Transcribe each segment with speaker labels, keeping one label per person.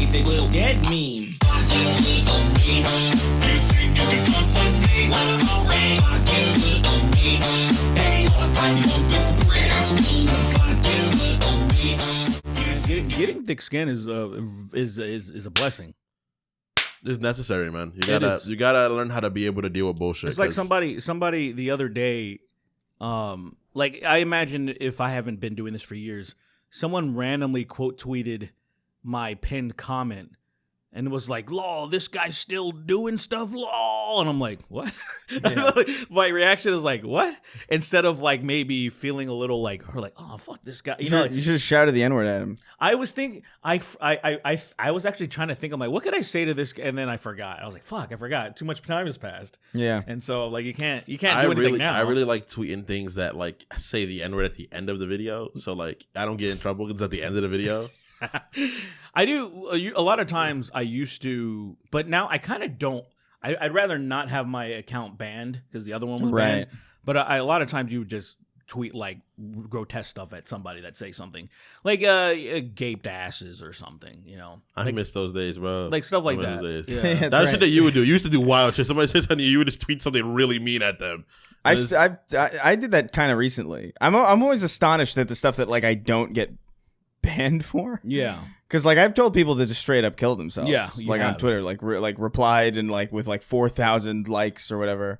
Speaker 1: It's a little dead meme. Fuck you, little me. You think you can fuck with me? Wanna go ring? Fuck you, little me. Hey, look, I hope it's real. Fuck you, little me.
Speaker 2: Getting thick skin is a blessing.
Speaker 3: It's necessary, man. You gotta learn how to be able to deal with bullshit.
Speaker 2: It's like somebody the other day, like I imagine if I haven't been doing this for years, someone randomly quote tweeted my pinned comment and it was like, "Lol, this guy's still doing stuff, lol," and I'm like, "What?" Yeah. My reaction is like, "What?" Instead of like maybe feeling a little like, "Oh fuck this guy," you know.
Speaker 4: You should have shouted the N-word at him.
Speaker 2: I was thinking, I was actually trying to think. I'm like, what could I say to this? And then I forgot. I was like, fuck, I forgot. Too much time has passed.
Speaker 4: Yeah.
Speaker 2: And so like you can't do anything now.
Speaker 3: I really like tweeting things that like say the N-word at the end of the video, so like I don't get in trouble because it's at the end of the video.
Speaker 2: I do a lot of times. I used to, but now I kind of don't. I'd rather not have my account banned because the other one was banned. But a lot of times you would just tweet like grotesque stuff at somebody that say something like gaped asses or something, you know.
Speaker 3: I miss those days, bro.
Speaker 2: Like stuff like that.
Speaker 3: Yeah. That's shit that you would do. You used to do wild shit. Somebody says something, you would just tweet something really mean at them.
Speaker 4: I did that kind of recently. I'm always astonished at the stuff that like I don't get banned for.
Speaker 2: Yeah.
Speaker 4: Because like I've told people to just straight up kill themselves.
Speaker 2: Yeah.
Speaker 4: Like on Twitter, like replied and like with like 4,000 likes or whatever.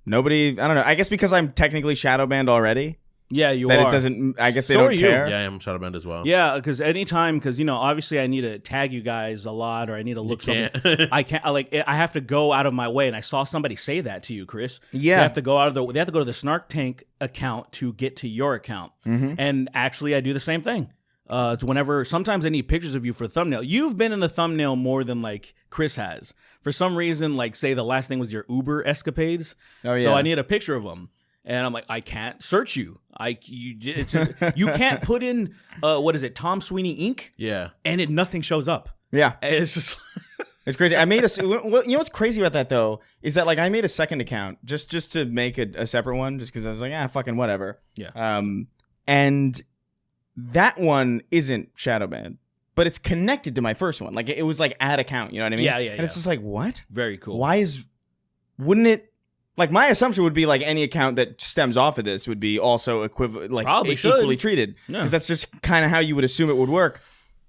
Speaker 4: Nobody, I don't know. I guess because I'm technically shadow banned already.
Speaker 2: Yeah, you
Speaker 4: that
Speaker 2: are.
Speaker 4: It doesn't. I guess they don't care.
Speaker 3: Yeah, I am shadow banned as well.
Speaker 2: Yeah, because anytime, because you know, obviously, I need to tag you guys a lot, or I need to look something. I can't. I have to go out of my way, and I saw somebody say that to you, Chris.
Speaker 4: Yeah,
Speaker 2: they have to go to the Snark Tank account to get to your account, and actually, I do the same thing. It's whenever sometimes I need pictures of you for a thumbnail. You've been in the thumbnail more than like Chris has. For some reason, like say the last thing was your Uber escapades. Oh yeah. So I need a picture of them. And I'm like, I can't search you. You can't put in what is it, Tom Sweeney Inc.
Speaker 3: Yeah,
Speaker 2: and nothing shows up.
Speaker 4: Yeah,
Speaker 2: it's just
Speaker 4: it's crazy. I made you know what's crazy about that though is that like I made a second account just to make a separate one just because I was like fucking whatever.
Speaker 2: Yeah.
Speaker 4: And that one isn't shadow banned, but it's connected to my first one. Like it was like add account. You know what I mean?
Speaker 2: Yeah.
Speaker 4: And it's just like what?
Speaker 2: Very cool.
Speaker 4: Wouldn't it? Like my assumption would be like any account that stems off of this would be also equivalent, like equally treated, because that's just kind of how you would assume it would work.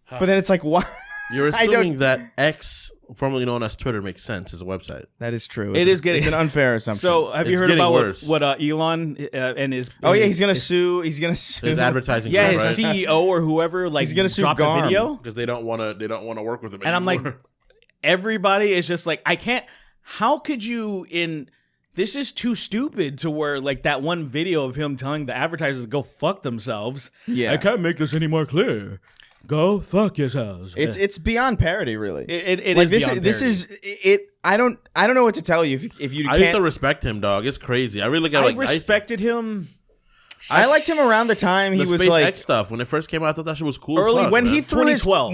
Speaker 4: But then it's like, why?
Speaker 3: You're assuming that X, formerly known as Twitter, makes sense as a website.
Speaker 4: That is true.
Speaker 2: It's an
Speaker 4: unfair assumption.
Speaker 2: So have you heard about what Elon and his?
Speaker 4: Oh yeah, he's gonna sue. He's gonna sue
Speaker 3: his advertising.
Speaker 2: Yeah,
Speaker 3: group,
Speaker 2: his
Speaker 3: right?
Speaker 2: CEO or whoever. Like
Speaker 4: he's gonna sue
Speaker 2: dropped a video
Speaker 3: because they don't want to work with him.
Speaker 2: And
Speaker 3: anymore.
Speaker 2: I'm like, everybody is just like, I can't. How could you in? This is too stupid to where like that one video of him telling the advertisers to go fuck themselves.
Speaker 4: Yeah,
Speaker 2: I can't make this any more clear. Go fuck yourselves.
Speaker 4: It's beyond parody, really.
Speaker 2: It
Speaker 4: like,
Speaker 2: is beyond
Speaker 4: this
Speaker 2: parody.
Speaker 4: is it. I don't know what to tell you if you.
Speaker 3: I used to respect him, dog. It's crazy. I really got.
Speaker 2: I respected him.
Speaker 4: I liked him around the time he was
Speaker 3: SpaceX
Speaker 4: like
Speaker 3: stuff when it first came out. I thought that shit was cool.
Speaker 4: Early
Speaker 3: as fuck,
Speaker 4: when
Speaker 3: man.
Speaker 4: he threw
Speaker 2: 2012.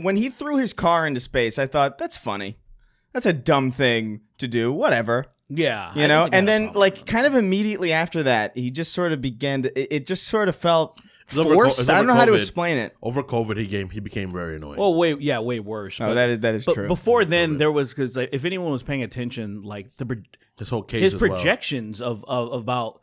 Speaker 4: when he threw his car into space, I thought that's funny. That's a dumb thing to do. Whatever.
Speaker 2: Yeah,
Speaker 4: you know. And then like kind of immediately after that, he just sort of began to. It just sort of felt forced. I don't know how to explain it.
Speaker 3: Over COVID, he became very annoying.
Speaker 2: Oh, way worse.
Speaker 4: Oh, that is
Speaker 2: but
Speaker 4: true.
Speaker 2: Before then, there was because if anyone was paying attention, like
Speaker 3: his whole case,
Speaker 2: his projections of about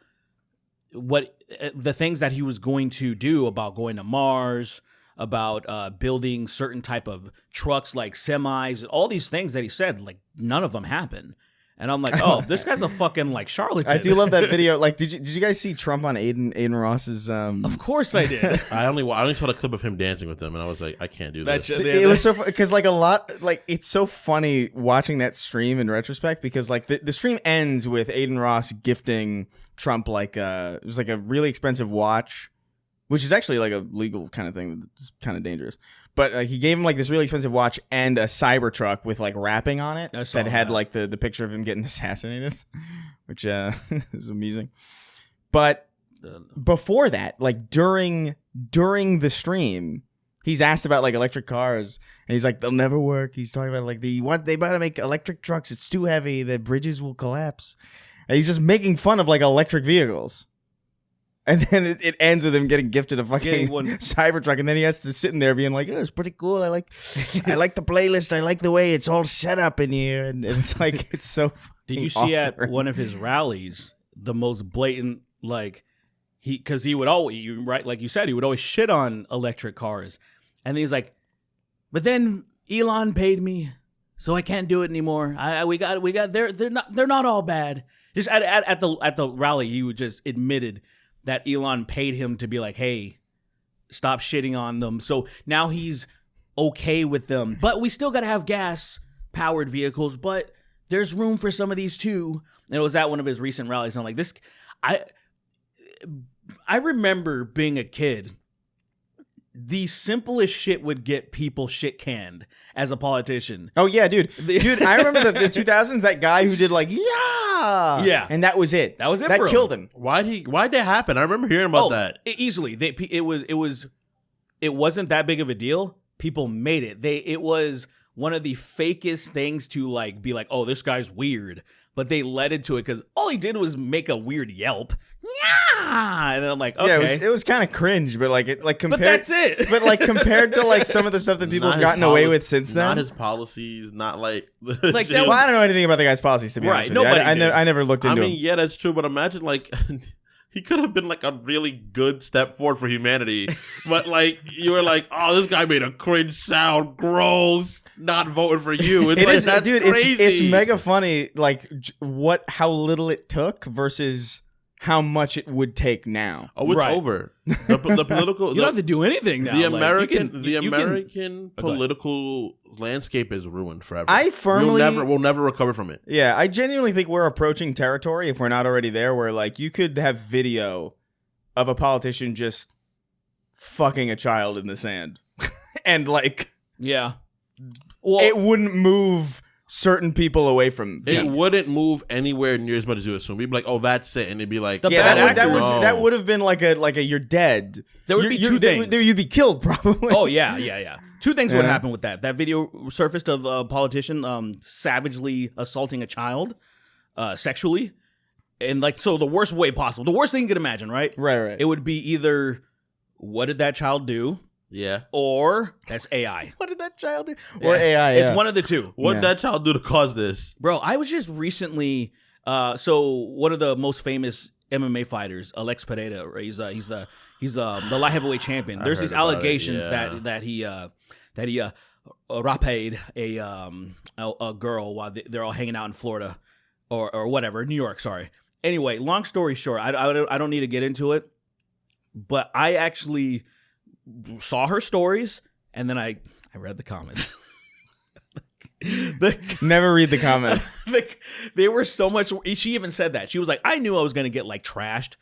Speaker 2: what the things that he was going to do about going to Mars, about building certain type of trucks like semis, all these things that he said, like none of them happened. And I'm like, oh, this guy's a fucking like charlatan.
Speaker 4: I do love that video. Like, did you guys see Trump on Aiden Ross's?
Speaker 2: Of course I did.
Speaker 3: I only saw the clip of him dancing with them, and I was like, I can't do this.
Speaker 4: It was so because like a lot like it's so funny watching that stream in retrospect because like the stream ends with Aiden Ross gifting Trump like it was like a really expensive watch, which is actually like a legal kind of thing. It's kind of dangerous. But he gave him like this really expensive watch and a Cybertruck with like wrapping on it that had like the picture of him getting assassinated, which is amusing. But before that, like during the stream, he's asked about like electric cars, and he's like, "They'll never work." He's talking about like they better make electric trucks. It's too heavy. The bridges will collapse. And he's just making fun of like electric vehicles. And then it ends with him getting gifted a fucking
Speaker 2: Getting one.
Speaker 4: Cybertruck, and then he has to sit in there being like, "Oh, it's pretty cool. I like the playlist. I like the way it's all set up in here." And it's like it's so.
Speaker 2: Did you see at
Speaker 4: awkward.
Speaker 2: one of his rallies the most blatant because he would always right like you said he would always shit on electric cars, and he's like, but then Elon paid me, so I can't do it anymore. We got they're not all bad. Just at the rally, he would just admitted that Elon paid him to be like, hey, stop shitting on them. So now he's okay with them. But we still got to have gas-powered vehicles, but there's room for some of these too. And it was at one of his recent rallies. And I'm like, this... I remember being a kid, the simplest shit would get people shit canned as a politician.
Speaker 4: Oh yeah, dude. I remember the 2000s. That guy who did like yeah, and that was it.
Speaker 2: That was it.
Speaker 4: That
Speaker 2: for
Speaker 4: killed
Speaker 2: him.
Speaker 4: him.
Speaker 3: Why'd that happen? I remember hearing about that.
Speaker 2: Easily. It wasn't that big of a deal. People made it. It was one of the fakest things to like be like, oh, this guy's weird. But they led into it because all he did was make a weird yelp. Yeah, and then I'm like, okay,
Speaker 4: yeah, it was kind of cringe, but compared.
Speaker 2: But that's it.
Speaker 4: But like compared to like some of the stuff that people
Speaker 3: Not
Speaker 4: have
Speaker 3: his
Speaker 4: gotten away with since then.
Speaker 3: Not his policies, not like
Speaker 2: Like
Speaker 3: Jim-
Speaker 2: that
Speaker 4: Well, I don't know anything about the guy's policies, to be honest with you.
Speaker 2: nobody
Speaker 4: I
Speaker 2: did.
Speaker 4: never looked
Speaker 3: I
Speaker 4: into
Speaker 3: mean,
Speaker 4: him.
Speaker 3: yeah, that's true, but imagine like he could have been like a really good step forward for humanity, but like you were like, oh, this guy made a cringe sound, gross, not voting for you. It's
Speaker 4: It
Speaker 3: like
Speaker 4: is,
Speaker 3: that's
Speaker 4: dude.
Speaker 3: crazy.
Speaker 4: It's mega funny, like how little it took versus how much it would take now.
Speaker 3: Oh, it's
Speaker 2: Right.
Speaker 3: over. The political.
Speaker 2: you don't have to do anything now.
Speaker 3: The
Speaker 2: Like,
Speaker 3: American,
Speaker 2: you can-
Speaker 3: American
Speaker 2: Oh, go ahead.
Speaker 3: political landscape is ruined forever.
Speaker 4: I firmly-
Speaker 3: we'll never recover from it.
Speaker 4: Yeah, I genuinely think we're approaching territory, if we're not already there, where like you could have video of a politician just fucking a child in the sand, and like
Speaker 2: Yeah. Well,
Speaker 4: it wouldn't move certain people away from.
Speaker 3: It wouldn't move anywhere near as much as you assume. We'd be like, oh, that's it, and it'd be like,
Speaker 2: The
Speaker 4: Yeah,
Speaker 2: bad
Speaker 4: that
Speaker 2: actors.
Speaker 4: that would have been like a you're dead.
Speaker 2: There would be two things.
Speaker 4: You'd be killed probably.
Speaker 2: Oh yeah. Two things would
Speaker 4: Yeah.
Speaker 2: happen with that. That video surfaced of a politician savagely assaulting a child sexually, and like so the worst way possible, the worst thing you could imagine, right?
Speaker 4: Right.
Speaker 2: It would be either what did that child do,
Speaker 3: yeah.
Speaker 2: or that's AI.
Speaker 4: What did that child do? Or
Speaker 2: Yeah.
Speaker 4: AI.
Speaker 2: It's
Speaker 4: yeah.
Speaker 2: one of the two.
Speaker 3: What
Speaker 4: Yeah.
Speaker 3: did that child do to cause this?
Speaker 2: Bro, I was just recently so one of the most famous MMA fighters, Alex Pereira, right? He's the light heavyweight champion. There's
Speaker 3: heard
Speaker 2: these
Speaker 3: about it,
Speaker 2: allegations
Speaker 3: yeah.
Speaker 2: that he raped a girl while they're all hanging out in Florida or whatever, New York, sorry. Anyway, long story short, I don't need to get into it, but I actually saw her stories and then I read the comments.
Speaker 4: Never read the comments.
Speaker 2: They were so much. She even said that. She was like, I knew I was going to get like trashed,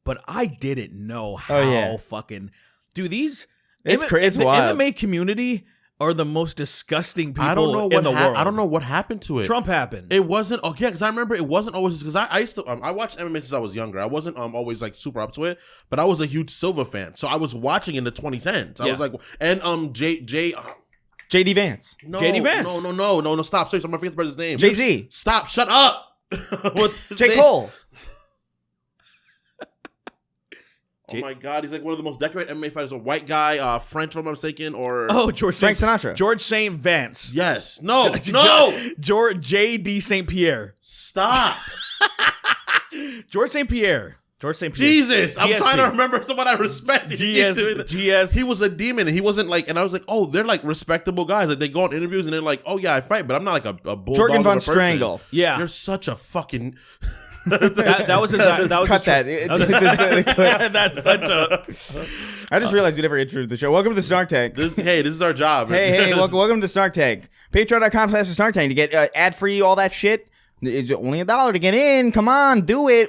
Speaker 2: but I didn't know how fucking. Dude, these.
Speaker 4: It's
Speaker 2: the
Speaker 4: wild.
Speaker 2: MMA community are the most disgusting people
Speaker 3: I don't know
Speaker 2: in the world.
Speaker 3: I don't know what happened to it.
Speaker 2: Trump happened.
Speaker 3: It wasn't okay because I remember it wasn't always because I used to I watched MMA since I was younger. I wasn't always like super up to it, but I was a huge Silva fan, so I was watching in the 2010s. I was like, and
Speaker 4: JD Vance.
Speaker 3: no,
Speaker 2: JD Vance.
Speaker 3: no, stop! Sorry, I'm gonna forget the person's name.
Speaker 4: Jay-Z.
Speaker 3: Stop! Shut up! What's his
Speaker 4: J.
Speaker 3: name?
Speaker 4: Cole.
Speaker 3: Oh my God, he's like one of the most decorated MMA fighters. A white guy, French, if I'm not mistaken, or
Speaker 2: Frank
Speaker 4: Sinatra.
Speaker 2: George St. Vance.
Speaker 3: yes, no, no,
Speaker 2: George J.D. St. Pierre.
Speaker 3: stop!
Speaker 2: George St. Pierre.
Speaker 3: Jesus, I'm
Speaker 2: GSP.
Speaker 3: trying to remember someone I respected.
Speaker 2: GS.
Speaker 3: He was a demon, and he wasn't like. And I was like, oh, they're like respectable guys. Like they go on interviews, and they're like, oh yeah, I fight, but I'm not like a bulldog.
Speaker 4: Jorgen
Speaker 3: of a
Speaker 4: von
Speaker 3: person.
Speaker 4: Strangle.
Speaker 2: Yeah.
Speaker 3: You're such a fucking.
Speaker 2: That was his. That was
Speaker 4: Cut
Speaker 2: his,
Speaker 4: that.
Speaker 2: That's such a.
Speaker 4: I just realized we never introduced the show. Welcome to the Snark Tank.
Speaker 3: This is our job.
Speaker 4: Hey, welcome to Snark Tank. Patreon.com/Snark Tank to get ad-free, all that shit. It's only $1 to get in. Come on, do it.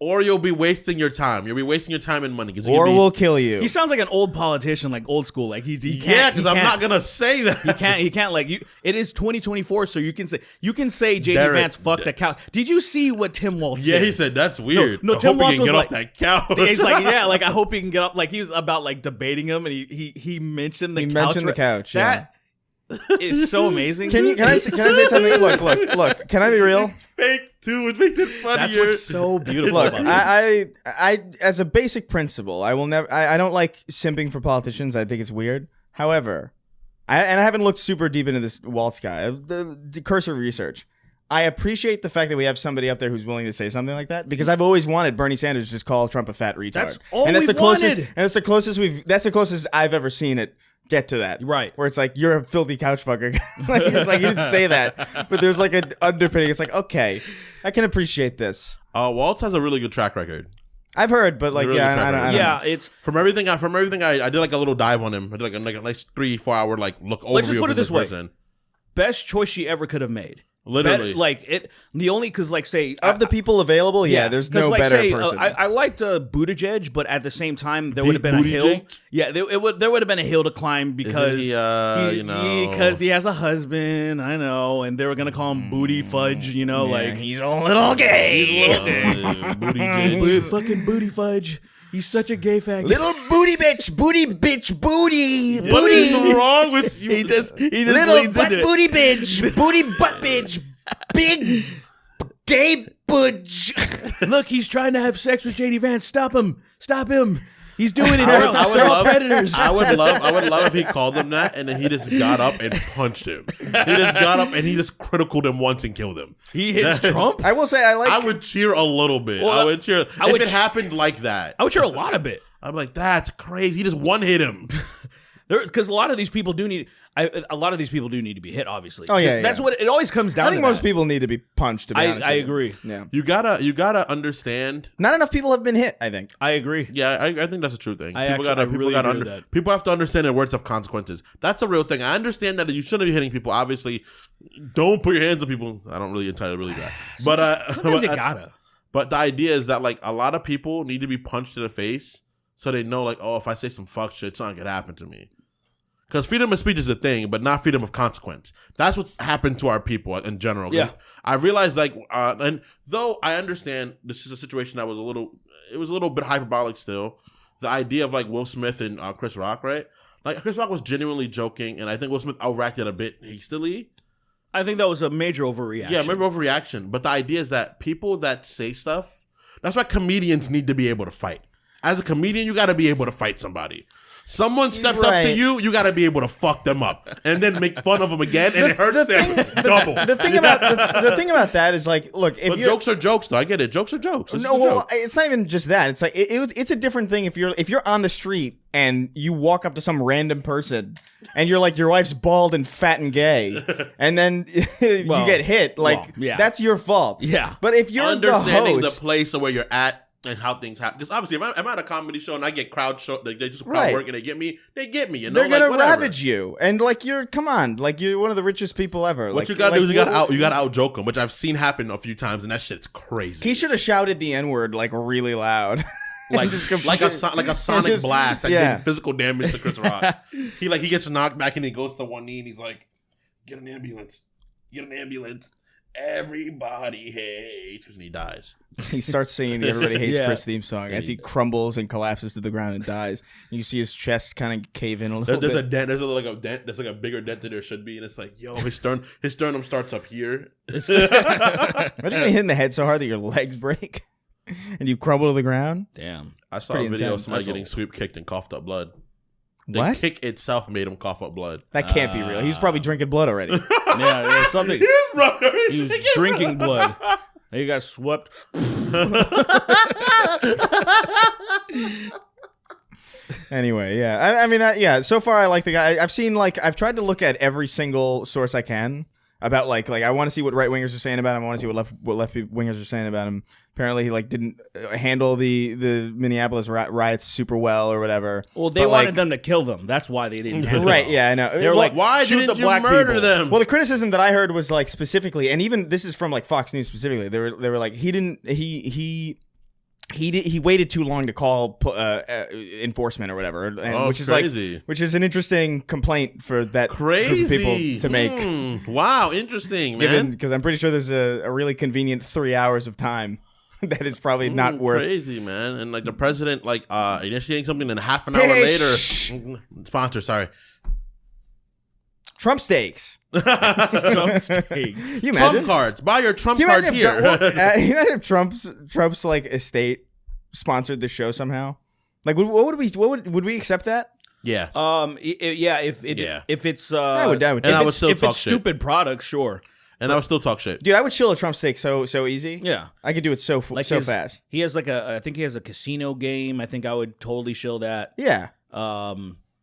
Speaker 3: Or you'll be wasting your time. You'll be wasting your time and money.
Speaker 4: Or we'll kill you.
Speaker 2: He sounds like an old politician, like old school. Like he can't.
Speaker 3: Yeah, because
Speaker 2: he
Speaker 3: I'm
Speaker 2: can't-
Speaker 3: not gonna say that.
Speaker 2: He can't like you. It is 2024, so you can say JD
Speaker 3: Derek-
Speaker 2: Vance fucked a couch. Did you see what Tim Waltz
Speaker 3: Yeah,
Speaker 2: did?
Speaker 3: he said that's weird.
Speaker 2: No,
Speaker 3: I
Speaker 2: Tim
Speaker 3: hope
Speaker 2: Waltz
Speaker 3: he can
Speaker 2: was
Speaker 3: get
Speaker 2: like-
Speaker 3: off that couch.
Speaker 2: He's like, yeah, like I hope he can get up. Like he was about like debating him, and he mentioned the couch.
Speaker 4: mentioned the couch, yeah.
Speaker 2: That is so amazing.
Speaker 4: Can I say something? Look. Can I be real?
Speaker 3: It's fake too, which makes it funnier.
Speaker 2: That's what's so beautiful.
Speaker 4: Look,
Speaker 2: about
Speaker 4: I as a basic principle, I will never. I don't like simping for politicians. I think it's weird. However, I haven't looked super deep into this Waltz guy. The cursory research. I appreciate the fact that we have somebody up there who's willing to say something like that, because I've always wanted Bernie Sanders to just call Trump a fat retard.
Speaker 2: That's all
Speaker 4: and that's
Speaker 2: we've
Speaker 4: the closest.
Speaker 2: wanted.
Speaker 4: And that's the closest I've ever seen it get to that.
Speaker 2: Right.
Speaker 4: Where it's like, you're a filthy couch fucker. Like, it's like, you didn't say that, but there's like an underpinning. It's like, okay, I can appreciate this.
Speaker 3: Waltz has a really good track record.
Speaker 4: I've heard, but like,
Speaker 3: Really
Speaker 4: yeah,
Speaker 3: track
Speaker 4: I don't
Speaker 3: record.
Speaker 4: know.
Speaker 2: Yeah, it's.
Speaker 3: From everything I did like a little dive on him. I did like a nice 3-4 hour like look overview
Speaker 2: Let's just put
Speaker 3: of
Speaker 2: it
Speaker 3: this
Speaker 2: this way.
Speaker 3: person.
Speaker 2: Best choice she ever could have made.
Speaker 3: Literally.
Speaker 2: The only, because like say
Speaker 4: Of the people available, there's
Speaker 2: 'cause,
Speaker 4: no
Speaker 2: like,
Speaker 4: better
Speaker 2: say,
Speaker 4: person.
Speaker 2: I liked Buttigieg, but at the same time there would have been a hill.
Speaker 3: Buttigieg?
Speaker 2: Yeah, there would have been a hill to climb because
Speaker 3: Isn't
Speaker 2: he has a husband. I know, and they were gonna call him Booty Fudge. You know, like
Speaker 4: he's a little gay.
Speaker 2: fucking Booty Fudge. He's such a gay fag.
Speaker 4: Little booty bitch, booty.
Speaker 3: What is wrong with you?
Speaker 2: he just
Speaker 4: Little
Speaker 2: leans
Speaker 4: butt
Speaker 2: into it.
Speaker 4: booty bitch, booty butt bitch, big gay budge.
Speaker 2: Look, he's trying to have sex with JD Vance. Stop him! Stop him! He's doing it.
Speaker 3: I would
Speaker 2: They're all
Speaker 3: love
Speaker 2: predators.
Speaker 3: I would love if he called him that and then he just got up and punched him. He just got up and he just criticaled him once and killed him.
Speaker 2: He hits Trump.
Speaker 4: I will say
Speaker 3: I would cheer a little bit.
Speaker 2: Well,
Speaker 3: I would cheer
Speaker 2: I would
Speaker 3: if it happened like that.
Speaker 2: I would cheer a lot of it.
Speaker 3: I'm like, that's crazy. He just one hit him.
Speaker 2: Because a lot of these people do need to be hit. Obviously.
Speaker 4: Oh, yeah,
Speaker 2: That's
Speaker 4: yeah.
Speaker 2: what it always comes down.
Speaker 4: I think
Speaker 2: to
Speaker 4: most
Speaker 2: that.
Speaker 4: people need to be punched. To be honest,
Speaker 2: I
Speaker 4: with you.
Speaker 2: agree.
Speaker 4: Yeah,
Speaker 3: You gotta understand.
Speaker 4: not enough people have been hit. I think.
Speaker 2: I agree.
Speaker 3: Yeah, I think that's a true thing.
Speaker 2: I really agree with that.
Speaker 3: People have to understand that words have consequences. That's a real thing. I understand that you shouldn't be hitting people. Obviously, don't put your hands on people. I don't really entirely believe that. But
Speaker 2: Sometimes you gotta.
Speaker 3: But the idea is that like a lot of people need to be punched in the face so they know like, oh, if I say some fuck shit, it's not gonna happen to me. Because freedom of speech is a thing, but not freedom of consequence. That's what's happened to our people in general.
Speaker 2: Yeah.
Speaker 3: I realized like, and though I understand this is a situation that was a little bit hyperbolic still. The idea of like Will Smith and Chris Rock, right? Like Chris Rock was genuinely joking, and I think Will Smith overreacted a bit hastily.
Speaker 2: I think that was a major overreaction.
Speaker 3: Yeah, maybe overreaction. But the idea is that people that say stuff, that's why comedians need to be able to fight. As a comedian, you got to be able to fight somebody. Someone steps up to you, you got to be able to fuck them up and then make fun of them again, and it hurts them double.
Speaker 4: The thing about that is like, look, if
Speaker 3: But jokes are jokes, though. I get it. Jokes are jokes. It's
Speaker 4: no,
Speaker 3: a
Speaker 4: well,
Speaker 3: joke.
Speaker 4: it's not even just that. It's like it's a different thing if you're on the street and you walk up to some random person and you're like, your wife's bald and fat and gay, and then you get hit. Like, that's your fault.
Speaker 2: Yeah.
Speaker 4: But if you're
Speaker 3: understanding
Speaker 4: the host,
Speaker 3: the place of where you're at and how things happen, because obviously, if I'm at a comedy show and I get crowd show, they just crowd
Speaker 4: Right.
Speaker 3: work and they get me. You know,
Speaker 4: they're gonna
Speaker 3: whatever.
Speaker 4: ravage you, and like you're one of the richest people ever.
Speaker 3: What you gotta do is you gotta out joke them, which I've seen happen a few times, and that shit's crazy.
Speaker 4: He should have shouted the N-word like really loud.
Speaker 3: like
Speaker 4: Just
Speaker 3: like a sonic
Speaker 4: just-
Speaker 3: blast that
Speaker 4: yeah.
Speaker 3: did physical damage to Chris Rock. He gets knocked back and he goes to one knee and he's like, "Get an ambulance! Get an ambulance! Everybody hates," and he dies.
Speaker 4: He starts singing the "Everybody Hates
Speaker 2: Yeah.
Speaker 4: Chris" theme song as he crumbles and collapses to the ground and dies. And you see his chest kind of cave in a little
Speaker 3: There's
Speaker 4: bit.
Speaker 3: a dent. There's a dent. There's like a bigger dent than there should be, and it's like, yo, his sternum starts up here.
Speaker 4: Imagine getting hit in the head so hard that your legs break and you crumble to the ground.
Speaker 2: Damn.
Speaker 3: I saw
Speaker 4: pretty
Speaker 3: a video of
Speaker 4: insane.
Speaker 3: somebody
Speaker 2: That's
Speaker 3: getting sweep kicked and coughed up blood. The
Speaker 4: What?
Speaker 3: kick itself made him cough up blood.
Speaker 4: That can't be real. He was probably drinking blood already.
Speaker 2: Yeah, something. He was drinking blood. He got swept.
Speaker 4: Anyway, yeah. I mean, yeah. So far, I like the guy. I've tried to look at every single source I can about like I want to see what right wingers are saying about him. I want to see what left wingers are saying about him. Apparently, he didn't handle the Minneapolis riots super well or whatever.
Speaker 2: Well, they wanted them to kill them. That's why they didn't. handle
Speaker 4: Right?
Speaker 2: it.
Speaker 4: Yeah, I know.
Speaker 2: They were like,
Speaker 3: Why
Speaker 2: shoot
Speaker 3: didn't
Speaker 2: the
Speaker 3: you
Speaker 2: black
Speaker 3: murder
Speaker 2: people.
Speaker 3: them?
Speaker 4: Well, the criticism that I heard was specifically, and even this is from Fox News specifically. They were like, he waited too long to call enforcement or whatever, and, which is
Speaker 3: crazy.
Speaker 4: which is an interesting complaint for that group of people to make.
Speaker 3: Wow, interesting, man.
Speaker 4: Because I'm pretty sure there's a really convenient 3 hours of time that is probably not worth.
Speaker 3: Crazy, man. And the president initiating something, and half an hour
Speaker 4: Hey,
Speaker 3: later,
Speaker 4: shh.
Speaker 3: sponsor. Sorry.
Speaker 4: Trump steaks.
Speaker 2: Trump steaks.
Speaker 4: You
Speaker 3: Trump
Speaker 4: imagine?
Speaker 3: cards. Buy your Trump
Speaker 4: You
Speaker 3: cards
Speaker 4: imagine
Speaker 3: here.
Speaker 4: you imagine if Trump's like estate sponsored the show somehow? Like, would we accept that?
Speaker 3: Yeah.
Speaker 2: Yeah. If it's
Speaker 4: I would
Speaker 3: And I would still
Speaker 2: if
Speaker 3: talk
Speaker 2: it's
Speaker 3: shit.
Speaker 2: stupid products, sure.
Speaker 3: And I would still talk shit.
Speaker 4: Dude, I would chill a Trump steak so easy.
Speaker 2: Yeah.
Speaker 4: I could do it so fast.
Speaker 2: He has I think he has a casino game. I think I would totally shill that.
Speaker 4: Yeah.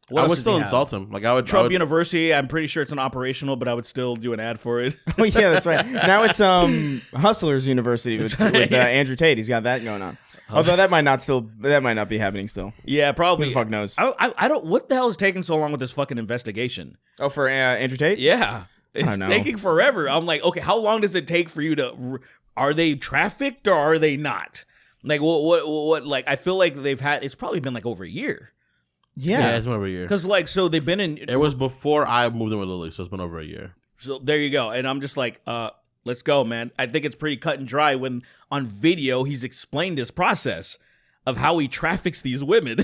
Speaker 2: What
Speaker 3: I
Speaker 2: else
Speaker 3: would
Speaker 2: does
Speaker 3: still
Speaker 2: he have?
Speaker 3: insult him. Like I would.
Speaker 2: Trump University. I'm pretty sure it's an operational, but I would still do an ad for it.
Speaker 4: Oh yeah, that's right. Now it's Hustlers University with Andrew Tate. He's got that going on. Although that might not be happening still.
Speaker 2: Yeah, probably.
Speaker 4: Who the fuck knows?
Speaker 2: I don't. What the hell is taking so long with this fucking investigation?
Speaker 4: Oh, for Andrew Tate?
Speaker 2: Yeah, it's
Speaker 4: don't know.
Speaker 2: taking forever. I'm like, okay, how long does it take for you to? Are they trafficked or are they not? Like, what? Like, I feel like they've had. It's probably been like over a year.
Speaker 3: Yeah, it's been over a year.
Speaker 2: Because like, so they've been in.
Speaker 3: It was before I moved in with Lily, so it's been over a year.
Speaker 2: So there you go. And I'm just like, let's go, man. I think it's pretty cut and dry when on video he's explained this process of how he traffics these women.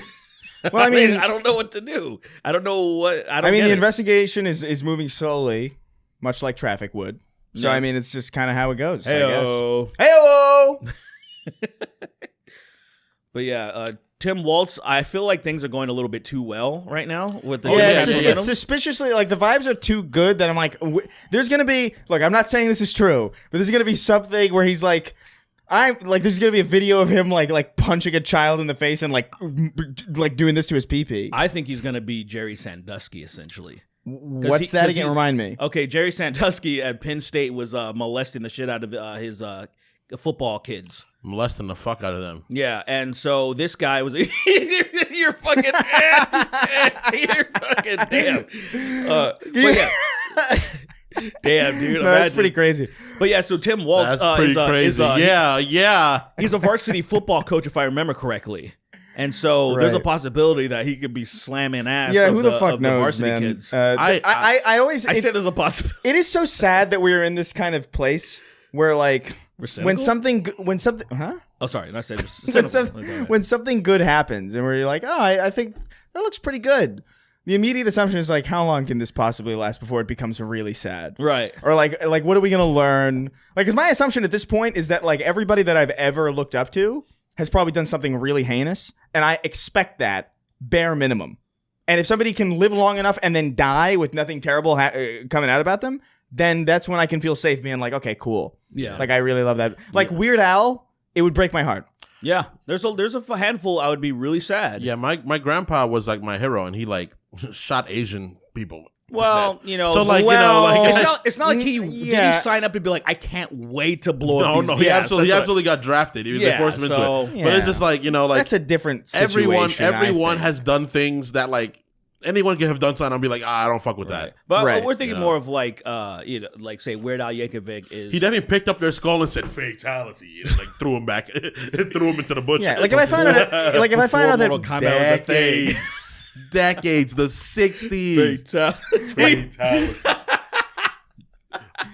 Speaker 4: Well, I mean,
Speaker 2: I don't know what to do. I don't know what.
Speaker 4: I mean, the investigation is moving slowly, much like traffic would. So
Speaker 2: Yeah.
Speaker 4: I mean, it's just kind of how it goes.
Speaker 2: Heyo.
Speaker 4: I guess. Heyo.
Speaker 2: But yeah, Tim Waltz, I feel like things are going a little bit too well right now with the
Speaker 4: Yeah,
Speaker 2: Democrats.
Speaker 4: it's suspiciously like the vibes are too good that I'm like, there's gonna be. Look, I'm not saying this is true, but there's gonna be something where he's like, there's gonna be a video of him like punching a child in the face and like doing this to his pee-pee.
Speaker 2: I think he's going to be Jerry Sandusky essentially.
Speaker 4: What's that again? Remind me.
Speaker 2: Okay, Jerry Sandusky at Penn State was molesting the shit out of his football kids.
Speaker 3: Molesting the fuck out of them.
Speaker 2: Yeah, and so this guy was you're fucking you're fucking damn. But yeah. Damn, dude.
Speaker 4: No, that's pretty crazy.
Speaker 2: But yeah, so Tim Waltz
Speaker 3: That's pretty crazy. Yeah.
Speaker 2: he's a varsity football coach if I remember correctly. And so there's a possibility that he could be slamming ass.
Speaker 4: Yeah,
Speaker 2: of
Speaker 4: who the fuck
Speaker 2: of
Speaker 4: knows,
Speaker 2: varsity
Speaker 4: man?
Speaker 2: Kids.
Speaker 4: I always
Speaker 2: I said there's a possibility.
Speaker 4: it is so sad that we're in this kind of place where like when something huh?
Speaker 2: Oh, sorry. I said
Speaker 4: when something good happens and we're like, oh, I think that looks pretty good. The immediate assumption is like, how long can this possibly last before it becomes really sad?
Speaker 2: Right.
Speaker 4: Or like what are we gonna learn? Like, 'cause my assumption at this point is that like everybody that I've ever looked up to has probably done something really heinous, and I expect that bare minimum. And if somebody can live long enough and then die with nothing terrible coming out about them, then that's when I can feel safe being like, okay, cool.
Speaker 2: Yeah.
Speaker 4: Like I really love that. Like Weird Al, it would break my heart.
Speaker 2: Yeah. There's a handful I would be really sad.
Speaker 3: Yeah, my grandpa was like my hero, and he like shot Asian people.
Speaker 2: Well, you know,
Speaker 3: So like
Speaker 2: it's not like he did he sign up to be like, I can't wait to blow up these.
Speaker 3: he absolutely got drafted. They forced him
Speaker 2: so-
Speaker 3: into it. But it's just like, like
Speaker 4: That's a different situation.
Speaker 3: everyone has done things that like anyone can have done something. I'll be like, I don't fuck with that.
Speaker 2: But
Speaker 4: Right.
Speaker 2: we're thinking more of like, like say Weird Al Yankovic is.
Speaker 3: He definitely picked up their skull and said fatality, and like threw him back, threw him into the bush.
Speaker 4: Yeah, like if I find out that
Speaker 2: Mortal Kombat was a thing.
Speaker 3: decades, the 60s. Fatality.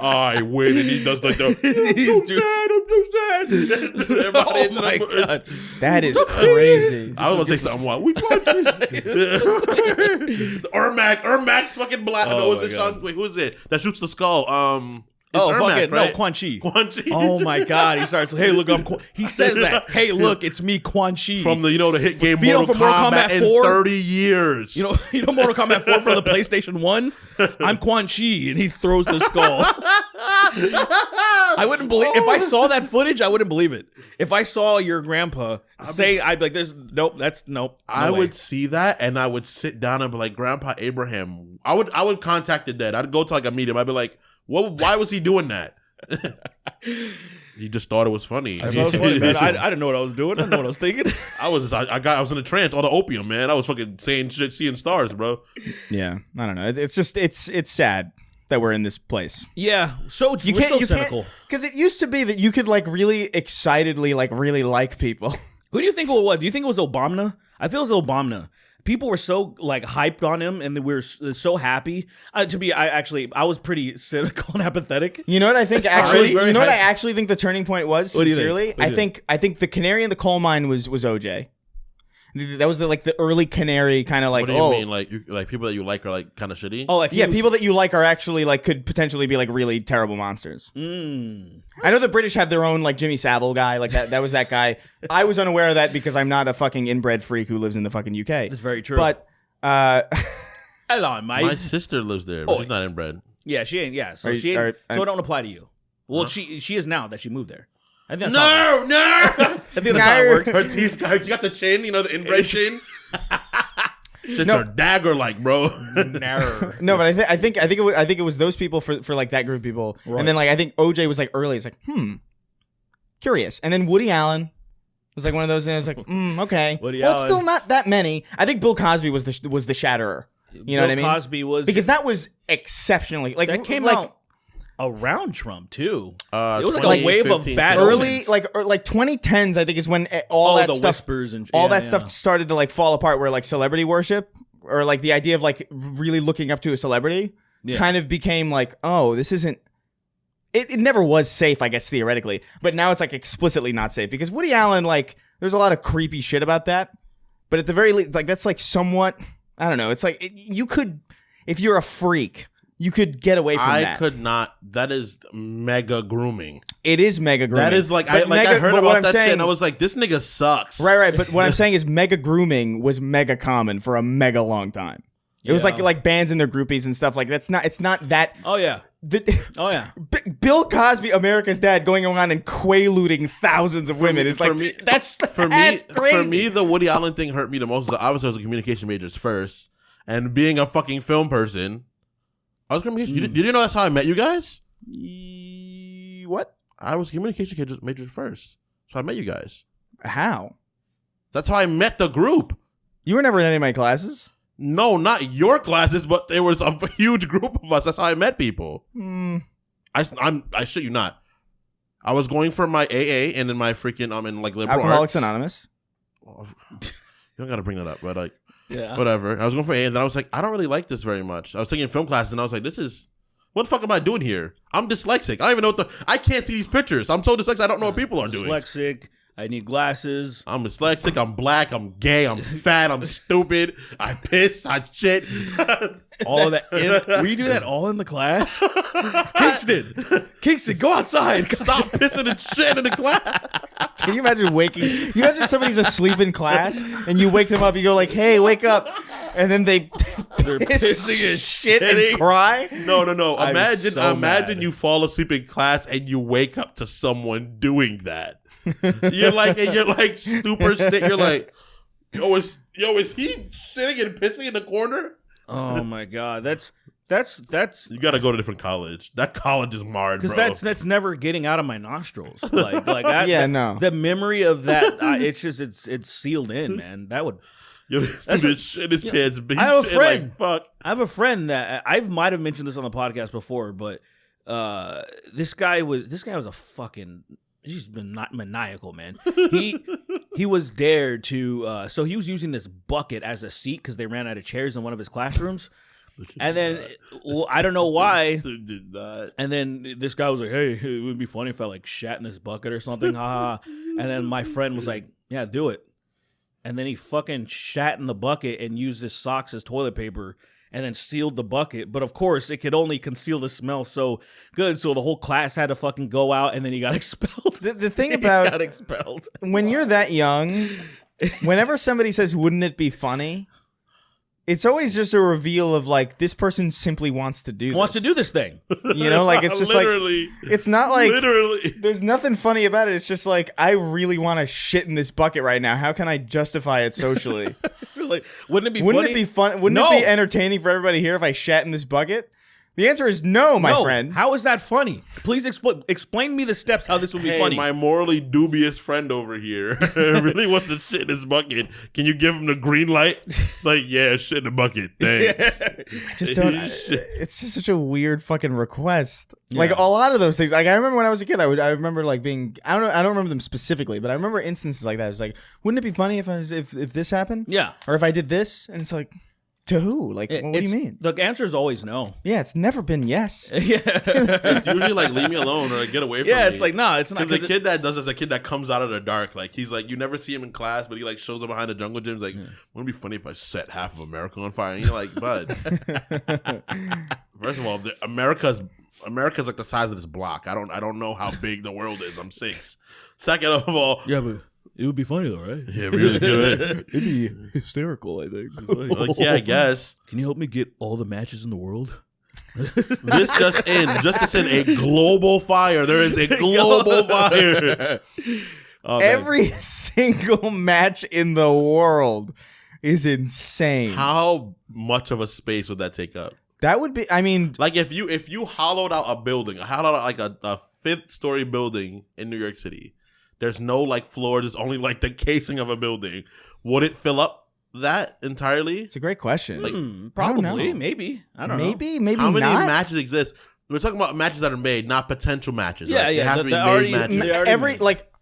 Speaker 3: I win, and he does like the I'm so sad. Everybody
Speaker 2: Oh my god.
Speaker 4: that is crazy.
Speaker 3: I was gonna say something wild. We got Ermac's fucking black.
Speaker 2: Oh
Speaker 3: No,
Speaker 2: my
Speaker 3: is it
Speaker 2: God.
Speaker 3: Sean? Wait, who is it that shoots the skull? It's
Speaker 2: Oh,
Speaker 3: Ermac,
Speaker 2: fucking
Speaker 3: right?
Speaker 2: no, Quan Chi.
Speaker 3: Quan Chi.
Speaker 2: Oh my god, he starts. Hey, look, he says that. Hey, look, it's me, Quan Chi.
Speaker 3: From the the hit game
Speaker 2: You know,
Speaker 3: Mortal
Speaker 2: from Mortal
Speaker 3: Kombat
Speaker 2: Kombat
Speaker 3: in
Speaker 2: 4?
Speaker 3: 30 years.
Speaker 2: you know Mortal Kombat 4 for the PlayStation 1? I'm Quan Chi, and he throws the skull. I wouldn't believe if I saw that footage. I wouldn't believe it. If I saw your grandpa say, I'd be like, "There's nope, that's nope." No
Speaker 3: I
Speaker 2: way.
Speaker 3: would see that, and I would sit down and be like, "Grandpa Abraham." I would contact the dead. I'd go to like a meeting. I'd be like, "What? Why was he doing that?" He just thought it was funny.
Speaker 2: That was funny, man. I didn't know what I was doing. I didn't know what I was thinking.
Speaker 3: I was in a trance. All the opium, man. I was fucking saying shit, seeing stars, bro.
Speaker 4: Yeah, I don't know. It's just it's sad that we're in this place.
Speaker 2: Yeah, so we're so cynical.
Speaker 4: Because it used to be that you could like really excitedly like really like people.
Speaker 2: Who do you think it was? Do you think it was Obama? I feel it was Obama. People were so like hyped on him, and we were so happy. I was pretty cynical and apathetic.
Speaker 4: You know what I think actually? You know what I actually think the turning point was?
Speaker 2: What do you think?
Speaker 4: Sincerely,
Speaker 2: What do you
Speaker 4: I think the canary in the coal mine was OJ. That was the early canary kind of like.
Speaker 3: What do you mean? Like people that you like are like kind of shitty?
Speaker 2: Oh, like
Speaker 4: Yeah, people that you like are actually like could potentially be like really terrible monsters. I know the British have their own like Jimmy Savile guy, like that was that guy. I was unaware of that because I'm not a fucking inbred freak who lives in the fucking UK.
Speaker 2: That's very true.
Speaker 4: But
Speaker 2: hello, mate.
Speaker 3: My sister lives there, but she's not inbred.
Speaker 2: Yeah, she ain't. Yeah, so
Speaker 4: so it
Speaker 2: don't apply to you. Well, she is now that she moved there. I think that's
Speaker 3: No.
Speaker 2: I think that's how it works.
Speaker 3: Her teeth, you got the chin, the inbred chin. Shit's are dagger like, bro.
Speaker 4: No, but I think it was those people for like that group of people,
Speaker 2: Right.
Speaker 4: and then like I think OJ was like early. It's like curious, and then Woody Allen was like one of those, and I was like okay.
Speaker 2: Woody
Speaker 4: Well, it's
Speaker 2: Allen.
Speaker 4: still not that many. I think Bill Cosby was the shatterer. You know what I mean?
Speaker 2: Cosby was
Speaker 4: Because that was exceptionally like
Speaker 2: that came
Speaker 4: like
Speaker 2: out around Trump too. It
Speaker 3: It
Speaker 2: was like a wave of bad
Speaker 4: early
Speaker 2: omens.
Speaker 4: like 2010s. I think is when all that
Speaker 2: the
Speaker 4: stuff
Speaker 2: whispers and
Speaker 4: all
Speaker 2: yeah,
Speaker 4: that
Speaker 2: yeah.
Speaker 4: stuff started to like fall apart. Where like celebrity worship or like the idea of like really looking up to a celebrity kind of became like, oh, this isn't. It never was safe, I guess theoretically, but now it's like explicitly not safe because Woody Allen, like, there's a lot of creepy shit about that, but at the very least, like that's like somewhat. I don't know. It's like you could, if you're a freak, you could get away from that.
Speaker 3: I could not. That is mega grooming.
Speaker 4: It is mega grooming.
Speaker 3: That is like I heard about that shit and I was like, this nigga sucks.
Speaker 4: Right. But what I'm saying is mega grooming was mega common for a mega long time. It was like bands and their groupies and stuff like that's not. It's not that.
Speaker 2: Oh yeah. Oh yeah.
Speaker 4: Bill Cosby, America's dad, going around and quaaluding thousands of women. It's like that's crazy.
Speaker 3: For me, the Woody Allen thing hurt me the most. Obviously, I was a communication major first, and being a fucking film person, I was communication. Did you know that's how I met you guys?
Speaker 4: What?
Speaker 3: I was communication major first, so I met you guys.
Speaker 4: How?
Speaker 3: That's how I met the group.
Speaker 4: You were never in any of my classes.
Speaker 3: No, not your classes, but there was a huge group of us. That's how I met people. I shit you not. I was going for my AA and then my freaking in like liberal
Speaker 4: Alcoholics
Speaker 3: arts.
Speaker 4: Anonymous.
Speaker 3: You don't gotta bring that up, but like
Speaker 2: Yeah.
Speaker 3: whatever. I was going for AA and then I was like, I don't really like this very much. I was taking film classes and I was like, what the fuck am I doing here? I'm dyslexic. I don't even know I can't see these pictures. I'm so dyslexic. I don't know what people are doing.
Speaker 2: Dyslexic. I need glasses.
Speaker 3: I'm dyslexic. I'm black. I'm gay. I'm fat. I'm stupid. I piss. I shit.
Speaker 2: All of that. Were you doing that all in the class? Kingston, go outside.
Speaker 3: Stop pissing and shit in the class.
Speaker 4: Can you imagine you imagine somebody's asleep in class and you wake them up, you go like, hey, wake up. And then they're
Speaker 2: pissing and
Speaker 4: shit and cry.
Speaker 3: No.
Speaker 2: I'm
Speaker 3: Imagine
Speaker 2: so mad.
Speaker 3: you fall asleep in class and you wake up to someone doing that. You're like super stick. You're like, yo, is he sitting and pissing in the corner?
Speaker 2: Oh my god, that's
Speaker 3: You got to go to a different college. That college is marred, bro.
Speaker 2: because that's never getting out of my nostrils. Like that,
Speaker 4: Yeah,
Speaker 2: that-
Speaker 4: no.
Speaker 2: The memory of that, it's sealed in, man. That would.
Speaker 3: Yo, this dude shit his pants.
Speaker 2: I have a friend.
Speaker 3: Like, fuck.
Speaker 2: I have a friend that I might have mentioned this on the podcast before, but this guy was a fucking. He's been not maniacal, man. He was dared to. So he was using this bucket as a seat because they ran out of chairs in one of his classrooms, and then I don't know why.
Speaker 3: Did not.
Speaker 2: And then this guy was like, "Hey, it would be funny if I like shat in this bucket or something." Ha. And then my friend was like, "Yeah, do it." And then he fucking shat in the bucket and used his socks as toilet paper and then sealed the bucket. But of course, it could only conceal the smell so good. So the whole class had to fucking go out and then he got expelled.
Speaker 4: The thing
Speaker 2: He
Speaker 4: about
Speaker 2: got expelled.
Speaker 4: when you're that young, whenever somebody says, wouldn't it be funny? It's always just a reveal of like, this person simply wants to do
Speaker 2: Wants to do this thing.
Speaker 4: You know, like it's just
Speaker 3: literally,
Speaker 4: like, it's not like,
Speaker 3: literally.
Speaker 4: there's nothing funny about it. It's just like, I really want to shit in this bucket right now. How can I justify it socially?
Speaker 2: So like, wouldn't it be
Speaker 4: Wouldn't
Speaker 2: funny?
Speaker 4: it be fun? Wouldn't
Speaker 2: No.
Speaker 4: it be entertaining for everybody here if I shat in this bucket? The answer is no, my
Speaker 2: No.
Speaker 4: friend.
Speaker 2: How is that funny? Please explain me the steps how this would be
Speaker 3: Hey,
Speaker 2: funny.
Speaker 3: my morally dubious friend over here really wants to shit in his bucket. Can you give him the green light? It's like, yeah, shit in the bucket. Thanks.
Speaker 4: I just don't. It's just such a weird fucking request.
Speaker 2: Yeah.
Speaker 4: Like a lot of those things. Like I remember when I was a kid, I remember like being. I don't remember them specifically, but I remember instances like that. It's like, wouldn't it be funny if this happened?
Speaker 2: Yeah.
Speaker 4: Or if I did this, and it's like, To who? Like, what do you mean?
Speaker 2: The answer is always no.
Speaker 4: Yeah, it's never been yes.
Speaker 2: Yeah.
Speaker 3: It's usually like leave me alone or like, get away from me.
Speaker 2: Yeah, it's like, no, it's not.
Speaker 3: Because the kid that does this is a kid that comes out of the dark. Like he's like, you never see him in class, but he like shows up behind the jungle gym. He's like, wouldn't it be funny if I set half of America on fire? And you're like, bud. First of all, America's like the size of this block. I don't know how big the world is. I'm 6. Second of all,
Speaker 2: Yeah, but it would be funny though, right?
Speaker 3: yeah, really good.
Speaker 4: It'd be hysterical, I think.
Speaker 3: Like, yeah, I guess.
Speaker 2: Can you help me get all the matches in the world?
Speaker 3: This just in a global fire. There is a global fire.
Speaker 2: Oh, man.
Speaker 4: Every single match in the world is insane.
Speaker 3: How much of a space would that take up?
Speaker 4: That would be, I mean,
Speaker 3: Like if you hollowed out a building, hollowed out like a 5th-story building in New York City. There's no like floor. There's only like the casing of a building. Would it fill up that entirely?
Speaker 4: it's a great question.
Speaker 2: Probably,
Speaker 4: know.
Speaker 2: maybe. I don't know.
Speaker 4: Maybe
Speaker 3: How many
Speaker 4: not.
Speaker 3: matches exist? We're talking about matches that are made, not potential matches.
Speaker 2: Yeah,
Speaker 3: right?
Speaker 2: yeah,
Speaker 3: They have to be
Speaker 2: they
Speaker 3: made
Speaker 2: already-
Speaker 3: matches.
Speaker 2: they already
Speaker 4: Every
Speaker 2: made.
Speaker 4: like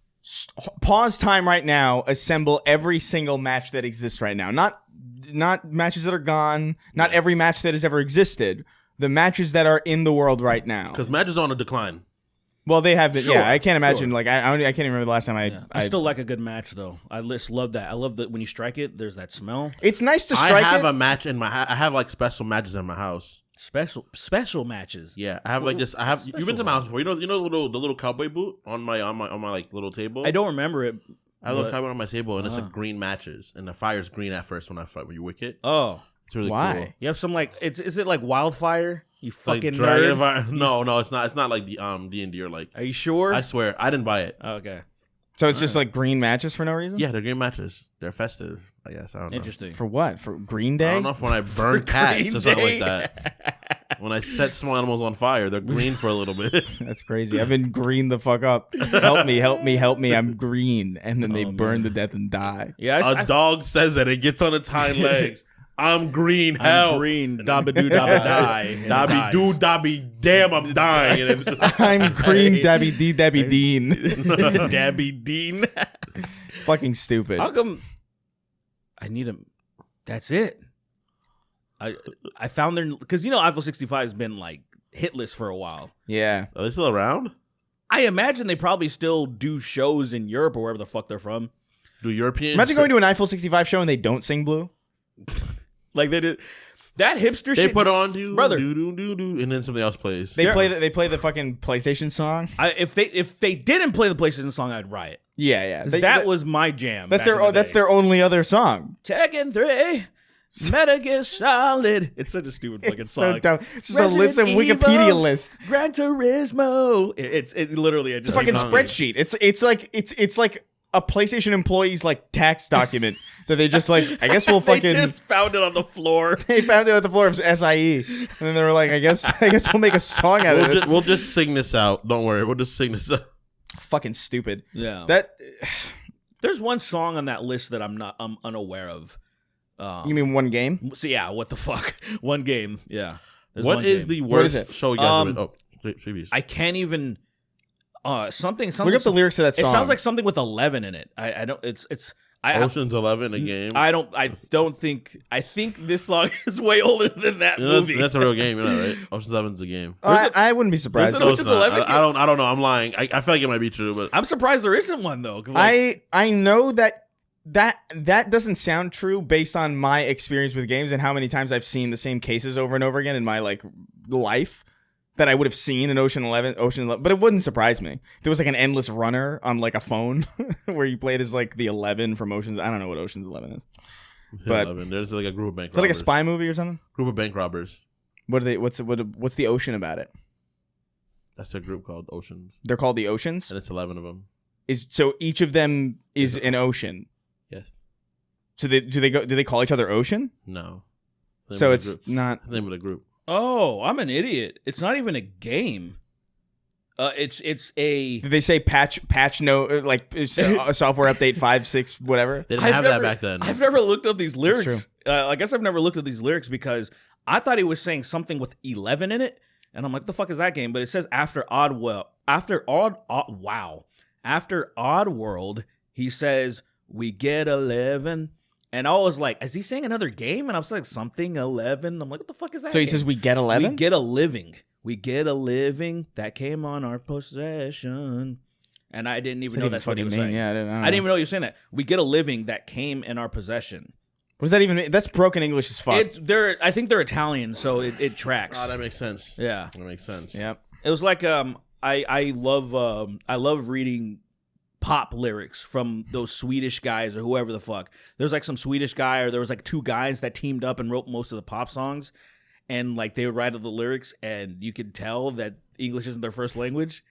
Speaker 4: pause time right now. Assemble every single match that exists right now. Not matches that are gone. Not every match that has ever existed. The matches that are in the world right now.
Speaker 3: Because matches are on a decline.
Speaker 4: Well, they have been.
Speaker 2: Sure,
Speaker 4: Yeah, I can't imagine.
Speaker 2: sure.
Speaker 4: Like I can't remember the last time
Speaker 2: I still like a good match though. I just love that. I love that when you strike it, there's that smell.
Speaker 4: It's nice to
Speaker 3: I
Speaker 4: strike
Speaker 3: have
Speaker 4: it.
Speaker 3: a match in my. I have like special matches in my house.
Speaker 2: Special matches.
Speaker 3: Yeah, I have like this. I have. You've been to my house before. You know the little cowboy boot on my like little table.
Speaker 2: I don't remember it.
Speaker 3: I have a little
Speaker 2: but-
Speaker 3: cowboy on my table, and it's like green matches, and the fire's green at first when you wick it.
Speaker 2: Oh,
Speaker 3: It's really
Speaker 4: Why?
Speaker 3: cool.
Speaker 2: you have some like is it like wildfire? You
Speaker 3: Like
Speaker 2: fucking
Speaker 3: dragon
Speaker 2: nerd.
Speaker 3: fire. No, it's not. It's not like the D&D or like.
Speaker 2: Are you sure?
Speaker 3: I swear, I didn't buy it.
Speaker 2: Okay,
Speaker 4: So it's just like green matches for no reason.
Speaker 3: Yeah, they're green matches. They're festive. I guess I don't know.
Speaker 2: interesting.
Speaker 4: For what? For Green
Speaker 3: I
Speaker 4: Day?
Speaker 3: don't know if when I burn cats
Speaker 2: Green
Speaker 3: or something
Speaker 2: Day.
Speaker 3: like that. When I set small animals on fire, they're green for a little bit.
Speaker 4: That's crazy. I've been green the fuck up. Help me, help me, help me. I'm green. And then they burn to death and die.
Speaker 2: Yeah,
Speaker 3: A dog says that it gets on its hind legs. I'm green. Hell,
Speaker 2: I'm green. Dabba do dabba die. and it
Speaker 3: Dabby do
Speaker 2: dies.
Speaker 3: dabby. Damn, I'm dying. And then-
Speaker 4: I'm green, Debbie D, Debbie Dean.
Speaker 2: Dabby Dean.
Speaker 4: Fucking stupid.
Speaker 2: How come? I need him. That's it. I found their because Eiffel 65 has been like hit list for a while.
Speaker 4: Yeah.
Speaker 3: Are they still around?
Speaker 2: I imagine they probably still do shows in Europe or wherever the fuck they're from.
Speaker 3: Do Europeans?
Speaker 4: Imagine going to an Eiffel 65 show and they don't sing Blue.
Speaker 2: Like they did that hipster
Speaker 3: They
Speaker 2: shit.
Speaker 3: put on do
Speaker 2: Brother.
Speaker 3: do, and then something else plays.
Speaker 4: They play the fucking PlayStation song.
Speaker 2: If they didn't play the PlayStation song, I'd riot.
Speaker 4: Yeah, yeah.
Speaker 2: 'Cause that was my jam.
Speaker 4: that's
Speaker 2: back in the
Speaker 4: that's
Speaker 2: day.
Speaker 4: their only other song.
Speaker 2: Tekken 3, Metal Gear Solid. It's such a stupid fucking
Speaker 4: It's so
Speaker 2: song.
Speaker 4: dumb. It's just a list, a
Speaker 2: Resident
Speaker 4: Wikipedia
Speaker 2: Evil,
Speaker 4: list.
Speaker 2: Gran Turismo. It's literally
Speaker 4: It's a fucking
Speaker 3: song.
Speaker 4: spreadsheet. It's like a PlayStation employee's like tax document that they just like. I guess we'll
Speaker 2: They
Speaker 4: fucking.
Speaker 2: just found it on the floor.
Speaker 4: They found it at the floor of SIE, and then they were like, "I guess we'll make a song out of this."
Speaker 3: We'll just sing this out. Don't worry. We'll just sing this out.
Speaker 4: Fucking stupid.
Speaker 2: Yeah.
Speaker 4: That
Speaker 2: There's one song on that list that I'm unaware of.
Speaker 4: you mean one game?
Speaker 2: So yeah, what the fuck? One game. Yeah. There's
Speaker 3: What
Speaker 2: one
Speaker 3: is
Speaker 2: game.
Speaker 3: the
Speaker 4: What is
Speaker 3: worst
Speaker 4: it?
Speaker 3: show you guys have been? Oh, previous.
Speaker 2: I can't even. Something.
Speaker 4: Look up the lyrics to that
Speaker 2: It
Speaker 4: song.
Speaker 2: sounds like something with 11 in it. I don't.
Speaker 3: Ocean's 11, a game.
Speaker 2: I don't think. I think this song is way older than that
Speaker 3: You know,
Speaker 2: movie.
Speaker 3: that's a real game, you know, right? Ocean's 11's a game.
Speaker 4: I wouldn't be surprised.
Speaker 2: There's
Speaker 3: No,
Speaker 2: Ocean's
Speaker 3: it's not.
Speaker 2: 11
Speaker 3: I don't know. I'm lying. I feel like it might be true, but
Speaker 2: I'm surprised there isn't one though. 'cause, like,
Speaker 4: I know that doesn't sound true based on my experience with games and how many times I've seen the same cases over and over again in my like life that I would have seen in Ocean 11, but it wouldn't surprise me. There was like an endless runner on like a phone where you played as like the 11 from Ocean's. I don't know what Ocean's 11 is. But-
Speaker 3: 11. There's like a group of bank
Speaker 4: Is that like a
Speaker 3: robbers.
Speaker 4: spy movie or something?
Speaker 3: Group of bank robbers.
Speaker 4: What are they? What's the ocean about it?
Speaker 3: That's a group called Oceans,
Speaker 4: They're called the Oceans.
Speaker 3: and it's 11 of them.
Speaker 4: So each of them is an ocean.
Speaker 3: Yes.
Speaker 4: So do they call each other Ocean?
Speaker 3: No.
Speaker 4: So it's not.
Speaker 3: the name of the group.
Speaker 2: oh, I'm an idiot. It's not even a game. It's a.
Speaker 4: Did they say patch no like software update 5.6 whatever?
Speaker 3: They didn't
Speaker 2: I've
Speaker 3: have
Speaker 2: never-
Speaker 3: that back then.
Speaker 2: I've never looked up these
Speaker 4: true.
Speaker 2: lyrics. I guess I've never looked at these lyrics because I thought he was saying something with 11 in it, and I'm like, the fuck is that game? But it says after Odd World, he says we get 11, And I was like, is he saying another game? And I was like, something 11. I'm like, what the fuck is that?
Speaker 4: So he
Speaker 2: game?
Speaker 4: says we get 11?
Speaker 2: We get a living. We get a living that came on our possession. And I didn't even know that's what he was saying.
Speaker 4: Yeah, I
Speaker 2: didn't even know you were saying that. We get a living that came in our possession.
Speaker 4: What does that even mean? That's broken English as fuck.
Speaker 2: I think they're Italian, so it tracks.
Speaker 3: Oh, that makes sense.
Speaker 2: Yeah.
Speaker 3: That makes sense.
Speaker 4: Yep.
Speaker 2: It was like I love reading pop lyrics from those Swedish guys or whoever the fuck. There's like some Swedish guy, or there was like two guys that teamed up and wrote most of the pop songs, and like they would write the lyrics, and you could tell that English isn't their first language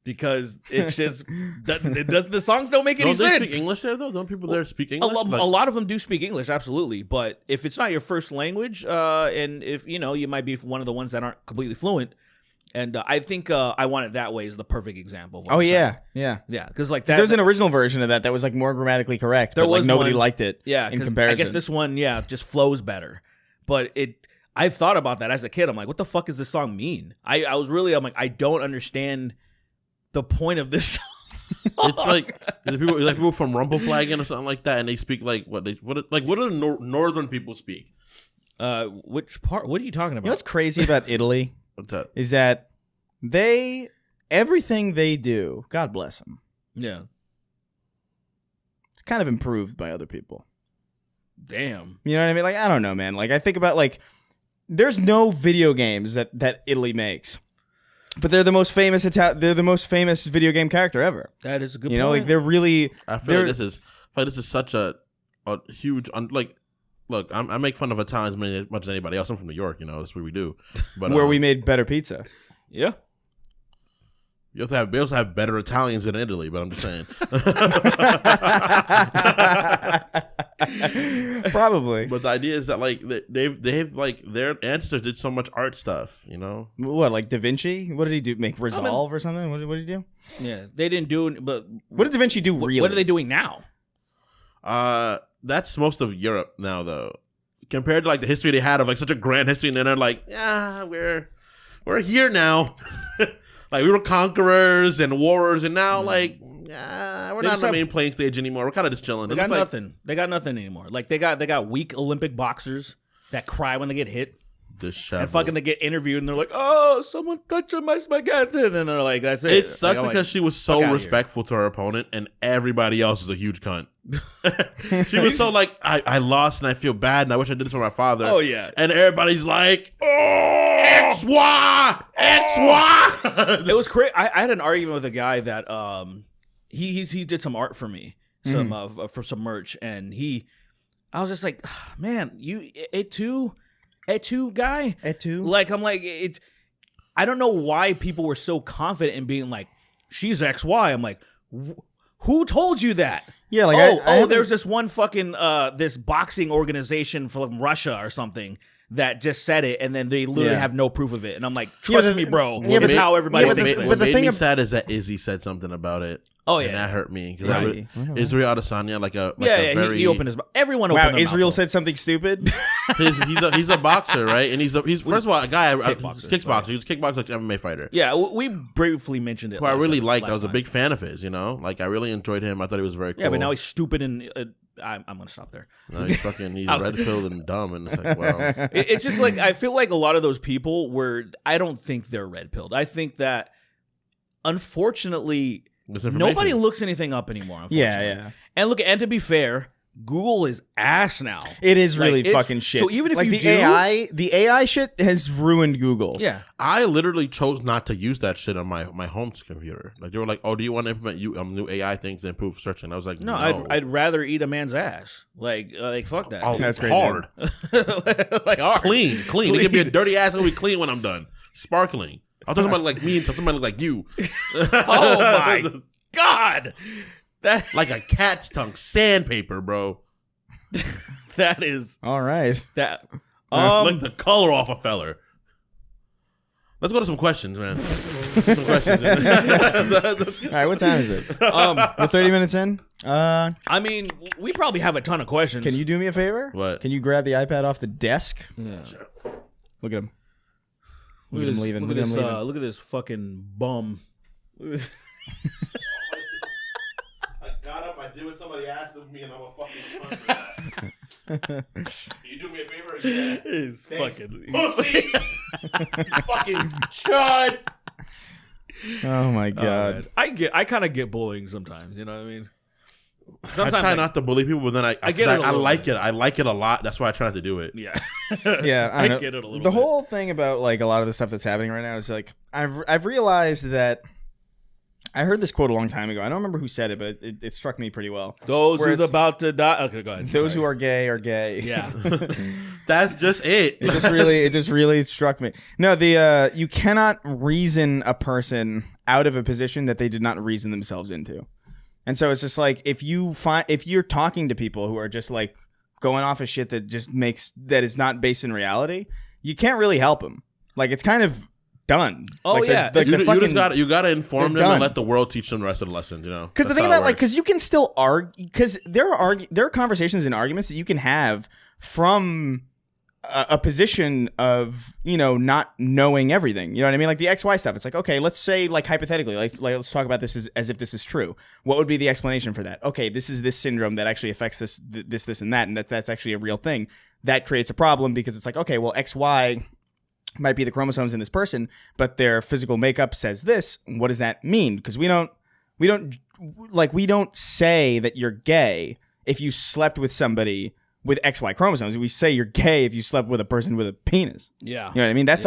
Speaker 2: because it's just the songs don't make any
Speaker 3: Don't they
Speaker 2: sense.
Speaker 3: speak English there though? Don't people there speak
Speaker 2: A
Speaker 3: English?
Speaker 2: lot of them do speak English, absolutely. But if it's not your first language, and if you might be one of the ones that aren't completely fluent. And I think I Want It That Way is the perfect example. Of what I'm saying.
Speaker 4: Yeah.
Speaker 2: Because like
Speaker 4: There's an original version of that was like more grammatically correct, but like nobody liked it.
Speaker 2: Yeah,
Speaker 4: in comparison.
Speaker 2: I guess this one, just flows better. But I thought about that as a kid. I'm like, what the fuck does this song mean? I'm like, I don't understand the point of this song.
Speaker 3: It's like people from Rumpelflagen or something like that, and they speak like what do the northern people speak?
Speaker 2: Which part? What are you talking about?
Speaker 4: You know what's crazy about Italy?
Speaker 3: What's that?
Speaker 4: Is that everything they do, God bless them,
Speaker 2: Yeah.
Speaker 4: it's kind of improved by other people.
Speaker 2: Damn.
Speaker 4: You know what I mean? Like, I don't know, man. Like, I think about, like, there's no video games that Italy makes, but they're the most famous they're the most famous video game character ever.
Speaker 2: That is a good point.
Speaker 4: You know, like, they're really...
Speaker 3: I feel like this is such a huge Look, I make fun of Italians as much as anybody else. I'm from New York, that's what we do. But
Speaker 4: where we made better pizza.
Speaker 2: Yeah.
Speaker 3: we also have better Italians in Italy, but I'm just saying.
Speaker 4: Probably.
Speaker 3: But the idea is that like they've like their ancestors did so much art stuff,
Speaker 4: What, like Da Vinci? What did he do? Make Resolve or something? What did he do?
Speaker 2: Yeah. They didn't do it, but
Speaker 4: What did Da Vinci do really?
Speaker 2: what are they doing now?
Speaker 3: That's most of Europe now, though. Compared to like the history they had of like such a grand history, and then they're like, yeah, we're here now. Like we were conquerors and warriors, and now like we're not on the main playing stage anymore. We're kind of just chilling.
Speaker 2: They got nothing. They got nothing anymore. Like they got weak Olympic boxers that cry when they get hit. And fucking they get interviewed and they're like, oh, someone touching my spaghetti. And they're like, that's it.
Speaker 3: It sucks because she was so respectful to her opponent and everybody else is a huge cunt. She was so like, I lost and I feel bad and I wish I did this for my father.
Speaker 2: Oh, yeah.
Speaker 3: And everybody's like, oh, XY.
Speaker 2: It was crazy. I had an argument with a guy that he did some art for me, for some merch. And I was just like, man, you, Etu guy?
Speaker 4: Etu?
Speaker 2: Like, I'm like, I don't know why people were so confident in being like, she's XY. I'm like, who told you that?
Speaker 4: Yeah, like
Speaker 2: there's this one fucking this boxing organization from Russia or something that just said it, and then they literally have no proof of it. And I'm like, trust me, bro.
Speaker 4: Yeah,
Speaker 2: it's how everybody thinks.
Speaker 3: What made me sad is that Izzy said something about it.
Speaker 2: Oh yeah,
Speaker 3: and that hurt me.
Speaker 2: Right.
Speaker 3: Israel Adesanya,
Speaker 2: he opened his mouth. Everyone opened their mouth.
Speaker 4: Israel said something stupid.
Speaker 3: He's a boxer, right? And he's first of all a guy
Speaker 2: kickboxer.
Speaker 3: Kickboxer. He's a kickboxer, like MMA fighter.
Speaker 2: Yeah, we briefly mentioned it.
Speaker 3: Who I really liked. I was a big fan of his. Like I really enjoyed him. I thought he was very cool.
Speaker 2: Yeah, but now he's stupid and I'm gonna stop there.
Speaker 3: No, he's red pilled and dumb, and it's like, wow.
Speaker 2: It's just like I feel like a lot of those people I don't think they're red pilled. I think that unfortunately nobody looks anything up anymore.
Speaker 4: Yeah.
Speaker 2: And to be fair, Google is ass now.
Speaker 4: It is really fucking shit.
Speaker 2: So even if
Speaker 4: like the AI shit has ruined Google.
Speaker 2: Yeah.
Speaker 3: I literally chose not to use that shit on my home computer. Like they were like, "Oh, do you want to implement new AI things to improve searching?" I was like, "No,
Speaker 2: I'd rather eat a man's ass. Like fuck that.
Speaker 3: Oh,
Speaker 4: that's
Speaker 3: hard.
Speaker 2: Like hard.
Speaker 3: Clean. It can be a dirty ass and be clean when I'm done. Sparkling. I'm talking about like me and somebody like you.
Speaker 2: Oh my god. That
Speaker 3: like a cat's tongue, sandpaper, bro.
Speaker 2: That is
Speaker 4: all right.
Speaker 2: That
Speaker 3: like the color off a feller. Let's go to some questions, man.
Speaker 4: All right, what time is it? We're 30 minutes in.
Speaker 2: I mean, we probably have a ton of questions.
Speaker 4: Can you do me a favor?
Speaker 3: What?
Speaker 4: Can you grab the iPad off the desk?
Speaker 2: Yeah.
Speaker 4: Look at him.
Speaker 2: Look at him leaving. Look at this fucking bum.
Speaker 3: I got up, I did what somebody asked of me, and I'm a fucking cunt for that. You do me a favor? Yeah.
Speaker 2: It's fucking
Speaker 3: Pussy. Fucking chud.
Speaker 4: Oh my god.
Speaker 2: I kind of get bullying sometimes. You know what I mean?
Speaker 3: I try not to bully people, but then I
Speaker 2: get it.
Speaker 3: I like it. I like it a lot. That's why I try not to do it.
Speaker 2: Yeah.
Speaker 4: Yeah, I know.
Speaker 2: get it a little
Speaker 4: The
Speaker 2: bit.
Speaker 4: whole thing about like a lot of the stuff that's happening right now is like I've realized that I heard this quote a long time ago. I don't remember who said it, but it struck me pretty well.
Speaker 2: Those
Speaker 4: Where
Speaker 2: who's
Speaker 4: it's-
Speaker 2: about to die. Okay, go ahead.
Speaker 4: Those
Speaker 2: Sorry.
Speaker 4: who are gay are gay.
Speaker 2: Yeah.
Speaker 3: That's just it.
Speaker 4: It just really struck me. No, you cannot reason a person out of a position that they did not reason themselves into. And so it's just like if you're talking to people who are just like going off of shit that is not based in reality, you can't really help them. Like it's kind of done.
Speaker 2: Oh,
Speaker 4: like
Speaker 2: yeah.
Speaker 3: You gotta inform
Speaker 4: they're
Speaker 3: them
Speaker 4: done.
Speaker 3: and let the world teach them the rest of the lesson. You know,
Speaker 4: Because the
Speaker 3: That's
Speaker 4: thing
Speaker 3: how it
Speaker 4: about like,
Speaker 3: works.
Speaker 4: because you can still argue, because there are conversations and arguments that you can have from a position of not knowing everything. You know what I mean? Like the XY stuff. It's like, okay, let's say like hypothetically, let's talk about this as if this is true. What would be the explanation for that? Okay, this is this syndrome that actually affects this and that, and that's actually a real thing. That creates a problem because it's like, okay, well, XY might be the chromosomes in this person, but their physical makeup says this. What does that mean? Because we don't say that you're gay if you slept with somebody with XY chromosomes. We say you're gay if you slept with a person with a penis.
Speaker 2: Yeah.
Speaker 4: You know what I mean? That's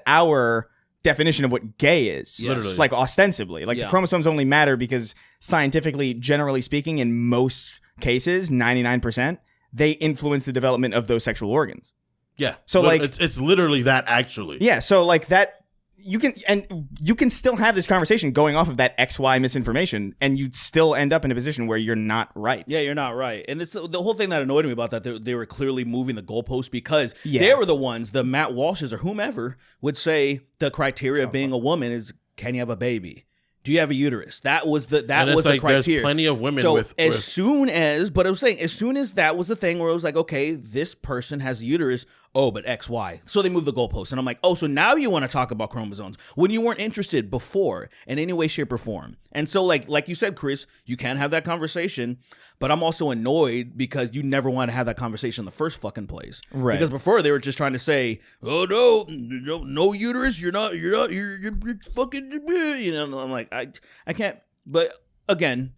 Speaker 4: our definition of what gay is.
Speaker 2: Yes. Literally.
Speaker 4: Like ostensibly. Like
Speaker 2: Yeah.
Speaker 4: the chromosomes only matter because scientifically, generally speaking, in most cases, 99%, they influence the development of those sexual organs.
Speaker 3: yeah.
Speaker 4: So, like-
Speaker 3: it's literally that actually.
Speaker 4: Yeah, so like that you can still have this conversation going off of that XY misinformation, and you'd still end up in a position where you're not right.
Speaker 2: Yeah, you're not right. And it's the whole thing that annoyed me about that, they were clearly moving the goalpost because they were the ones, the Matt Walshes or whomever, would say the criteria of being a woman is, can you have a baby? Do you have a uterus? That was the
Speaker 3: And it's like
Speaker 2: criteria.
Speaker 3: there's plenty of women
Speaker 2: So
Speaker 3: with
Speaker 2: as soon as that was the thing where it was like, okay, this person has a uterus, but XY. So they moved the goalpost. And I'm like, so now you want to talk about chromosomes when you weren't interested before in any way, shape, or form. And so like you said, Chris, you can have that conversation, but I'm also annoyed because you never want to have that conversation in the first fucking place.
Speaker 4: Right.
Speaker 2: Because before they were just trying to say, oh no uterus, you're fucking, I'm like, I can't, but again,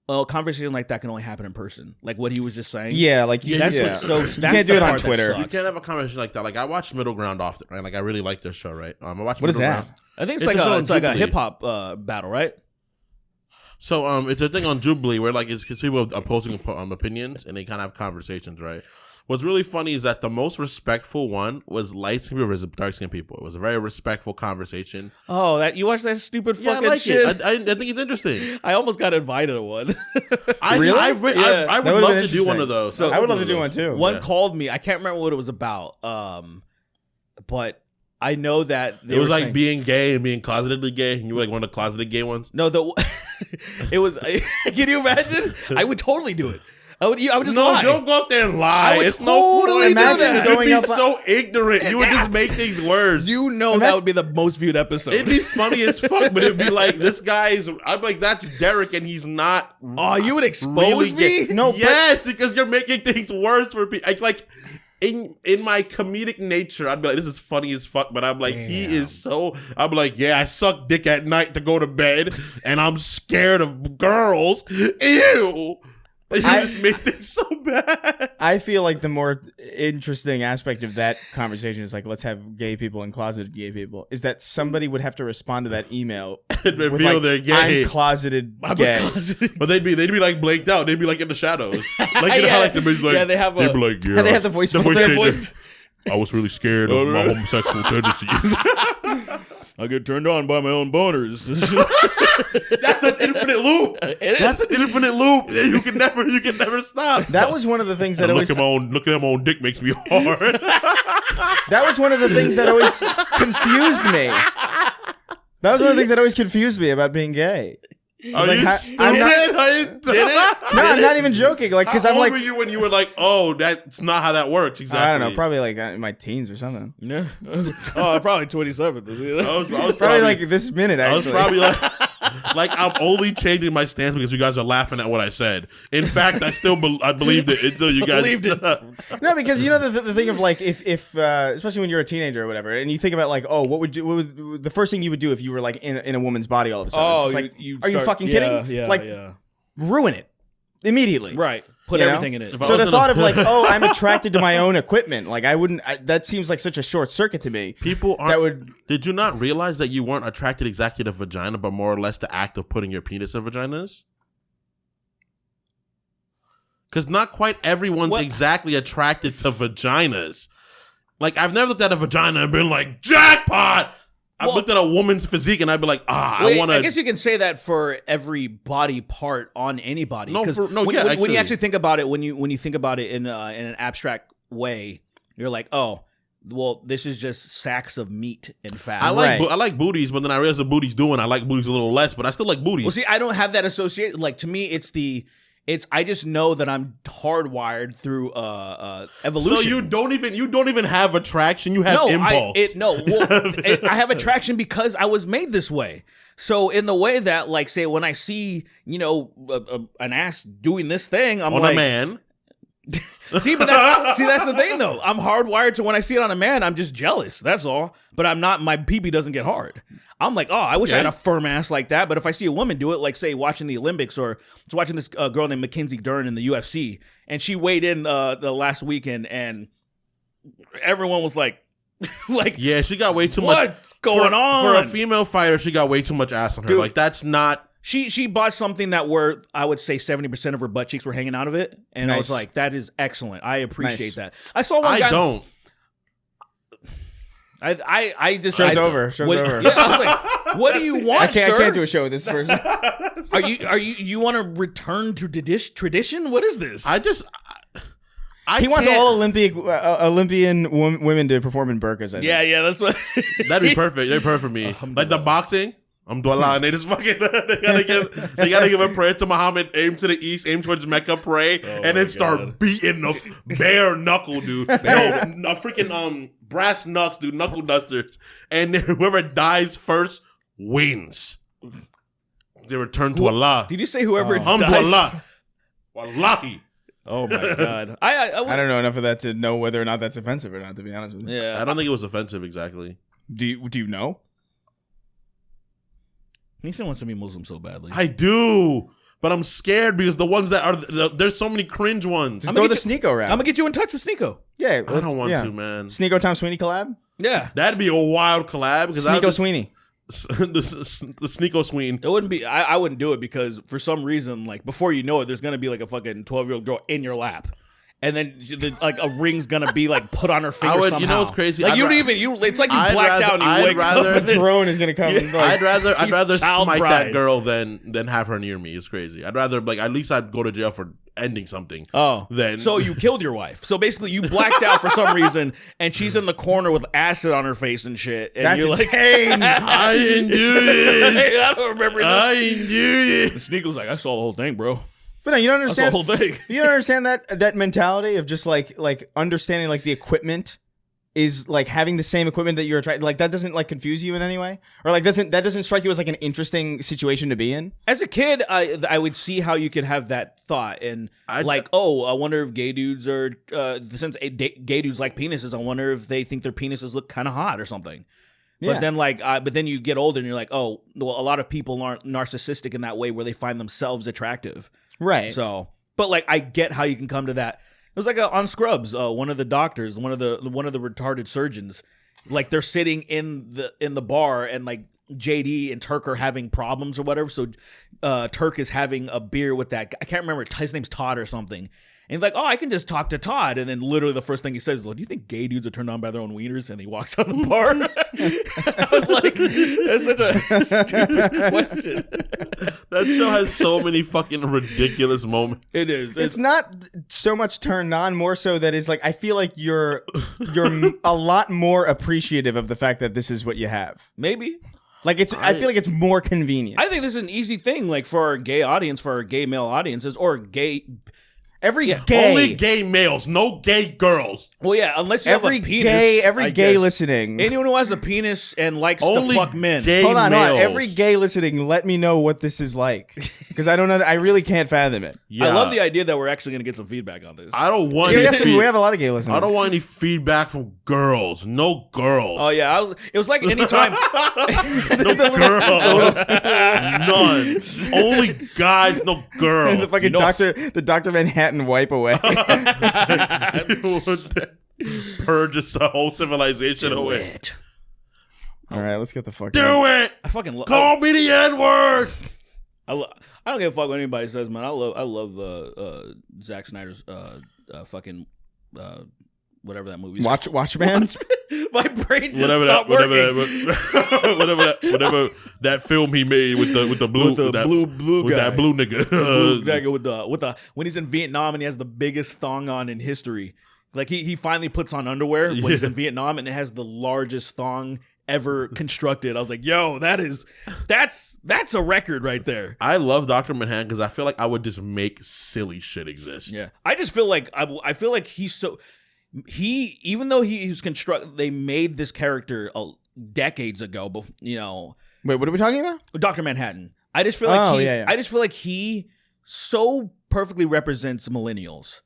Speaker 2: a conversation like that can only happen in person. Like what he was just saying.
Speaker 4: Yeah, like
Speaker 2: That's what's so.
Speaker 4: You can't do it on Twitter.
Speaker 3: You can't have a conversation like that. Like I watch Middle Ground often, right? Like I really like this show, right? I watch.
Speaker 4: What is
Speaker 3: Middle
Speaker 4: that?
Speaker 3: Ground.
Speaker 2: I think
Speaker 3: It's just
Speaker 2: it's like
Speaker 3: on
Speaker 2: a
Speaker 3: Jubilee.
Speaker 2: hip hop battle, right?
Speaker 3: So it's a thing on Jubilee where like it's people opposing opinions and they kind of have conversations, right? What's really funny is that the most respectful one was light skinned people versus dark skinned people. It was a very respectful conversation.
Speaker 2: Oh, that you watched that stupid
Speaker 3: Yeah, I
Speaker 2: fucking
Speaker 3: like
Speaker 2: shit.
Speaker 3: it. I think it's interesting.
Speaker 2: I almost got invited to one.
Speaker 4: Really?
Speaker 3: I
Speaker 2: Yeah.
Speaker 3: would
Speaker 4: That would've
Speaker 3: love
Speaker 4: been
Speaker 3: to do one
Speaker 4: interesting.
Speaker 3: of those.
Speaker 2: So-
Speaker 4: I would love to do one too.
Speaker 2: One
Speaker 3: Yeah.
Speaker 2: called me. I can't remember what it was about. But I know that they
Speaker 3: It was
Speaker 2: were
Speaker 3: like
Speaker 2: saying,
Speaker 3: being gay and being closetedly gay, and you were like one of the closeted gay ones.
Speaker 2: no, it was. Can you imagine? I would totally do it. I would just
Speaker 3: No,
Speaker 2: lie.
Speaker 3: don't go up there and lie.
Speaker 2: I would
Speaker 3: It's
Speaker 2: totally
Speaker 3: no
Speaker 2: do
Speaker 3: point.
Speaker 2: that.
Speaker 3: You'd
Speaker 4: Going
Speaker 3: be
Speaker 4: up-
Speaker 3: so ignorant. You would just make things worse.
Speaker 2: You know that would be the most viewed episode.
Speaker 3: It'd be funny as fuck, but it'd be like this guy's. I'm like, that's Derek, and he's not.
Speaker 2: Oh, you would expose
Speaker 3: really
Speaker 2: me?
Speaker 3: gay.
Speaker 4: No, but-
Speaker 3: yes, because you're making things worse for people. Like in my comedic nature, I'd be like, this is funny as fuck, but I'm like, he is so. I'm like, yeah, I suck dick at night to go to bed, and I'm scared of girls. Ew. You just make things so bad.
Speaker 4: I feel like the more interesting aspect of that conversation is like, let's have gay people and closeted gay people. Is that somebody would have to respond to that email
Speaker 3: And
Speaker 4: with
Speaker 3: reveal
Speaker 4: like,
Speaker 3: they're gay.
Speaker 4: I'm closeted
Speaker 2: I'm
Speaker 4: gay.
Speaker 3: But they'd be like blanked out. They'd be like in the shadows. Like you know how like the bitch like
Speaker 2: Yeah, they have
Speaker 3: they'd
Speaker 2: a-
Speaker 3: be like, yeah.
Speaker 4: They have the voice filter.
Speaker 3: changer.
Speaker 2: voice.
Speaker 3: I was really scared of my homosexual tendencies.
Speaker 2: I get turned on by my own boners.
Speaker 3: That's an infinite loop. That's an infinite loop. You can never stop.
Speaker 4: That was one of the things that always.
Speaker 3: Looking at my own dick makes me hard.
Speaker 4: That was one of the things that always confused me. That was one of the things that always confused me about being gay.
Speaker 3: Are
Speaker 4: like,
Speaker 3: you
Speaker 4: how- I'm not-
Speaker 3: stupid?
Speaker 2: Did it?
Speaker 4: No, I'm not even joking. Like, because
Speaker 3: How
Speaker 4: I'm
Speaker 3: old
Speaker 4: like,
Speaker 3: were you when you were like, oh, that's not how that works exactly?
Speaker 4: I don't know, probably like in my teens or something.
Speaker 2: Yeah. Oh, probably 27. You know?
Speaker 3: I was
Speaker 4: Probably like this minute.
Speaker 3: I was
Speaker 4: Actually,
Speaker 3: probably like Like I'm only changing my stance because you guys are laughing at what I said. In fact, I still I believed it until you guys
Speaker 2: Believed it.
Speaker 4: No, because you know the thing of like if especially when you're a teenager or whatever, and you think about like, oh, what would the first thing you would do if you were like in a woman's body all of a sudden? It's just like, are you fucking kidding?
Speaker 2: Yeah,
Speaker 4: like, ruin it immediately.
Speaker 2: Right. Put
Speaker 4: You know?
Speaker 2: everything in it.
Speaker 4: So the thought of like, oh, I'm attracted to my own equipment, like I wouldn't. That seems like such a short circuit to me.
Speaker 3: People aren't.
Speaker 4: That would.
Speaker 3: Did you not realize that you weren't attracted exactly to vagina, but more or less the act of putting your penis in vaginas? Because not quite everyone's exactly attracted to vaginas. Like I've never looked at a vagina and been like, jackpot. I've looked at a woman's physique and I'd be like, I want to.
Speaker 2: I guess you can say that for every body part on anybody.
Speaker 3: When you
Speaker 2: actually think about it, when you think about it in an abstract way, you're like, oh, well, this is just sacks of meat and fat.
Speaker 3: I like booties, but then I realize the booties doing. I like booties a little less, but I still like booties.
Speaker 2: Well, see, I don't have that associated. Like to me, I just know that I'm hardwired through evolution.
Speaker 3: So you don't even have attraction. You have impulse.
Speaker 2: I have attraction because I was made this way. So in the way that, like, say, when I see an ass doing this thing, I'm
Speaker 3: on
Speaker 2: like,
Speaker 3: a man.
Speaker 2: See, that's the thing though. I'm hardwired to when I see it on a man, I'm just jealous. That's all. But I'm not. My pee-pee doesn't get hard. I'm like, oh, I wish I had a firm ass like that. But if I see a woman do it, like say watching the Olympics, or I was watching this girl named Mackenzie Dern in the UFC, and she weighed in the last weekend, and everyone was like,
Speaker 3: yeah, she got way too much.
Speaker 2: What's going on
Speaker 3: for a female fighter? She got way too much ass on her. Dude, like that's not.
Speaker 2: She bought something that were, I would say 70% of her butt cheeks were hanging out of it. And I was like, that is excellent. I appreciate that. I saw one guy.
Speaker 3: I don't.
Speaker 2: I just.
Speaker 4: Show's over. Show's over.
Speaker 2: Yeah, I was like, what do you want,
Speaker 4: sir?
Speaker 2: I can't
Speaker 4: do a show with this person.
Speaker 2: You want to return to tradition? What is this?
Speaker 4: He wants all Olympian women to perform in burqas. I think.
Speaker 2: Yeah, that's what.
Speaker 3: That'd be perfect. They're perfect for me. Like the boxing. Alhamdulillah, and they just fucking they gotta give a prayer to Muhammad, aim to the east, aim towards Mecca, pray, and then start beating the bare knuckle, dude. No, freaking brass knucks, dude, knuckle dusters, and then whoever dies first wins. They return to Allah.
Speaker 2: Did you say whoever dies?
Speaker 3: Alhamdulillah, wallahi.
Speaker 2: Oh my god,
Speaker 4: I don't know enough of that to know whether or not that's offensive or not. To be honest with you,
Speaker 3: I don't think it was offensive exactly.
Speaker 4: Do you know?
Speaker 2: He still wants to be Muslim so badly.
Speaker 3: I do, but I'm scared because the ones that are there's so many cringe ones.
Speaker 4: Just go the Sneeko route.
Speaker 2: I'm gonna get you in touch with Sneeko.
Speaker 4: Yeah,
Speaker 3: I don't want to, man.
Speaker 4: Sneeko Tom Sweeney collab.
Speaker 2: Yeah,
Speaker 3: that'd be a wild collab.
Speaker 4: Sneeko Sweeney.
Speaker 3: The Sneeko Sweeney.
Speaker 2: It wouldn't be. I wouldn't do it because for some reason, like before you know it, there's gonna be like a fucking 12-year-old girl in your lap. And then like a ring's gonna be like put on her finger somehow.
Speaker 3: You know what's crazy?
Speaker 2: Like it's like you blacked out and you wake up.
Speaker 4: The drone is gonna come.
Speaker 3: I'd rather smite
Speaker 2: bride.
Speaker 3: that girl than have her near me. It's crazy. I'd rather at least I'd go to jail for ending something.
Speaker 2: Oh,
Speaker 3: then
Speaker 2: so you killed your wife. So basically you blacked out for some reason, and she's in the corner with acid on her face and shit. And
Speaker 4: that's
Speaker 2: you're
Speaker 4: insane.
Speaker 3: I didn't do this.
Speaker 2: I don't remember.
Speaker 3: I didn't do this.
Speaker 2: Sneak was like, I saw the whole thing, bro.
Speaker 4: But no, you don't understand.
Speaker 2: That's the whole thing.
Speaker 4: You don't understand that mentality of just like understanding like the equipment is like having the same equipment that you're attracted. Like that doesn't like confuse you in any way, or like that doesn't strike you as like an interesting situation to be in.
Speaker 2: As a kid, I would see how you could have that thought, and I wonder if gay dudes are since gay dudes like penises. I wonder if they think their penises look kind of hot or something. Yeah. But then but then you get older and you're like, oh, well, a lot of people aren't narcissistic in that way where they find themselves attractive.
Speaker 4: Right.
Speaker 2: So, but like, I get how you can come to that. It was like on Scrubs, one of the doctors, one of the retarded surgeons, like they're sitting in the bar and like JD and Turk are having problems or whatever. So, Turk is having a beer with that guy. I can't remember. His name's Todd or something. And he's like, oh, I can just talk to Todd. And then literally the first thing he says is, well, do you think gay dudes are turned on by their own wieners? And he walks out of the bar. I was like, that's such a stupid question.
Speaker 3: That show has so many fucking ridiculous moments.
Speaker 2: It is.
Speaker 4: It's not so much turned on, more so that is like, I feel like you're a lot more appreciative of the fact that this is what you have.
Speaker 2: Maybe.
Speaker 4: Like I feel like it's more convenient.
Speaker 2: I think this is an easy thing, like for our gay audience, for our gay male audiences, or gay.
Speaker 4: Every
Speaker 2: Yeah.
Speaker 4: gay,
Speaker 3: Only gay males, no gay girls.
Speaker 2: Well, yeah, unless you
Speaker 4: every
Speaker 2: have a penis.
Speaker 4: gay,
Speaker 2: I
Speaker 4: gay
Speaker 2: guess.
Speaker 4: listening.
Speaker 2: Anyone who has a penis and likes
Speaker 3: Only
Speaker 2: to fuck men.
Speaker 3: gay
Speaker 4: Hold on,
Speaker 3: males.
Speaker 4: every gay listening, let me know what this is like, because I don't know. I really can't fathom it.
Speaker 3: Yeah.
Speaker 2: I love the idea that we're actually going to get some feedback on this.
Speaker 3: I don't want
Speaker 4: Yeah,
Speaker 3: any
Speaker 4: we have a lot of gay listeners.
Speaker 3: I don't want any feedback from girls. No girls.
Speaker 2: Oh yeah, it was like anytime.
Speaker 3: No girls. None. Only guys, no girls.
Speaker 4: the fucking
Speaker 2: No.
Speaker 4: the Dr. Manhattan wipe away.
Speaker 3: Purge the whole civilization
Speaker 2: Do
Speaker 3: away.
Speaker 2: it.
Speaker 4: All right, let's get the fuck out.
Speaker 3: Do it.
Speaker 2: I fucking love.
Speaker 3: Call me the N-word.
Speaker 2: I don't give a fuck what anybody says, man. I love Zack Snyder's fucking whatever that movie is.
Speaker 4: Watchman.
Speaker 2: My brain just
Speaker 3: Whatever
Speaker 2: stopped working.
Speaker 3: whatever that film he made with the blue
Speaker 2: With the blue
Speaker 3: with
Speaker 2: guy.
Speaker 3: that blue nigga.
Speaker 2: Blue guy with the when he's in Vietnam and he has the biggest thong on in history. Like he finally puts on underwear when he's in Vietnam and it has the largest thong ever constructed. I was like, yo, that's a record right there.
Speaker 3: I love Dr. Manhattan because I feel like I would just make silly shit exist.
Speaker 2: Yeah, I just feel like I feel like even though he was they made this character decades ago, but
Speaker 4: Wait, what are we talking about?
Speaker 2: Dr. Manhattan. I just feel like
Speaker 4: yeah.
Speaker 2: I just feel like he so perfectly represents millennials.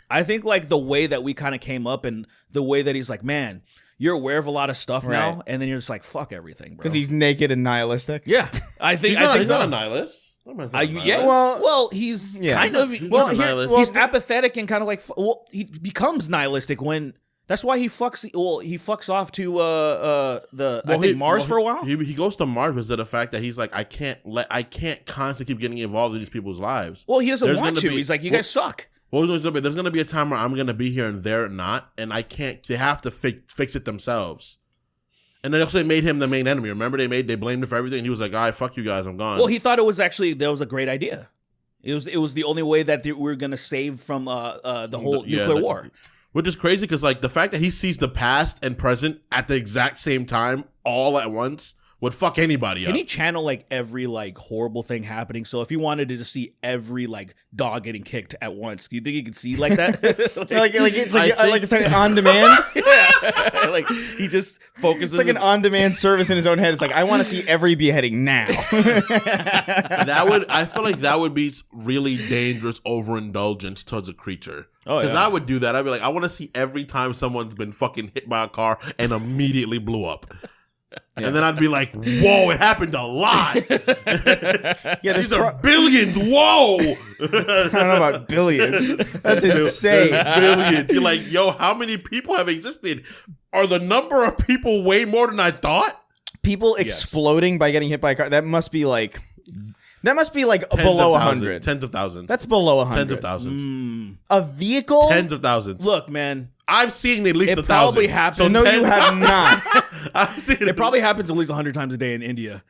Speaker 2: I think like the way that we kind of came up and the way that he's like, man, you're aware of a lot of stuff now,
Speaker 4: Right.
Speaker 2: and then you're just like, fuck everything, bro.
Speaker 4: Because he's naked and nihilistic.
Speaker 2: yeah, I think
Speaker 3: He's not
Speaker 2: so.
Speaker 3: a nihilist.
Speaker 2: Yeah, well, he's kind of
Speaker 3: He's
Speaker 2: well,
Speaker 3: a nihilist.
Speaker 2: he's apathetic and kind of like he becomes nihilistic when that's why he fucks off to I think Mars for a while.
Speaker 3: He goes to Mars because of the fact that he's like, I can't constantly keep getting involved in these people's lives.
Speaker 2: Well, he doesn't
Speaker 3: There's
Speaker 2: want
Speaker 3: gonna
Speaker 2: to.
Speaker 3: be-
Speaker 2: He's like, you guys suck.
Speaker 3: Well, there's going to be a time where I'm going to be here and they're not, and I can't. They have to fix it themselves. And they also made him the main enemy. Remember, they blamed him for everything. And he was like, "All right, fuck you guys, I'm gone."
Speaker 2: Well, he thought it was actually that was a great idea. It was the only way that we were gonna save from the whole nuclear war.
Speaker 3: Which is crazy because like the fact that he sees the past and present at the exact same time, all at once, would fuck anybody up.
Speaker 2: Can he channel like every like horrible thing happening? So if he wanted to just see every like dog getting kicked at once, do you think he could see like that?
Speaker 4: It's like on demand.
Speaker 2: Yeah. Like he just focuses.
Speaker 4: It's like an on demand service in his own head. It's like, I want to see every beheading now.
Speaker 3: I feel like that would be really dangerous overindulgence towards a creature.
Speaker 2: Oh,
Speaker 3: Because
Speaker 2: yeah.
Speaker 3: I would do that. I'd be like, I want to see every time someone's been fucking hit by a car and immediately blew up. And then I'd be like, whoa, it happened a lot.
Speaker 4: Yeah,
Speaker 3: These are billions. Whoa.
Speaker 4: I don't know about billions. That's insane.
Speaker 3: Billions. You're like, yo, how many people have existed? Are the number of people way more than I thought?
Speaker 4: People exploding by getting hit by a car. That must be like below 100.
Speaker 3: Tens of thousands.
Speaker 4: That's below 100.
Speaker 3: Tens of thousands.
Speaker 4: A vehicle?
Speaker 3: Tens of thousands.
Speaker 2: Look, man.
Speaker 3: I've seen at least
Speaker 2: It
Speaker 3: 1,000.
Speaker 2: probably happens.
Speaker 3: So
Speaker 4: No, you
Speaker 3: 10
Speaker 4: have not.
Speaker 3: I've seen
Speaker 2: It probably happens at least 100 times a day in India.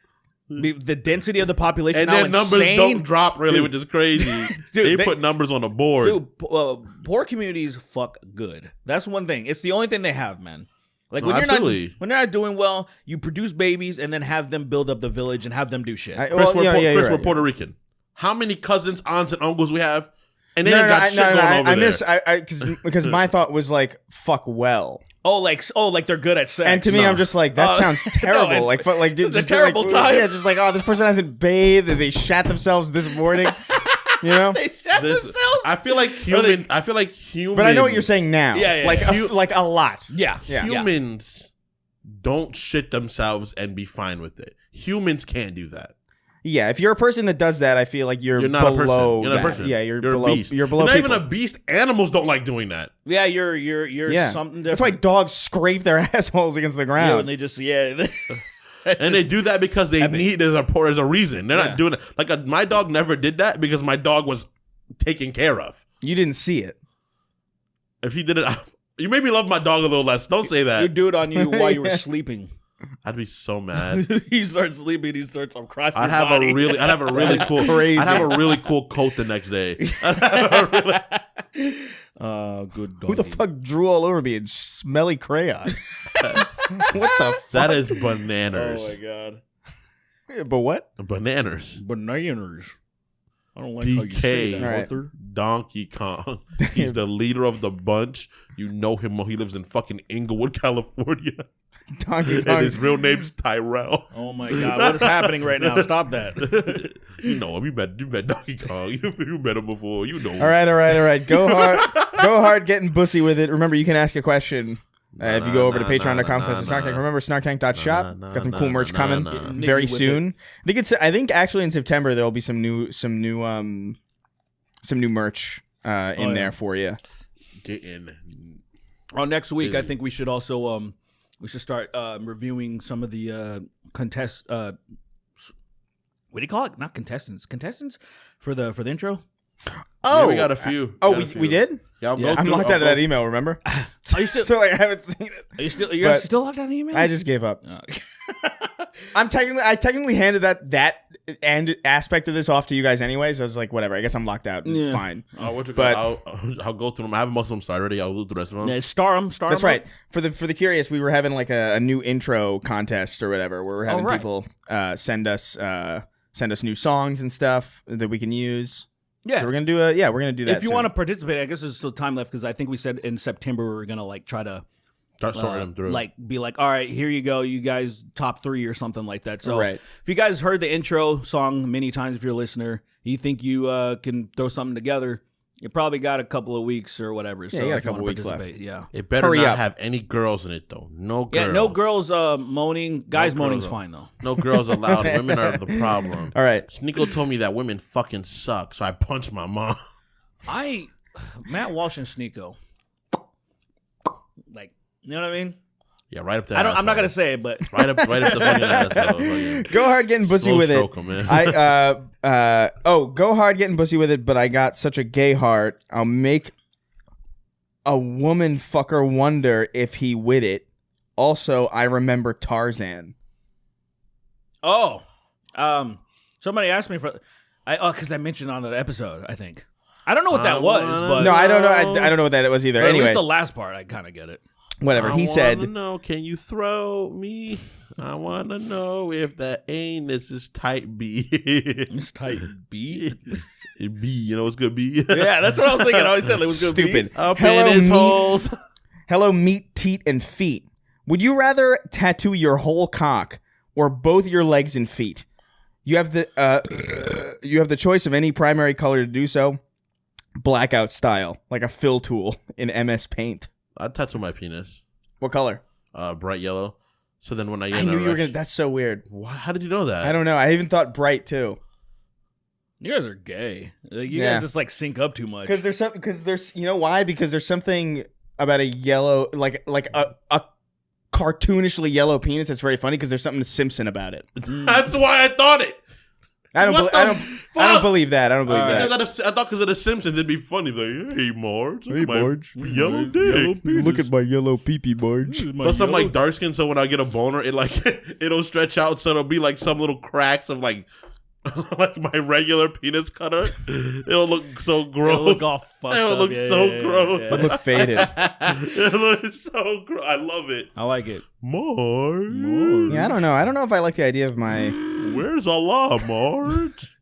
Speaker 2: The density of the population
Speaker 3: and
Speaker 2: now
Speaker 3: their numbers
Speaker 2: insane.
Speaker 3: don't drop really, which is crazy.
Speaker 2: Dude,
Speaker 3: they put numbers on the board.
Speaker 2: Dude, poor communities fuck good. That's one thing. It's the only thing they have, man. Like
Speaker 3: No,
Speaker 2: when
Speaker 3: absolutely.
Speaker 2: when you're not doing well, you produce babies and then have them build up the village and have them do shit.
Speaker 3: Chris,
Speaker 4: you're
Speaker 3: we're
Speaker 4: right.
Speaker 3: Puerto Rican. How many cousins, aunts, and uncles we have? And they
Speaker 4: No,
Speaker 3: ain't got shit going over there.
Speaker 4: because my thought was like, fuck well.
Speaker 2: like they're good at sex.
Speaker 4: And to me,
Speaker 3: No.
Speaker 4: I'm just like, that sounds terrible.
Speaker 2: and-
Speaker 4: like, dude,
Speaker 2: it's a
Speaker 4: just
Speaker 2: terrible time.
Speaker 4: Yeah, just like, oh, this person hasn't bathed. They shat themselves this morning. You know.
Speaker 2: they shot themselves.
Speaker 3: I feel like humans.
Speaker 4: But I know what you're saying now.
Speaker 2: Yeah, yeah,
Speaker 4: like
Speaker 2: yeah.
Speaker 4: like a lot.
Speaker 2: yeah.
Speaker 3: Humans don't shit themselves and be fine with it. Humans can't do that.
Speaker 4: Yeah, if you're a person that does that, I feel like you're
Speaker 3: You're not
Speaker 4: below
Speaker 3: a person. You're not a
Speaker 4: that.
Speaker 3: person.
Speaker 4: Yeah, you're
Speaker 3: a
Speaker 4: below.
Speaker 3: beast.
Speaker 4: You're below.
Speaker 3: You're not
Speaker 4: people.
Speaker 3: even a beast. Animals don't like doing that.
Speaker 2: Yeah, you're
Speaker 4: Yeah,
Speaker 2: something different.
Speaker 4: that's why dogs scrape their assholes against the
Speaker 2: Yeah,
Speaker 4: ground.
Speaker 2: when they just
Speaker 3: And they do that because they
Speaker 2: Epic.
Speaker 3: need. There's a reason. They're
Speaker 2: Yeah.
Speaker 3: not doing it. Like my dog never did that because my dog was taken care of.
Speaker 4: You didn't see it.
Speaker 3: If he did it, you made me love my dog a little less. Don't say
Speaker 2: you
Speaker 3: that.
Speaker 2: do it on you while you were sleeping.
Speaker 3: I'd be so mad.
Speaker 2: He starts sleeping. He starts across your
Speaker 3: I'd have
Speaker 2: body.
Speaker 3: a really cool.
Speaker 4: crazy.
Speaker 3: I'd have a really cool coat the next day.
Speaker 2: Good dog.
Speaker 4: Who the fuck drew all over me in smelly crayon? What the fuck?
Speaker 3: That is bananas.
Speaker 2: Oh my god.
Speaker 4: But what?
Speaker 3: Bananas.
Speaker 2: Bananas. I don't like how you say
Speaker 3: DK,
Speaker 2: that,
Speaker 4: Right.
Speaker 2: Arthur.
Speaker 3: Donkey Kong. He's the leader of the bunch. You know him. He lives in fucking Inglewood, California.
Speaker 4: Donkey
Speaker 3: And
Speaker 4: Kong.
Speaker 3: his real name's Tyrell.
Speaker 2: Oh my god, what is happening right now? Stop that.
Speaker 3: You know him. You met Donkey Kong. You met him before. You know him.
Speaker 4: All right. Go hard, getting bussy with it. Remember, you can ask a question if you go over to patreon.com/SnarkTank. Remember, snarktank.shop. Got some cool merch coming very
Speaker 2: Nicky with
Speaker 4: soon. I think actually in September there will be some new merch in there for you.
Speaker 3: Get in.
Speaker 2: Next week, I think we should also we should start reviewing some of the what do you call it? Not contestants for the intro.
Speaker 3: Oh, yeah, we got a few.
Speaker 4: We did.
Speaker 3: Yeah, I'll go
Speaker 2: Yeah.
Speaker 4: I'm
Speaker 3: through-
Speaker 4: locked
Speaker 3: I'll
Speaker 4: out of
Speaker 3: go-
Speaker 4: that email. Remember?
Speaker 2: Are you still?
Speaker 4: So I haven't seen it.
Speaker 2: You're
Speaker 4: But-
Speaker 2: still locked out of the email?
Speaker 4: I just gave up.
Speaker 2: Oh.
Speaker 4: I technically handed that and aspect of this off to you guys anyways. I was like, whatever. I guess I'm locked out.
Speaker 2: Yeah.
Speaker 4: Fine.
Speaker 3: But I'll go through them. I have most of them started already. I'll do the rest of them.
Speaker 2: Yeah, star them.
Speaker 4: That's right. For the curious, we were having like a new intro contest or whatever, where we're having
Speaker 2: right.
Speaker 4: people send us new songs and stuff that we can use.
Speaker 2: Yeah.
Speaker 4: So we're gonna do that.
Speaker 2: If you want to participate, I guess there's still time left because I think we said in September we were gonna like try to
Speaker 3: Start sorting them through.
Speaker 2: like be like, all right, here you go, you guys top 3 or something like that. So
Speaker 4: Right.
Speaker 2: if you guys heard the intro song many times, if you're a listener, you think you can throw something together, you probably got a couple of weeks or whatever. So
Speaker 4: you got a
Speaker 2: if you
Speaker 4: couple
Speaker 2: wanna
Speaker 4: weeks left.
Speaker 2: participate, Yeah.
Speaker 3: it better
Speaker 4: Hurry
Speaker 3: not
Speaker 4: up.
Speaker 3: have any girls in it though. No girls.
Speaker 2: Yeah, no girls moaning. Guys
Speaker 3: No girls,
Speaker 2: moaning's
Speaker 3: though.
Speaker 2: fine though.
Speaker 3: No girls allowed. Women are the problem.
Speaker 4: All right.
Speaker 3: Sneeko told me that women fucking suck, so I punched my mom.
Speaker 2: Matt Walsh and Sneeko. Like, you know what I mean?
Speaker 3: Yeah, right up there.
Speaker 2: I'm not gonna say it, but
Speaker 3: Right up the fucking asshole.
Speaker 4: Go hard getting bussy
Speaker 3: Slow
Speaker 4: with it.
Speaker 3: stroke 'em, man.
Speaker 4: Go hard getting bussy with it, but I got such a gay heart. I'll make a woman fucker wonder if he with it. Also, I remember Tarzan.
Speaker 2: somebody asked me because I mentioned on the episode. I think I don't know what that
Speaker 3: I
Speaker 2: was,
Speaker 3: wanna
Speaker 2: but
Speaker 4: No, I don't know. I don't know what that was either.
Speaker 2: but at
Speaker 4: Anyway,
Speaker 2: least the last part I kind of get it.
Speaker 4: whatever. He said,
Speaker 3: "No, can you throw me? I want to know if that anus is tight B.
Speaker 2: It's tight B.
Speaker 3: B, you know it's good B.
Speaker 2: Yeah, that's what I was thinking. I always said it was gonna
Speaker 4: stupid.
Speaker 2: Be.
Speaker 3: Up
Speaker 4: Hello,
Speaker 3: in his
Speaker 4: meat.
Speaker 3: holes.
Speaker 4: Hello, meat, teat, and feet. Would you rather tattoo your whole cock or both your legs and feet? You have the choice of any primary color to do so. Blackout style, like a fill tool in MS Paint.
Speaker 3: I tattoo my penis.
Speaker 4: What color?
Speaker 3: Bright yellow. So then when I get
Speaker 4: I
Speaker 3: in a
Speaker 4: knew you were
Speaker 3: rush-
Speaker 4: gonna. That's so weird.
Speaker 3: Why? How did you know that?
Speaker 4: I don't know. I even thought bright too.
Speaker 2: You guys are gay. Like, you
Speaker 4: Yeah.
Speaker 2: guys just like sync up too much.
Speaker 4: Because there's you know why? Because there's something about a yellow like a cartoonishly yellow penis that's very funny because there's something Simpson about it.
Speaker 3: That's why I thought it.
Speaker 4: I don't
Speaker 3: What
Speaker 4: believe
Speaker 3: the
Speaker 4: I
Speaker 3: fuck?
Speaker 4: don't believe that. I don't believe
Speaker 3: Because
Speaker 4: that.
Speaker 3: I thought because of the Simpsons it'd be funny. Like, hey Marge, look
Speaker 4: Hey,
Speaker 3: at my
Speaker 4: Marge.
Speaker 3: yellow dick.
Speaker 4: my yellow pee-pee, Marge.
Speaker 3: Plus I'm like dark skin, so when I get a boner, it like it'll stretch out, so it'll be like some little cracks of like like my regular penis cutter. It'll look so gross.
Speaker 2: It'll look all fucked
Speaker 3: It'll
Speaker 2: up.
Speaker 3: look
Speaker 2: Yeah,
Speaker 3: so
Speaker 2: yeah, yeah,
Speaker 3: gross.
Speaker 2: yeah.
Speaker 4: It look faded.
Speaker 3: It looks so gross. I love it.
Speaker 2: I like it.
Speaker 3: Marge.
Speaker 4: Yeah, I don't know. I don't know if I like the idea of my
Speaker 3: Where's Allah, Marge?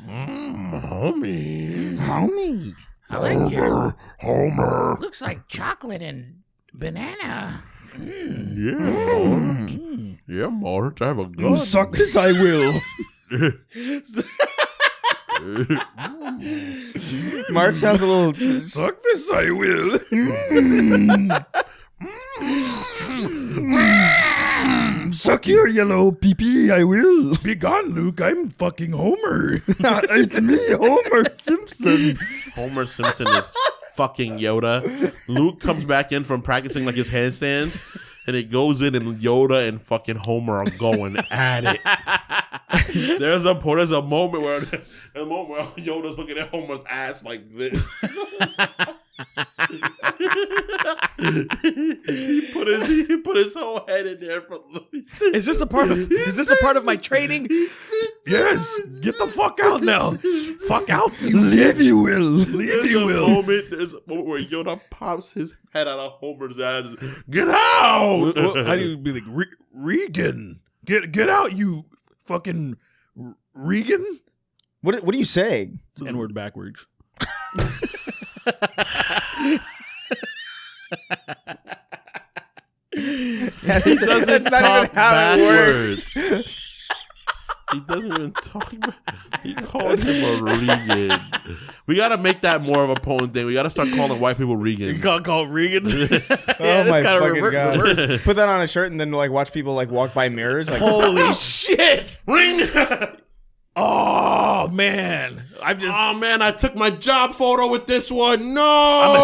Speaker 3: Homie.
Speaker 4: homie.
Speaker 1: I like your.
Speaker 3: Homer.
Speaker 1: Looks like chocolate and banana.
Speaker 3: Yeah, Marge. Yeah, Marge. I have a gun.
Speaker 4: Suck this, I will. Marge sounds a little.
Speaker 3: Suck this, I will.
Speaker 4: Suck your yellow pee-pee, I will.
Speaker 3: Be gone, Luke. I'm fucking Homer.
Speaker 4: It's me, Homer Simpson.
Speaker 3: Homer Simpson is fucking Yoda. Luke comes back in from practicing like his handstands, and it goes in, and Yoda and fucking Homer are going at it. There's a moment where Yoda's looking at Homer's ass like this. he put his whole head in there.
Speaker 2: Is this a part of my training?
Speaker 3: Yes, get the fuck out now. Fuck out, you
Speaker 4: Leave you will.
Speaker 3: There's a moment where Yoda pops his head out of Homer's ass. Get out!
Speaker 2: How do you be like
Speaker 3: Regan? Get out, you fucking Regan?
Speaker 4: What are you saying?
Speaker 2: It's N-word backwards.
Speaker 4: That's not even how it works.
Speaker 3: He doesn't even talk about. He called him a Regan. We gotta make that more of a Poland thing. We gotta start calling white people Regans.
Speaker 2: You call Regans?
Speaker 4: Oh my fucking god!
Speaker 2: reverse.
Speaker 4: Put that on a shirt and then like watch people like walk by mirrors. Like,
Speaker 2: Holy shit!
Speaker 3: Ring.
Speaker 2: Oh man,
Speaker 3: Oh man, I took my job photo with this one. No,
Speaker 2: I'm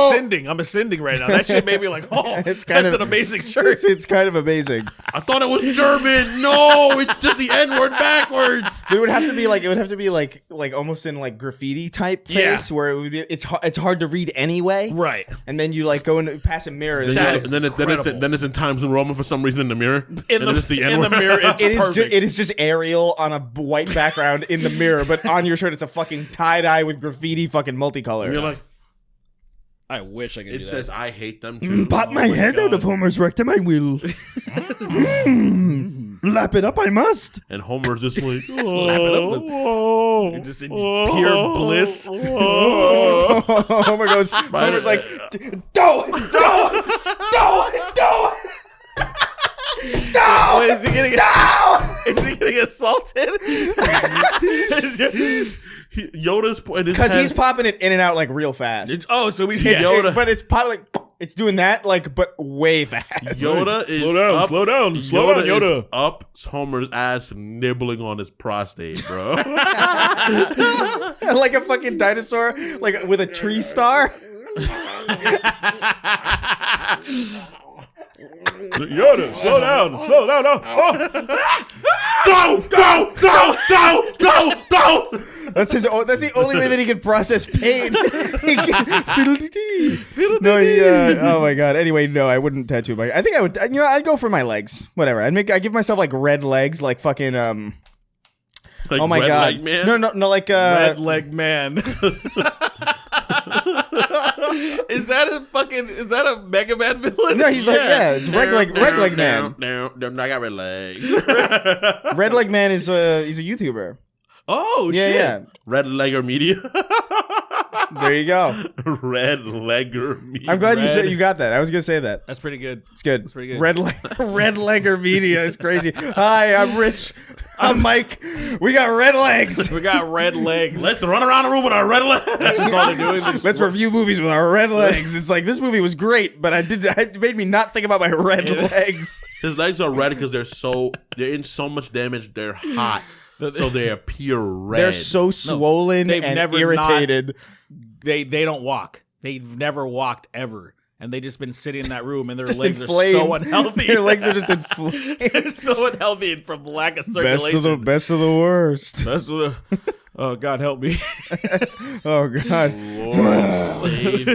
Speaker 2: ascending right now. That shit made me like, oh,
Speaker 4: It's kind
Speaker 2: that's
Speaker 4: of-
Speaker 2: an amazing shirt.
Speaker 4: it's kind of amazing.
Speaker 3: I thought it was German. No, it's just the N-word backwards.
Speaker 4: But it would have to be like almost in like graffiti type face where it would be it's hard to read anyway.
Speaker 2: Right.
Speaker 4: And then you like go and pass a mirror.
Speaker 3: Then,
Speaker 2: That
Speaker 3: you-
Speaker 2: is
Speaker 3: then
Speaker 2: incredible.
Speaker 3: it's in Times New Roman for some reason in the mirror.
Speaker 2: In
Speaker 3: And it's
Speaker 2: the
Speaker 3: N-word.
Speaker 2: mirror, it's perfect.
Speaker 4: It is just Arial on a white background in the mirror, but on your shirt it's a fucking tie-dye with graffiti fucking multicolor.
Speaker 3: And you're like,
Speaker 2: I wish I could do
Speaker 3: it
Speaker 2: that.
Speaker 3: says, I hate them too.
Speaker 4: Pop my
Speaker 2: my
Speaker 4: head
Speaker 2: God.
Speaker 4: out of Homer's rectum, I will. Lap it up, I must.
Speaker 3: And Homer's just like,
Speaker 2: You're just in pure bliss.
Speaker 4: Homer goes. Homer's like, don't.
Speaker 2: Wait, is he getting Is he getting assaulted?
Speaker 3: Yoda's in his
Speaker 4: Because
Speaker 3: head.
Speaker 4: he's popping it in and out like real fast.
Speaker 2: Oh, so he's
Speaker 3: Yoda.
Speaker 4: But it's popping like it's doing that like, but way fast.
Speaker 3: Yoda is
Speaker 2: Slow down,
Speaker 3: up,
Speaker 2: slow down, slow down,
Speaker 3: is
Speaker 2: Yoda.
Speaker 3: up Homer's ass, nibbling on his prostate, bro.
Speaker 4: Like a fucking dinosaur, like with a tree star.
Speaker 2: Yoda, slow down. No. Oh.
Speaker 3: Go!
Speaker 4: That's his. That's the only way that he can process pain. He can, fiddle-dee-dee. No, he. Oh my god. Anyway, no, I wouldn't tattoo my. I think I would. You know, I'd go for my legs. Whatever. I give myself like red legs, like fucking.
Speaker 3: Like
Speaker 4: Oh my
Speaker 3: Red
Speaker 4: god.
Speaker 3: Leg Man?
Speaker 4: No, like
Speaker 2: Red leg man. Is that a Mega Man villain?
Speaker 4: No, he's like, yeah, it's red leg man.
Speaker 3: No, I got red legs.
Speaker 4: Red leg man is he's a YouTuber.
Speaker 2: Oh
Speaker 4: Yeah,
Speaker 2: shit.
Speaker 4: yeah.
Speaker 3: Red Legger Media.
Speaker 4: There you go.
Speaker 3: Red Legger Media.
Speaker 4: I'm glad you
Speaker 2: Red.
Speaker 4: said you got that. I was gonna say that.
Speaker 2: That's pretty good.
Speaker 4: It's good.
Speaker 2: That's pretty good.
Speaker 4: Red legger media is crazy. Hi, I'm Rich. I'm Mike. We got red legs.
Speaker 2: We got red legs.
Speaker 3: Let's run around the room with our red legs.
Speaker 2: That's just all they're doing. They just
Speaker 4: Let's review movies with our red legs. It's like this movie was great, but it made me not think about my red legs.
Speaker 3: His legs are red because they're in so much damage. They're hot, so they appear red.
Speaker 4: They're so swollen
Speaker 2: they've
Speaker 4: and
Speaker 2: never
Speaker 4: irritated.
Speaker 2: They don't walk. They've never walked ever. And they just been sitting in that room and their
Speaker 4: Just
Speaker 2: legs
Speaker 4: inflamed.
Speaker 2: are so unhealthy.
Speaker 4: Their legs are just inflamed.
Speaker 2: They're so unhealthy and from lack of circulation.
Speaker 4: Best of the worst.
Speaker 2: Best of the oh, God help me.
Speaker 4: Oh god.
Speaker 3: Lord save me.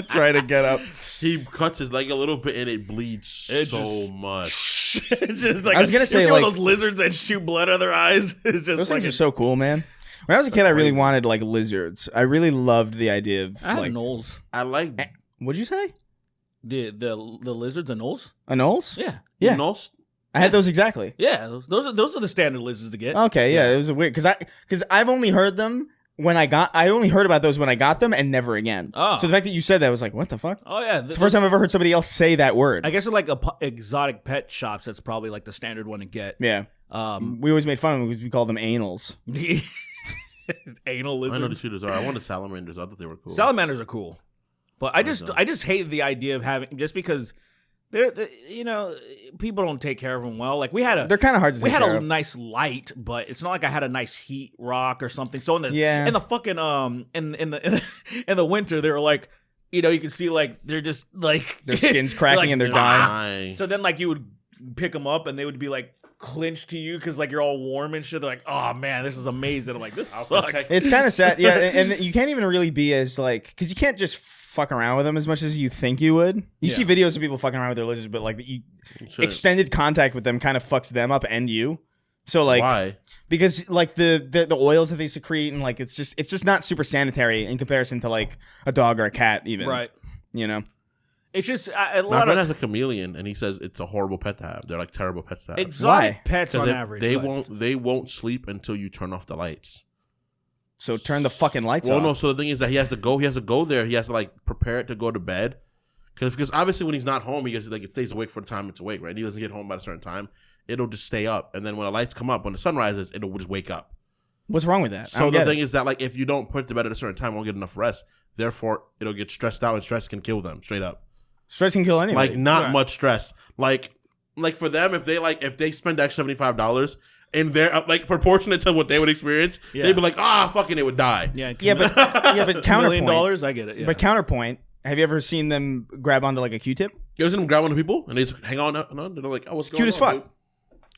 Speaker 4: Try to get up.
Speaker 3: He cuts his leg a little bit and it bleeds
Speaker 2: It
Speaker 3: so
Speaker 2: just-
Speaker 3: much.
Speaker 2: It's just like
Speaker 4: I was gonna
Speaker 2: you
Speaker 4: say,
Speaker 2: see one
Speaker 4: like-
Speaker 2: of those lizards that shoot blood out of their eyes. It's just
Speaker 4: Those
Speaker 2: like
Speaker 4: things are so cool, man. When I was a kid, I really wanted like lizards. I really loved the idea of
Speaker 2: I have
Speaker 4: like.
Speaker 2: gnolls.
Speaker 3: I like
Speaker 4: What'd you say?
Speaker 2: The lizards and gnolls?
Speaker 4: Anoles?
Speaker 2: Yeah.
Speaker 4: Yeah.
Speaker 3: Nos-
Speaker 4: I had those exactly.
Speaker 2: Yeah. Those are the standard lizards to get.
Speaker 4: Okay, yeah, it was weird because I've only heard them I only heard about those when I got them and never again.
Speaker 2: Oh.
Speaker 4: So the fact that you said that was like, what the fuck?
Speaker 2: Oh yeah.
Speaker 4: It's the first time I've ever heard somebody else say that word.
Speaker 2: I guess with like exotic pet shops, that's probably like the standard one to get.
Speaker 4: Yeah. We always made fun of them because we called them anals.
Speaker 2: Anal
Speaker 3: I know the
Speaker 2: lizards.
Speaker 3: shooters are. I wanted salamanders. I thought they were cool.
Speaker 2: Salamanders are cool, but I just hate the idea of having just because they're people don't take care of them well. Like
Speaker 4: They're kind of hard to
Speaker 2: we
Speaker 4: take
Speaker 2: had
Speaker 4: care
Speaker 2: a
Speaker 4: of.
Speaker 2: nice light, but it's not like I had a nice heat rock or something. So in the
Speaker 4: Yeah.
Speaker 2: in the fucking in the winter they were like you can see like they're just like
Speaker 4: Their skin's
Speaker 2: they're
Speaker 4: cracking
Speaker 2: like,
Speaker 4: and they're dying.
Speaker 3: Dying.
Speaker 2: So then like you would pick them up and they would be like clinched to you because like you're all warm and shit. They're like, oh man, this is amazing. I'm like, this sucks.
Speaker 3: protect-
Speaker 4: It's kind of sad. Yeah, and you can't even really be as like, because you can't just fuck around with them as much as you think you would. You see videos of people fucking around with their lizards, but like
Speaker 3: Shouldn't.
Speaker 4: extended contact with them kind of fucks them up and you. So like,
Speaker 3: Why?
Speaker 4: because like the oils that they secrete and like it's just not super sanitary in comparison to like a dog or a cat even.
Speaker 2: Right.
Speaker 4: You know.
Speaker 2: It's just
Speaker 3: My
Speaker 2: a lot
Speaker 3: friend
Speaker 2: of
Speaker 3: has a chameleon, and he says it's a horrible pet to have. They're like terrible pets to have.
Speaker 2: exotic
Speaker 4: Why?
Speaker 2: pets on
Speaker 3: Because
Speaker 2: average.
Speaker 3: they won't sleep until you turn off the lights.
Speaker 4: So turn the fucking lights
Speaker 3: Well,
Speaker 4: off.
Speaker 3: no. So the thing is that he has to go there. He has to like prepare it to go to bed. Because obviously when he's not home, he gets like it stays awake for the time it's awake, right? He doesn't get home by a certain time. It'll just stay up, and then when the lights come up, when the sun rises, it'll just wake up.
Speaker 4: What's wrong with that? I
Speaker 3: So
Speaker 4: don't
Speaker 3: the
Speaker 4: get
Speaker 3: thing
Speaker 4: it.
Speaker 3: is that like if you don't put it to bed at a certain time, it won't get enough rest. Therefore, it'll get stressed out, and stress can kill them straight up.
Speaker 4: Stress can kill anybody.
Speaker 3: Like not
Speaker 2: Right.
Speaker 3: much stress. Like for them, if they spend that $75 and they're like proportionate to what they would experience,
Speaker 2: Yeah.
Speaker 3: they'd be like, fucking, it would die.
Speaker 2: yeah,
Speaker 4: but
Speaker 2: $1
Speaker 4: counterpoint.
Speaker 2: million, I get it. Yeah.
Speaker 4: But counterpoint. Have you ever seen them grab onto like a Q-tip?
Speaker 3: You ever seen them grab onto people and they just hang on? They're like, oh, what's going
Speaker 4: Cute
Speaker 3: on?
Speaker 4: as fuck.
Speaker 3: Dude?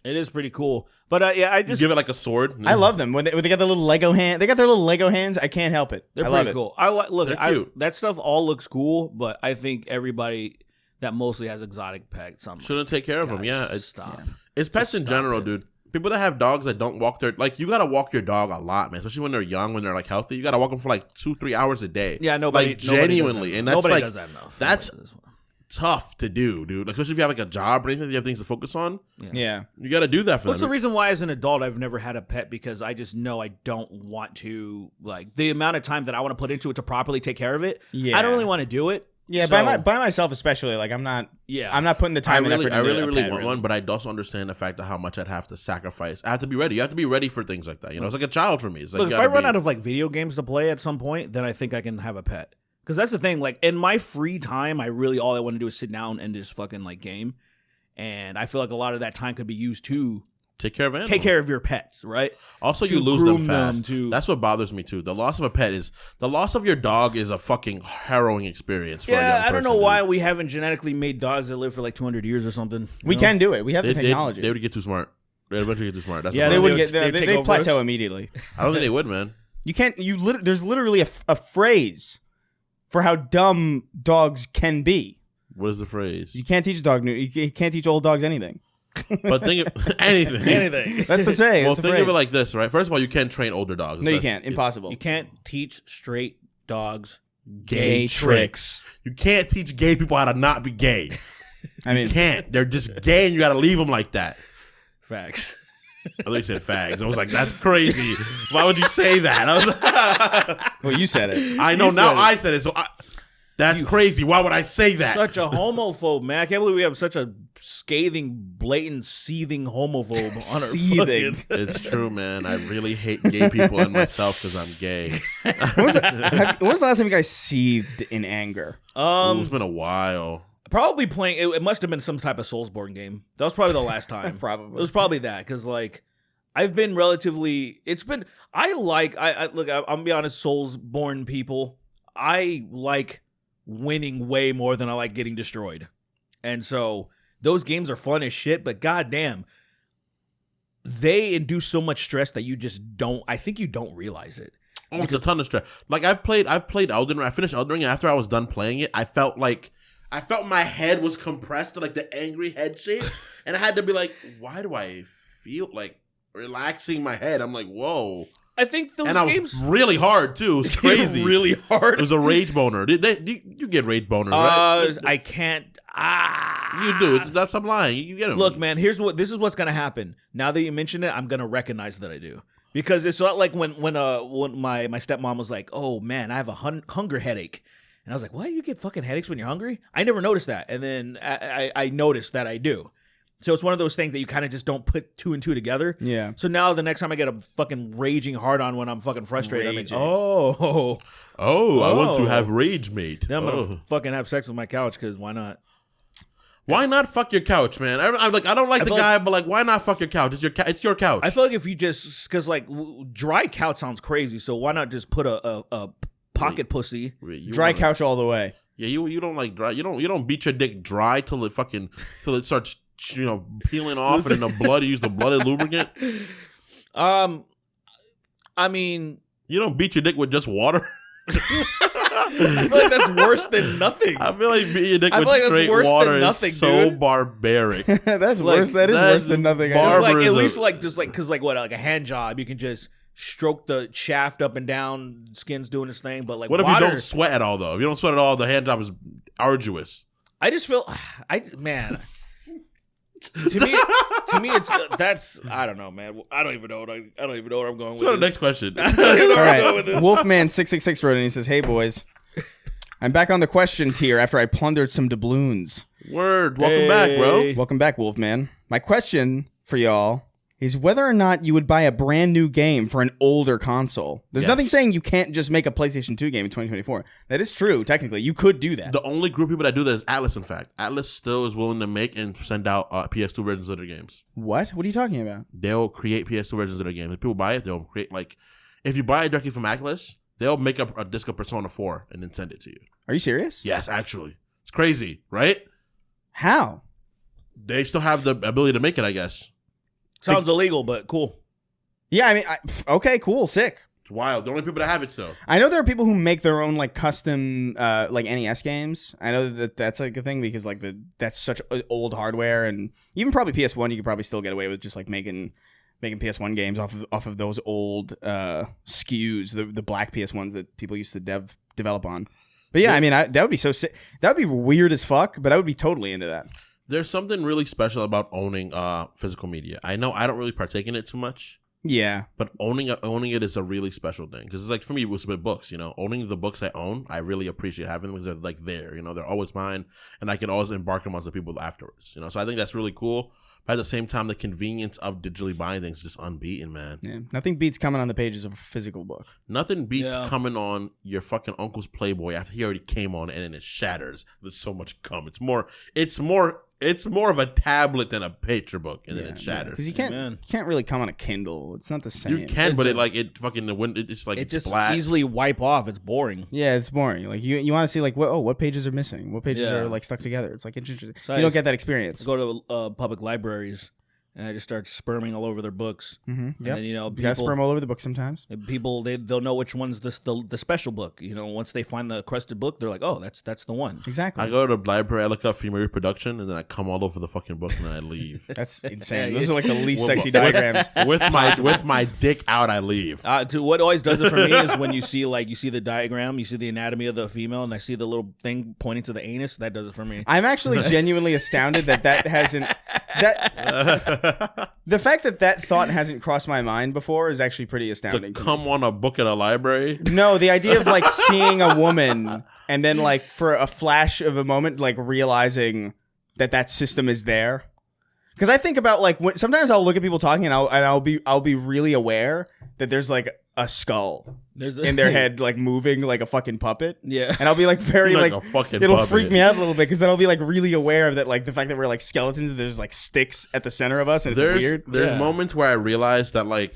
Speaker 2: It is pretty cool. But yeah, I
Speaker 3: You
Speaker 2: just
Speaker 3: give it like a sword.
Speaker 4: I love them when they got the little Lego hand. They got their little Lego hands. I can't help it.
Speaker 2: they're
Speaker 4: I love
Speaker 2: pretty
Speaker 4: it.
Speaker 2: cool. I look.
Speaker 3: They're cute.
Speaker 2: That stuff all looks cool, but I think everybody that mostly has exotic pets,
Speaker 3: Shouldn't take care of them.
Speaker 2: guys,
Speaker 3: Yeah,
Speaker 2: stop.
Speaker 3: it's pets in
Speaker 2: Stop
Speaker 3: general,
Speaker 2: it.
Speaker 3: dude. People that have dogs that don't walk their like you gotta walk your dog a lot, man. Especially when they're young, when they're like healthy. You gotta walk them for like 2-3 hours a day.
Speaker 2: Yeah, nobody
Speaker 3: like
Speaker 2: nobody
Speaker 3: genuinely,
Speaker 2: does that.
Speaker 3: and that's
Speaker 2: Nobody
Speaker 3: like
Speaker 2: does that enough.
Speaker 3: that's
Speaker 2: Nobody does that.
Speaker 3: tough to do, dude. Like, especially if you have like a job or anything, you have things to focus on.
Speaker 4: Yeah.
Speaker 3: You gotta do that for
Speaker 2: What's the
Speaker 3: them.
Speaker 2: reason why, as an adult, I've never had a pet? Because I just know I don't want to, like, the amount of time that I want to put into it to properly take care of it.
Speaker 4: Yeah.
Speaker 2: I don't really want to do it.
Speaker 4: Yeah,
Speaker 2: So,
Speaker 4: by myself especially. Like I'm not putting the
Speaker 3: I
Speaker 4: time and
Speaker 3: really,
Speaker 4: effort.
Speaker 3: I
Speaker 4: into
Speaker 3: really,
Speaker 4: a
Speaker 3: really
Speaker 4: pet,
Speaker 3: want one, but I also understand the fact of how much I'd have to sacrifice. I have to be ready. You have to be ready for things like that. You know, it's like a child for me. It's like
Speaker 2: Look,
Speaker 3: you
Speaker 2: if I
Speaker 3: gotta
Speaker 2: run
Speaker 3: be-
Speaker 2: out of like video games to play at some point, then I think I can have a pet. Because that's the thing. Like in my free time, all I want to do is sit down and just fucking like game. And I feel like a lot of that time could be used to
Speaker 3: take care of animals.
Speaker 2: take care of your pets, right?
Speaker 3: Also,
Speaker 2: to
Speaker 3: you lose them
Speaker 2: groom them,
Speaker 3: fast.
Speaker 2: to-
Speaker 3: That's what bothers me too. The loss of a pet is the loss of your dog is a fucking harrowing experience. For a young
Speaker 2: Yeah, I don't know
Speaker 3: person,
Speaker 2: why
Speaker 3: dude.
Speaker 2: we haven't genetically made dogs that live for like 200 years or something.
Speaker 4: We
Speaker 2: you know?
Speaker 4: can do it. We have the
Speaker 3: They
Speaker 4: technology.
Speaker 3: would get too smart. They'd eventually get too smart. That's
Speaker 2: Yeah,
Speaker 3: the
Speaker 4: They
Speaker 3: problem.
Speaker 4: would
Speaker 2: would-
Speaker 4: get.
Speaker 2: they'd take
Speaker 4: They
Speaker 2: over
Speaker 4: plateau
Speaker 2: us.
Speaker 4: immediately.
Speaker 3: I don't think they would, man.
Speaker 4: You can't. There's literally a phrase for how dumb dogs can be.
Speaker 3: What is the phrase?
Speaker 4: You can't teach a dog. You can't teach old dogs anything.
Speaker 3: But think of anything.
Speaker 2: Anything.
Speaker 4: That's the saying.
Speaker 3: Well,
Speaker 4: That's the
Speaker 3: think
Speaker 4: phrase.
Speaker 3: of it like this, right? First of all, you can't train older dogs.
Speaker 4: no, you
Speaker 3: That's-
Speaker 4: can't. Impossible.
Speaker 2: You can't teach straight dogs.
Speaker 3: Gay tricks. You can't teach gay people how to not be gay.
Speaker 4: I mean,
Speaker 3: You can't. They're just gay, and you got to leave them like that.
Speaker 2: Facts.
Speaker 3: At least said fags. I was like, that's crazy. Why would you say that? I was like,
Speaker 4: well, you said it.
Speaker 3: I know
Speaker 4: You
Speaker 3: now.
Speaker 4: said it.
Speaker 3: I said it, so that's crazy. Why would I say that?
Speaker 2: Such a homophobe, man. I can't believe we have such a scathing, blatant, seething homophobe on our
Speaker 4: Seething.
Speaker 2: fucking...
Speaker 3: It's true, man. I really hate gay people and myself because I'm gay.
Speaker 4: When was the last time you guys seethed in anger?
Speaker 3: It's been a while.
Speaker 2: Probably playing. It must have been some type of Soulsborne game. That was probably the last time.
Speaker 4: Probably.
Speaker 2: It was probably that because like I've been relatively. It's been. I look. I'm gonna be honest. Soulsborne people. I like winning way more than I like getting destroyed, and so those games are fun as shit. But goddamn, they induce so much stress that you just don't. I think you don't realize it.
Speaker 3: Oh, it's a ton of stress. Like I've played Elden Ring. I finished Elden Ring, and after I was done playing it, I felt my head was compressed to like the angry head shape, and I had to be like, why do I feel like relaxing my head? I'm like, whoa.
Speaker 2: I think those
Speaker 3: And I
Speaker 2: games
Speaker 3: was really hard too. It was crazy.
Speaker 2: really hard.
Speaker 3: It was a rage boner. You get rage boners, right?
Speaker 2: I can't.
Speaker 3: You do. Stop lying. You get them.
Speaker 2: Look, man. This is what's gonna happen. Now that you mention it, I'm gonna recognize that I do because it's not like when my stepmom was like, "Oh man, I have a hunger headache," and I was like, "What? You get fucking headaches when you're hungry?" I never noticed that, and then I noticed that I do. So it's one of those things that you kind of just don't put two and two together.
Speaker 4: Yeah.
Speaker 2: So now the next time I get a fucking raging hard on when I'm fucking frustrated, I'm like,
Speaker 4: Raging.
Speaker 2: oh,
Speaker 3: I want to
Speaker 2: Oh.
Speaker 3: have rage, mate.
Speaker 2: then I'm gonna
Speaker 3: Oh.
Speaker 2: fucking have sex with my couch because why not?
Speaker 3: Why not fuck your couch, man? I'm like, I don't like the
Speaker 2: feel
Speaker 3: guy, but like, why not fuck your couch? It's your couch.
Speaker 2: I feel like if you just because like dry couch sounds crazy, so why not just put a pocket pussy?
Speaker 3: You
Speaker 4: Dry
Speaker 3: wanna-
Speaker 4: couch all the way.
Speaker 3: Yeah, you don't like dry. You don't beat your dick dry till it starts peeling off, and then the blood. You use the blood as lubricant.
Speaker 2: I mean,
Speaker 3: You don't beat your dick with just water.
Speaker 2: I feel like that's worse than nothing.
Speaker 3: I feel like beating your dick
Speaker 2: I
Speaker 3: with
Speaker 2: feel like that's
Speaker 3: straight
Speaker 2: worse than
Speaker 3: water
Speaker 2: nothing,
Speaker 3: is so
Speaker 2: dude.
Speaker 3: barbaric.
Speaker 4: That's
Speaker 2: Like,
Speaker 4: worse. That is
Speaker 3: that's
Speaker 4: worse than nothing.
Speaker 3: bar-
Speaker 2: It's like at
Speaker 3: barbarism.
Speaker 2: least like just like because like what like a hand job, you can just stroke the shaft up and down, skin's doing its thing. But like
Speaker 3: What if
Speaker 2: water,
Speaker 3: you don't sweat at all though? If you don't sweat at all, the hand job is arduous.
Speaker 2: I just feel, man. to me, it's that's I don't know, man. I don't even know what I'm going with.
Speaker 3: So the
Speaker 2: this.
Speaker 3: next question.
Speaker 4: All right. Wolfman666 wrote in. He says, "Hey boys, I'm back on the question tier after I plundered some doubloons.
Speaker 3: Word. Welcome back, bro.
Speaker 4: Welcome back, Wolfman. My question for y'all is whether or not you would buy a brand new game for an older console. There's
Speaker 3: Yes.
Speaker 4: nothing saying you can't just make a PlayStation 2 game in 2024. That is true, technically. You could do that.
Speaker 3: The only group of people that do that is Atlas, in fact. Atlas still is willing to make and send out PS2 versions of their games.
Speaker 4: What? What are you talking about?
Speaker 3: They'll create PS2 versions of their games. If people buy it, they'll create, like, if you buy it directly from Atlas, they'll make up a disc of Persona 4 and then send it to you.
Speaker 4: Are you serious?
Speaker 3: Yes, actually. It's crazy, right?
Speaker 4: How?
Speaker 3: They still have the ability to make it, I guess.
Speaker 2: Sounds illegal, but cool.
Speaker 4: Yeah, I mean, okay, cool, sick.
Speaker 3: It's wild. The only people that have it still.
Speaker 4: I know there are people who make their own like custom like NES games. I know that that's like a thing because like that's such old hardware, and even probably PS1 you could probably still get away with just like making PS1 games off of those old SKUs, the black PS1s that people used to develop on. But yeah, I mean that would be so sick. That would be weird as fuck, but I would be totally into that.
Speaker 3: There's something really special about owning physical media. I know I don't really partake in it too much.
Speaker 4: Yeah,
Speaker 3: But owning it is a really special thing because it's like for me it was with books. You know, owning the books I own, I really appreciate having them because they're like there. You know, they're always mine, and I can always embark them on some people afterwards. You know, so I think that's really cool. But at the same time, the convenience of digitally buying things is just unbeaten, man.
Speaker 4: yeah. Nothing beats coming on the pages of a physical book.
Speaker 3: Nothing beats
Speaker 2: Yeah.
Speaker 3: coming on your fucking uncle's Playboy after he already came on and then it shatters. There's so much cum. It's more of a tablet than a picture book, and then it shatters.
Speaker 4: Because you
Speaker 2: Amen.
Speaker 4: can't really come on a Kindle. It's not the same.
Speaker 3: You can, but it's like
Speaker 2: It just
Speaker 3: splats.
Speaker 2: easily wipe off. It's boring.
Speaker 4: Yeah, it's boring. Like you want to see like what pages are missing, what pages
Speaker 2: Yeah.
Speaker 4: are like stuck together. It's like interesting.
Speaker 2: So
Speaker 4: You don't get that experience.
Speaker 2: I go to public libraries and I just start sperming all over their books.
Speaker 4: Mm-hmm.
Speaker 2: And then, you know,
Speaker 4: You got sperm all over the book sometimes.
Speaker 2: people they'll know which one's the special book. You know, once they find the crusted book, they're like, oh, that's the one.
Speaker 4: Exactly.
Speaker 3: I go to the library, I look up female reproduction, and then I come all over the fucking book, and then I leave.
Speaker 4: That's insane.
Speaker 2: Yeah,
Speaker 4: Those are like the least
Speaker 3: With-
Speaker 4: sexy diagrams.
Speaker 3: with my dick out, I leave.
Speaker 2: What always does it for me is when you see the diagram, you see the anatomy of the female, and I see the little thing pointing to the anus. That does it for me.
Speaker 4: I'm actually genuinely astounded that hasn't the fact that thought hasn't crossed my mind before is actually pretty
Speaker 3: To
Speaker 4: astounding.
Speaker 3: come on a book in a library.
Speaker 4: No, the idea of like seeing a woman and then like for a flash of a moment like realizing that system is there. Because I think about like sometimes I'll look at people talking and I'll be really aware that there's like a skull in their head like moving like a fucking puppet.
Speaker 2: Yeah.
Speaker 4: And I'll be like very
Speaker 3: Like
Speaker 4: like
Speaker 3: a fucking
Speaker 4: it'll
Speaker 3: puppet.
Speaker 4: freak me out a little bit because then I'll be like really aware of that like the fact that we're like skeletons and there's like sticks at the center of us and it's weird.
Speaker 3: There's
Speaker 2: Yeah.
Speaker 3: moments where I realize that like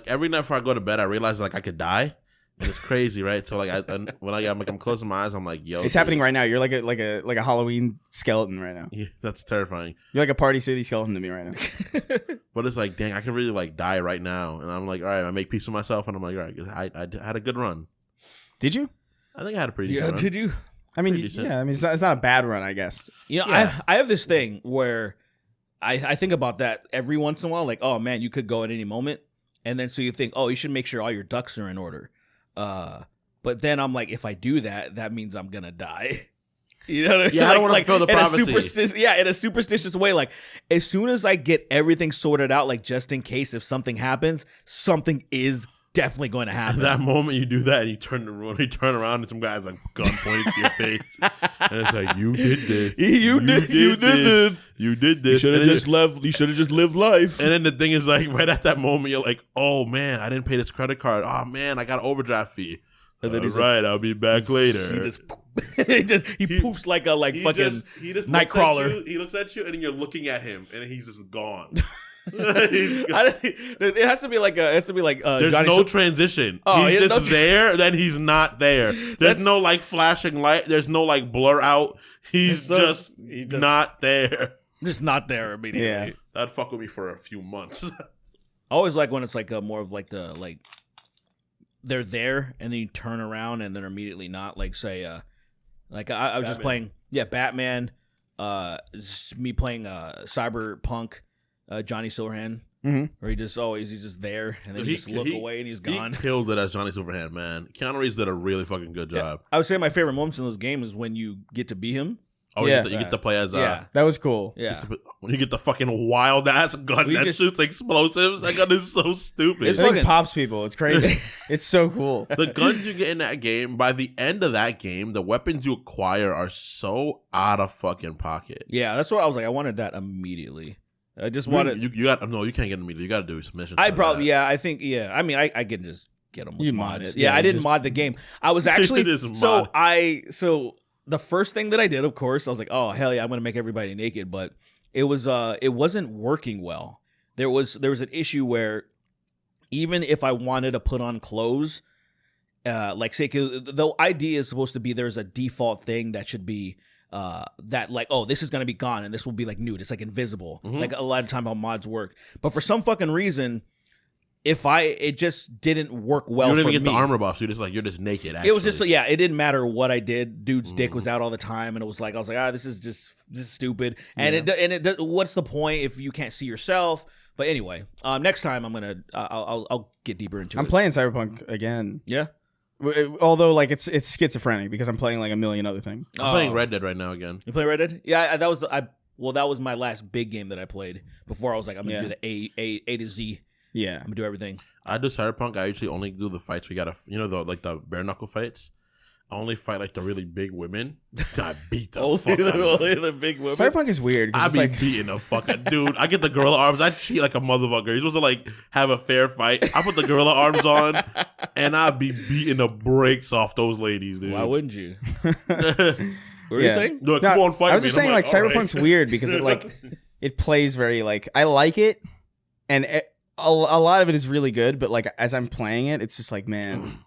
Speaker 3: every night before I go to bed, I realize like I could die. And it's crazy, right? So like I'm closing my eyes, I'm like, yo,
Speaker 4: It's happening right now. You're like a Halloween skeleton right now.
Speaker 3: Yeah, that's terrifying.
Speaker 4: You're like a Party City skeleton to me right now.
Speaker 3: But it's like, dang, I could really like die right now. And I'm like, all right, I make peace with myself, and I'm like, all right, I had a good run.
Speaker 4: Did you?
Speaker 3: I think I had a pretty
Speaker 2: Yeah,
Speaker 3: decent run.
Speaker 2: did you?
Speaker 4: I mean,
Speaker 3: Pretty decent.
Speaker 4: yeah. I mean, it's not a bad run, I guess.
Speaker 2: You know,
Speaker 3: Yeah.
Speaker 2: I have this thing where I think about that every once in a while, like, oh man, you could go at any moment, and then so you think, oh, you should make sure all your ducks are in order. But then I'm like, if I do that, that means I'm gonna die. You know what I mean?
Speaker 3: Yeah, I don't wanna fulfill the prophecy.
Speaker 2: In a superstitious way. Like, as soon as I get everything sorted out, like just in case if something happens, something is definitely going to happen.
Speaker 3: That moment you do that, and you turn around, and some guy's like gun pointing to your face, and it's like, you did this,
Speaker 2: You did this.
Speaker 3: you did this.
Speaker 2: You should have
Speaker 3: And
Speaker 2: just left. You should have just lived life.
Speaker 3: And then the thing is, like, right at that moment, you're like, oh man, I didn't pay this credit card. Oh man, I got an overdraft fee.
Speaker 2: And then he's
Speaker 3: right, I'll be back later.
Speaker 2: He poofs like a
Speaker 3: He
Speaker 2: fucking
Speaker 3: just
Speaker 2: Nightcrawler.
Speaker 3: He looks at you, and then you're looking at him, and he's just gone.
Speaker 2: It has to be like
Speaker 3: There's
Speaker 2: Johnny
Speaker 3: no
Speaker 2: Sil-
Speaker 3: transition.
Speaker 2: Oh,
Speaker 3: He's
Speaker 2: yeah,
Speaker 3: just
Speaker 2: no-
Speaker 3: there, then he's not there. There's
Speaker 2: That's-
Speaker 3: no like flashing light. There's no like blur out. He's just
Speaker 2: he just-
Speaker 3: not there.
Speaker 2: I'm just not there immediately.
Speaker 4: Yeah.
Speaker 3: That'd fuck with me for a few months.
Speaker 2: I always like when it's like more of like the like they're there and then you turn around and then immediately not. Like say like I was just playing Batman. Me playing Cyberpunk, Johnny Silverhand.
Speaker 4: Mm-hmm.
Speaker 2: Where he's just there and then you just look away and he's gone.
Speaker 3: He killed it as Johnny Silverhand, man. Keanu Reeves did a really fucking good job.
Speaker 2: I would say my favorite moments in those games is when you get to be him
Speaker 3: Oh,
Speaker 4: Yeah.
Speaker 3: you get to play as
Speaker 2: Yeah.
Speaker 4: That was cool.
Speaker 2: Yeah.
Speaker 3: when you get the fucking wild ass gun
Speaker 2: We
Speaker 3: that
Speaker 2: just-
Speaker 3: shoots explosives. That gun is so stupid.
Speaker 2: It's
Speaker 4: I think
Speaker 2: fucking-
Speaker 4: pops people. It's crazy. It's so cool.
Speaker 3: The guns you get in that game, by the end of that game, the weapons you acquire are so out of fucking pocket.
Speaker 2: Yeah, that's what I was like. I wanted that immediately. I just wanted.
Speaker 3: You got no, you can't get them immediately. You got to do some missions.
Speaker 2: I
Speaker 3: for
Speaker 2: probably,
Speaker 3: that.
Speaker 2: yeah, I think, yeah. I mean, I can just get them with
Speaker 4: You mod
Speaker 2: mods.
Speaker 4: it.
Speaker 2: Yeah,
Speaker 4: Yeah,
Speaker 2: I didn't
Speaker 4: just-
Speaker 2: mod the game. I was actually
Speaker 3: It is a mod.
Speaker 2: so the first thing that I did, of course, I was like, oh hell yeah, I'm gonna make everybody naked, but it wasn't working well. There was an issue where even if I wanted to put on clothes, like say, 'cause the idea is supposed to be there's a default thing that should be that like, oh, this is gonna be gone and this will be like nude. It's like invisible. Like a lot of time how mods work. But for some fucking reason, it just didn't work well.
Speaker 3: You don't
Speaker 2: for
Speaker 3: even get
Speaker 2: me.
Speaker 3: the armor buffs. You're just naked. Actually.
Speaker 2: It was just yeah. It didn't matter what I did. Dude's dick was out all the time, and it was like I was like, this is stupid. And what's the point if you can't see yourself? But anyway, next time I'm gonna I'll get deeper into it.
Speaker 4: I'm playing Cyberpunk again.
Speaker 2: Yeah.
Speaker 4: Although like it's schizophrenic because I'm playing like a million other things.
Speaker 3: I'm playing Red Dead right now again.
Speaker 2: You play Red Dead? Yeah, that was that was my last big game that I played before I was like I'm gonna do the A to Z.
Speaker 4: Yeah.
Speaker 2: I'm gonna do everything.
Speaker 3: I do Cyberpunk. I usually only do the fights. We gotta, the bare knuckle fights. I only fight like the really big women. I beat the fuck out of them.
Speaker 2: the big women.
Speaker 4: Cyberpunk is weird. 'Cause
Speaker 3: I
Speaker 4: it's
Speaker 3: be
Speaker 4: like
Speaker 3: beating the fucking dude. I get the gorilla arms. I cheat like a motherfucker. You're supposed to like have a fair fight. I put the gorilla arms on, and I be beating the brakes off those ladies, dude.
Speaker 2: Why wouldn't you? What were you
Speaker 4: Yeah.
Speaker 2: saying?
Speaker 3: They're like,
Speaker 4: No,
Speaker 3: come on, fight
Speaker 4: I was
Speaker 3: me.
Speaker 4: just
Speaker 3: And
Speaker 4: saying
Speaker 3: I'm
Speaker 4: like
Speaker 3: all right.
Speaker 4: Cyberpunk's weird because it like it plays very like I like it, and a lot of it is really good. But like as I'm playing it, it's just like man,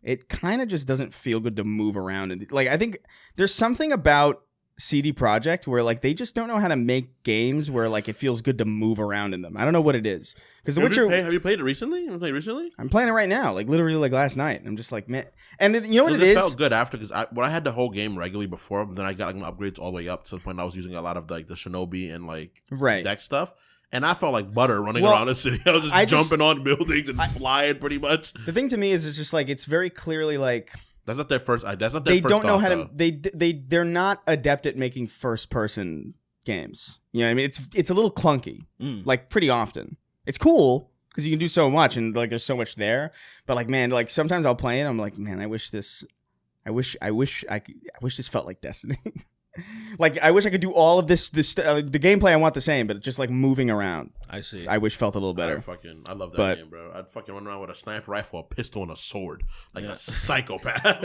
Speaker 4: it kind of just doesn't feel good to move around. And like I think there's something about CD Projekt where like they just don't know how to make games where like it feels good to move around in them. I don't know what it is because The Witcher.
Speaker 3: Have you played it recently? You played it recently?
Speaker 4: I'm playing it right now, like literally like last night. I'm just like man, and you know what it
Speaker 3: It
Speaker 4: is.
Speaker 3: felt good after because I had the whole game regularly before, but then I got like my upgrades all the way up to the point I was using a lot of like the Shinobi and like
Speaker 4: Right.
Speaker 3: deck stuff. And I felt like butter running
Speaker 4: Well,
Speaker 3: around the city. I was just jumping on buildings and flying pretty much.
Speaker 4: The thing to me is it's just like it's very clearly like
Speaker 3: That's not their first. That's not their
Speaker 4: they
Speaker 3: first
Speaker 4: don't know
Speaker 3: thought,
Speaker 4: how
Speaker 3: though.
Speaker 4: to they're not adept at making first person games. You know what I mean? It's a little clunky. Like pretty often. It's cool because you can do so much and like there's so much there. But like man, like sometimes I'll play it. I'm like man, I wish this felt like Destiny. Like I wish I could do all of this. The gameplay I want the same, but just like moving around.
Speaker 2: I see.
Speaker 4: I wish felt a little better.
Speaker 3: I love that
Speaker 4: But-
Speaker 3: game, bro. I'd fucking run around with a sniper rifle, a pistol, and a sword like a psychopath.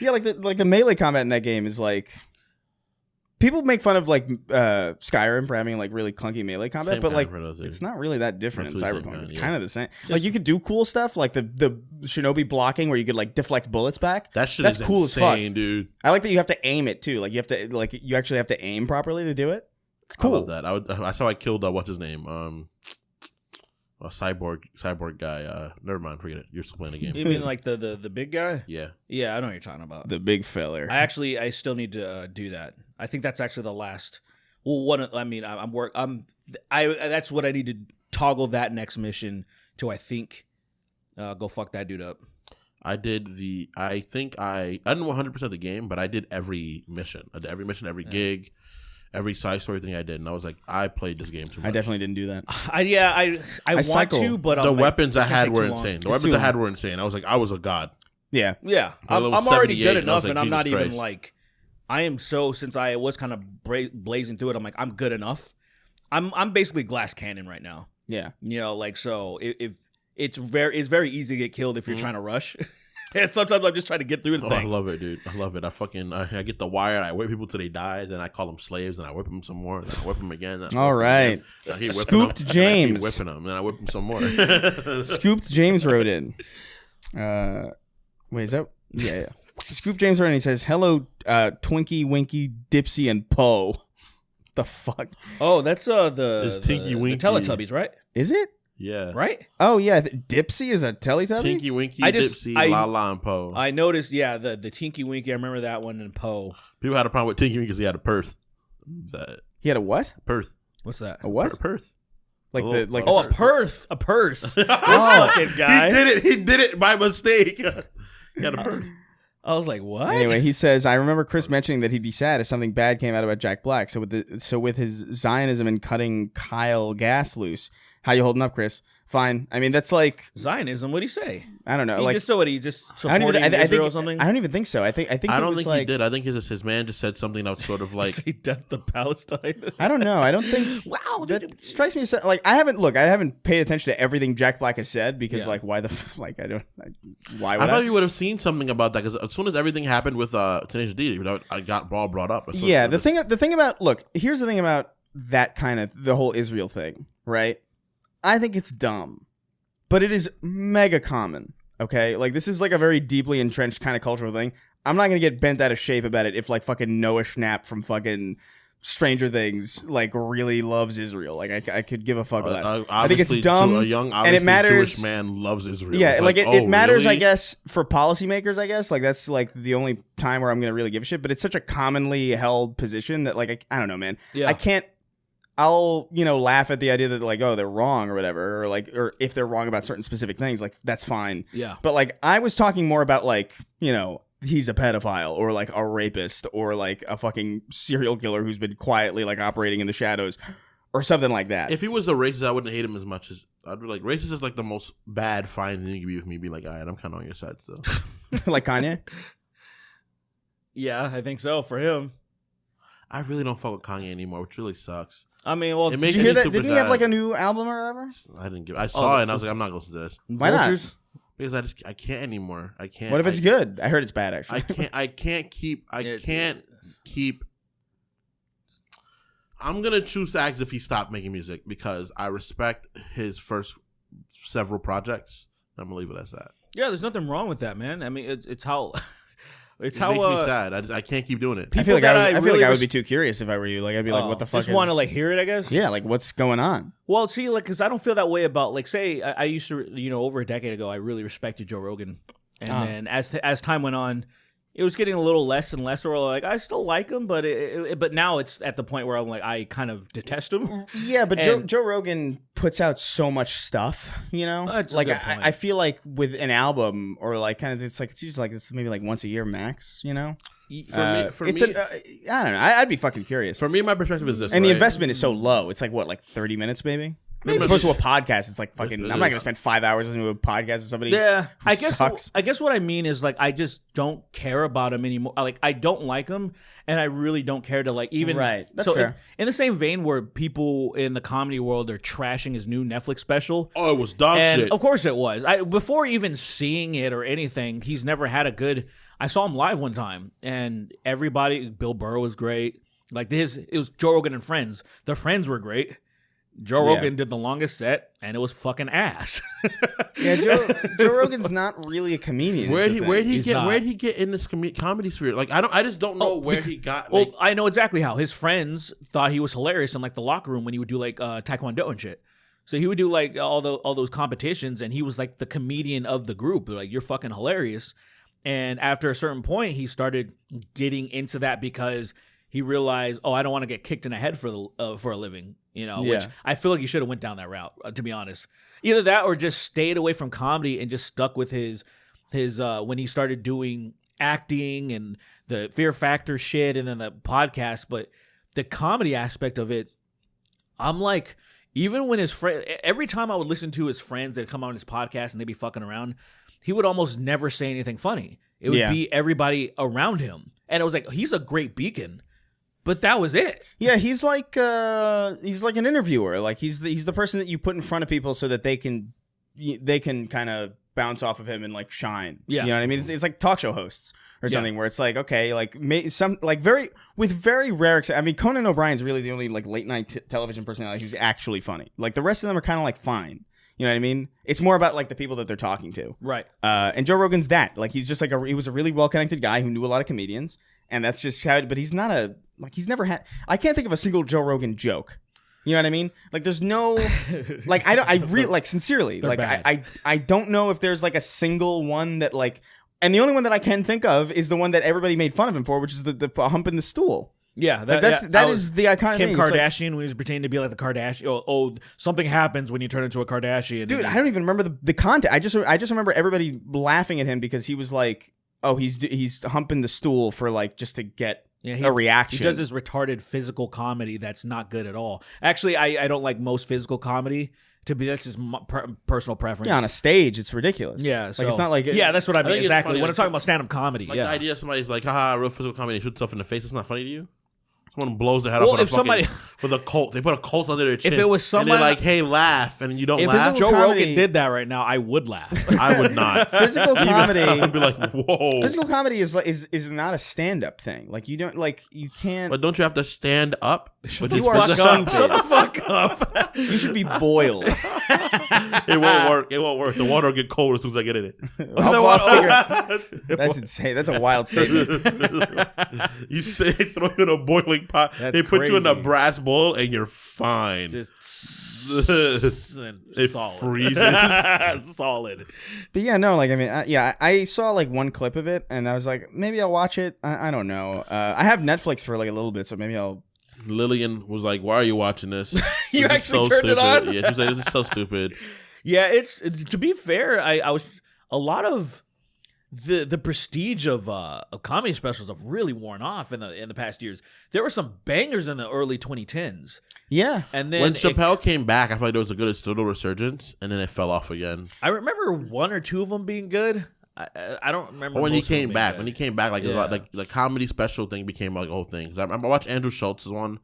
Speaker 4: Yeah, like the melee combat in that game is like people make fun of like Skyrim for having like really clunky melee combat,
Speaker 3: Same
Speaker 4: but
Speaker 3: kind
Speaker 4: like
Speaker 3: of predator.
Speaker 4: it's not really that different in
Speaker 3: That's what
Speaker 4: Cyberpunk.
Speaker 3: you're
Speaker 4: It's
Speaker 3: saying,
Speaker 4: kind of the same. Like you could do cool stuff like the Shinobi blocking where you could like deflect bullets back.
Speaker 3: That shit
Speaker 4: That's
Speaker 3: is
Speaker 4: cool
Speaker 3: insane,
Speaker 4: as fuck.
Speaker 3: dude.
Speaker 4: I like that you have to aim it too. Like you have to like you actually have to aim properly to do it. It's
Speaker 3: I
Speaker 4: cool.
Speaker 3: love that. I saw I killed what's his name? A cyborg guy. Never mind, forget it. You're still playing the game.
Speaker 2: You mean like the big guy?
Speaker 3: Yeah.
Speaker 2: Yeah, I know what you're talking about.
Speaker 4: The big feller.
Speaker 2: I still need to do that. I think that's actually the last. Well, that's what I need to toggle that next mission to. I think, go fuck that dude up.
Speaker 3: I did I didn't 100% the game, but I did every mission. I did every mission, every gig, every side story thing I did. And I was like, I played this game too much.
Speaker 4: I definitely didn't do that.
Speaker 2: I want
Speaker 4: cycle.
Speaker 2: to, but
Speaker 3: The
Speaker 2: I'm
Speaker 3: weapons I
Speaker 2: it can't
Speaker 3: had
Speaker 2: take
Speaker 3: were
Speaker 2: too long.
Speaker 3: insane. The
Speaker 4: It's
Speaker 3: weapons
Speaker 4: too
Speaker 3: I had were insane. I was like, I was a god.
Speaker 4: Yeah.
Speaker 2: Yeah,
Speaker 3: My
Speaker 2: I'm
Speaker 3: level
Speaker 2: already
Speaker 3: 78,
Speaker 2: good
Speaker 3: and I was
Speaker 2: enough,
Speaker 3: like,
Speaker 2: and I'm not
Speaker 3: Jesus
Speaker 2: even
Speaker 3: Christ.
Speaker 2: like. I am so since I was kind of blazing through it. I'm like I'm good enough. I'm basically glass cannon right now.
Speaker 4: Yeah.
Speaker 2: You know, like so if it's very easy to get killed if you're trying to rush. And sometimes I'm just trying to get through the
Speaker 3: Oh,
Speaker 2: things.
Speaker 3: I love it, dude. I love it. I get the wire. And I whip people till they die. Then I call them slaves, and I whip them some more. Then I whip them again. Then I
Speaker 4: All
Speaker 3: whip 'em
Speaker 4: right.
Speaker 3: again. I keep whipping
Speaker 4: Scooped
Speaker 3: them,
Speaker 4: James.
Speaker 3: And I keep whipping them. Then I whip them some more.
Speaker 4: Scooped James wrote in. Wait, is that? Yeah. Scoop James wrote in. He says, "Hello, Twinkie, Winky, Dipsy, and Poe." The fuck
Speaker 2: Oh, that's the
Speaker 3: It's Tinky
Speaker 2: the
Speaker 3: Winky.
Speaker 2: Teletubbies, right?
Speaker 4: is it?
Speaker 3: Yeah.
Speaker 2: Right?
Speaker 4: Oh yeah, Dipsy is a Teletubby.
Speaker 3: Tinky Winky,
Speaker 2: I just-
Speaker 3: Dipsy,
Speaker 2: I-
Speaker 3: La La, and Poe.
Speaker 2: I noticed. Yeah, the Tinky Winky. I remember that one and Poe.
Speaker 3: People had a problem with Tinky Winky because he had a Perth. That
Speaker 4: He had a what?
Speaker 3: Perth.
Speaker 2: What's that?
Speaker 4: A what?
Speaker 3: Perth.
Speaker 4: Like
Speaker 3: Oh,
Speaker 4: the like.
Speaker 2: Oh,
Speaker 4: the-
Speaker 2: a purse. This fucking guy.
Speaker 3: He did it by mistake. He had a Perth.
Speaker 2: I was like, what?
Speaker 4: Anyway, he says, I remember Chris mentioning that he'd be sad if something bad came out about Jack Black. So with his Zionism and cutting Kyle Gass loose, how you holding up, Chris? Fine. I mean, that's like
Speaker 2: Zionism. What do you say?
Speaker 4: I don't know.
Speaker 2: He
Speaker 4: like
Speaker 2: just so what? He just
Speaker 4: I don't
Speaker 2: supporting
Speaker 4: even.
Speaker 2: Israel or something?
Speaker 4: I don't even think so. I think.
Speaker 3: I
Speaker 4: it
Speaker 3: don't
Speaker 4: was
Speaker 3: think
Speaker 4: like,
Speaker 3: he did. I think his man just said something that was sort of like.
Speaker 2: Say death to Palestine.
Speaker 4: I don't know. I don't think.
Speaker 2: Wow,
Speaker 4: that strikes me as like I haven't paid attention to everything Jack Black has said because like why why would
Speaker 3: I thought you would have seen something about that because as soon as everything happened with Tenacious D, I got brought up.
Speaker 4: Yeah, the thing about here's the thing about that kind of the whole Israel thing, right? I think it's dumb, but it is mega common. Okay, like this is like a very deeply entrenched kind of cultural thing. I'm not gonna get bent out of shape about it if like fucking Noah Schnapp from fucking Stranger Things like really loves Israel. Like I could give a fuck less. I think it's dumb.
Speaker 3: A young,
Speaker 4: and it matters.
Speaker 3: Jewish man loves Israel.
Speaker 4: Yeah,
Speaker 3: it's
Speaker 4: like it matters.
Speaker 3: Really?
Speaker 4: I guess for policymakers, I guess like that's like the only time where I'm gonna really give a shit. But it's such a commonly held position that like I don't know, man.
Speaker 2: Yeah.
Speaker 4: I can't. I'll laugh at the idea that like, oh, they're wrong or whatever, or if they're wrong about certain specific things, like that's fine.
Speaker 2: Yeah.
Speaker 4: But like I was talking more about like he's a pedophile or like a rapist or like a fucking serial killer who's been quietly like operating in the shadows or something like that.
Speaker 3: If he was a racist, I wouldn't hate him as much as I'd be like racist is like the most bad fine thing you can be with me. Being like, all right, I'm kind of on your side still.
Speaker 4: Like Kanye.
Speaker 2: Yeah, I think so for him.
Speaker 3: I really don't fuck with Kanye anymore, which really sucks.
Speaker 2: I mean, well,
Speaker 3: It
Speaker 4: Did
Speaker 3: makes
Speaker 4: you
Speaker 3: me
Speaker 4: hear that?
Speaker 3: super
Speaker 4: Didn't he have
Speaker 3: sad.
Speaker 4: like a new album or whatever?
Speaker 3: I didn't give. I saw it and I was like, I'm not going to listen to this
Speaker 4: Why not?
Speaker 2: Vultures?
Speaker 3: because I can't anymore. I can't.
Speaker 4: What if it's good? I heard it's bad actually.
Speaker 3: I can't keep. I'm gonna choose to ask if he stopped making music because I respect his first several projects. I'm gonna leave it as that.
Speaker 2: Yeah, there's nothing wrong with that, man. I mean, it's how it's
Speaker 3: It
Speaker 2: how
Speaker 3: makes me sad. I can't keep doing it.
Speaker 4: I feel like
Speaker 2: that
Speaker 4: I feel
Speaker 2: really
Speaker 4: like I would be too curious if I were you. Like I'd be like, what the fuck?
Speaker 2: Just want to like hear it, I guess.
Speaker 4: Yeah, like what's going on?
Speaker 2: Well, see, like, because I don't feel that way about, like, say, I used to, over a decade ago, I really respected Joe Rogan, and then as time went on, it was getting a little less and less. Or like, I still like him, but but now it's at the point where I'm like, I kind of detest him.
Speaker 4: Yeah, but
Speaker 2: And-
Speaker 4: Joe Rogan puts out so much stuff,
Speaker 2: That's a
Speaker 4: like
Speaker 2: good point.
Speaker 4: I feel like with an album or like kind of it's usually like it's maybe like once a year max,
Speaker 3: For me,
Speaker 4: I don't know. I'd be fucking curious.
Speaker 3: for me, my perspective is this,
Speaker 4: And the
Speaker 3: right?
Speaker 4: investment is so low. It's like what, like 30 minutes maybe? As opposed to a podcast, it's like fucking. I'm not gonna spend 5 hours listening to a podcast of somebody.
Speaker 2: Yeah,
Speaker 4: who
Speaker 2: I guess.
Speaker 4: sucks.
Speaker 2: I guess what I mean is like I just don't care about him anymore. Like I don't like him, and I really don't care to like even.
Speaker 4: Right, that's
Speaker 2: so
Speaker 4: fair.
Speaker 2: In the same vein where people in the comedy world are trashing his new Netflix special.
Speaker 3: Oh, it was dog
Speaker 2: And
Speaker 3: shit.
Speaker 2: of course it was. Before even seeing it or anything, he's never had a good. I saw him live one time, and everybody. Bill Burr was great. Like it was Joe Rogan and Friends. The Friends were great. Joe Rogan did the longest set, and it was fucking ass.
Speaker 4: Yeah, Joe Rogan's not really a comedian.
Speaker 3: Where'd he
Speaker 2: He's not.
Speaker 3: get in this comedy sphere? Like I just don't know where he got.
Speaker 2: Well,
Speaker 3: Like,
Speaker 2: I know exactly how. His friends thought he was hilarious in like the locker room when he would do like taekwondo and shit. So he would do like all those competitions, and he was like the comedian of the group. They're like, you're fucking hilarious. And after a certain point, he started getting into that because he realized, oh, I don't want to get kicked in the head for a living, which I feel like he should have went down that route, to be honest. Either that or just stayed away from comedy and just stuck with his when he started doing acting and the Fear Factor shit and then the podcast. But the comedy aspect of it, I'm like, even when his friend, every time I would listen to his friends that come on his podcast and they'd be fucking around, he would almost never say anything funny. It would be everybody around him. And it was like, he's a great beacon. But that was it.
Speaker 4: Yeah, he's like an interviewer. Like he's the person that you put in front of people so that they can kind of bounce off of him and like shine.
Speaker 2: Yeah.
Speaker 4: You know what I mean? It's like talk show hosts or something where it's like, okay, like very rare. I mean, Conan O'Brien's really the only like late night television personality who's actually funny. Like the rest of them are kind of like fine. You know what I mean? It's more about like the people that they're talking to.
Speaker 2: Right.
Speaker 4: And Joe Rogan's that. Like he's just like he was a really well connected guy who knew a lot of comedians, and that's just how. But he's not he's never had. I can't think of a single Joe Rogan joke. You know what I mean? Like there's no like I really like sincerely
Speaker 2: They're
Speaker 4: like
Speaker 2: bad.
Speaker 4: I don't know if there's like a single one that like, and the only one that I can think of is the one that everybody made fun of him for, which is the hump in the stool.
Speaker 2: Yeah,
Speaker 4: That is the iconic
Speaker 2: Kim
Speaker 4: thing. It's like-
Speaker 2: Kardashian when he was pretending to be like the Kardashian. Oh, something happens when you turn into a Kardashian.
Speaker 4: Dude, I don't even remember the content. I just remember everybody laughing at him because he was like oh, he's humping the stool for like just to get
Speaker 2: Yeah,
Speaker 4: a reaction.
Speaker 2: He does this retarded physical comedy that's not good at all. Actually, I don't like most physical comedy. That's just my personal preference.
Speaker 4: Yeah, on a stage, it's ridiculous.
Speaker 2: Yeah,
Speaker 4: like it's not like
Speaker 2: yeah, that's what I
Speaker 3: I
Speaker 2: mean
Speaker 3: think it's
Speaker 2: exactly.
Speaker 3: funny,
Speaker 2: When
Speaker 3: like,
Speaker 2: I'm talking about stand-up comedy,
Speaker 3: Like
Speaker 2: yeah.
Speaker 3: the idea somebody's like, haha, real physical comedy, and shoot stuff in the face. It's not funny to you. Someone blows their head
Speaker 2: Well,
Speaker 3: off with
Speaker 2: if somebody-
Speaker 3: with a Colt. They put a Colt under their chin.
Speaker 2: it was
Speaker 3: and
Speaker 2: someone-
Speaker 3: they're like, hey, laugh, and you don't
Speaker 2: If
Speaker 3: laugh.
Speaker 2: Joe
Speaker 4: comedy-
Speaker 2: Rogan did that right now, I would laugh.
Speaker 3: I would not.
Speaker 4: Physical comedy.
Speaker 3: I'd be like, whoa.
Speaker 4: Physical comedy is not a stand-up thing. Like you can't.
Speaker 3: But don't you have to stand up? Which
Speaker 4: You are stupid.
Speaker 2: Shut the fuck up.
Speaker 4: You should be boiled.
Speaker 3: It won't work. It won't work. The water will get cold as soon as I get in it.
Speaker 4: That's insane. That's a wild statement.
Speaker 3: You say throw you in a boiling pot.
Speaker 2: That's
Speaker 3: they put you in a
Speaker 2: crazy.
Speaker 3: brass bowl and you're fine.
Speaker 2: Just
Speaker 3: It
Speaker 2: solid.
Speaker 3: freezes.
Speaker 2: Solid.
Speaker 4: But yeah, no, like I mean, I saw like one clip of it, and I was like, maybe I'll watch it. I don't know. I have Netflix for like a little bit, so maybe I'll.
Speaker 3: Lillian was like, "Why are you watching this?
Speaker 2: You
Speaker 3: This is
Speaker 2: actually turned it
Speaker 3: stupid."
Speaker 2: on?
Speaker 3: Yeah, she said, "This is so stupid."
Speaker 2: Yeah, it's to be fair, I was a lot of the prestige of comedy specials have really worn off in the past years. There were some bangers in the early 2010s,
Speaker 4: Yeah,
Speaker 2: and then
Speaker 3: When Chappelle came back, I felt like there was a good little resurgence, and then it fell off again.
Speaker 2: I remember one or two of them being good. I don't remember
Speaker 3: But when he
Speaker 2: most of them
Speaker 3: came
Speaker 2: being
Speaker 3: back,
Speaker 2: good.
Speaker 3: like, it was
Speaker 2: Yeah.
Speaker 3: like the comedy special thing became like a whole thing. Because I watched Andrew Schultz's one.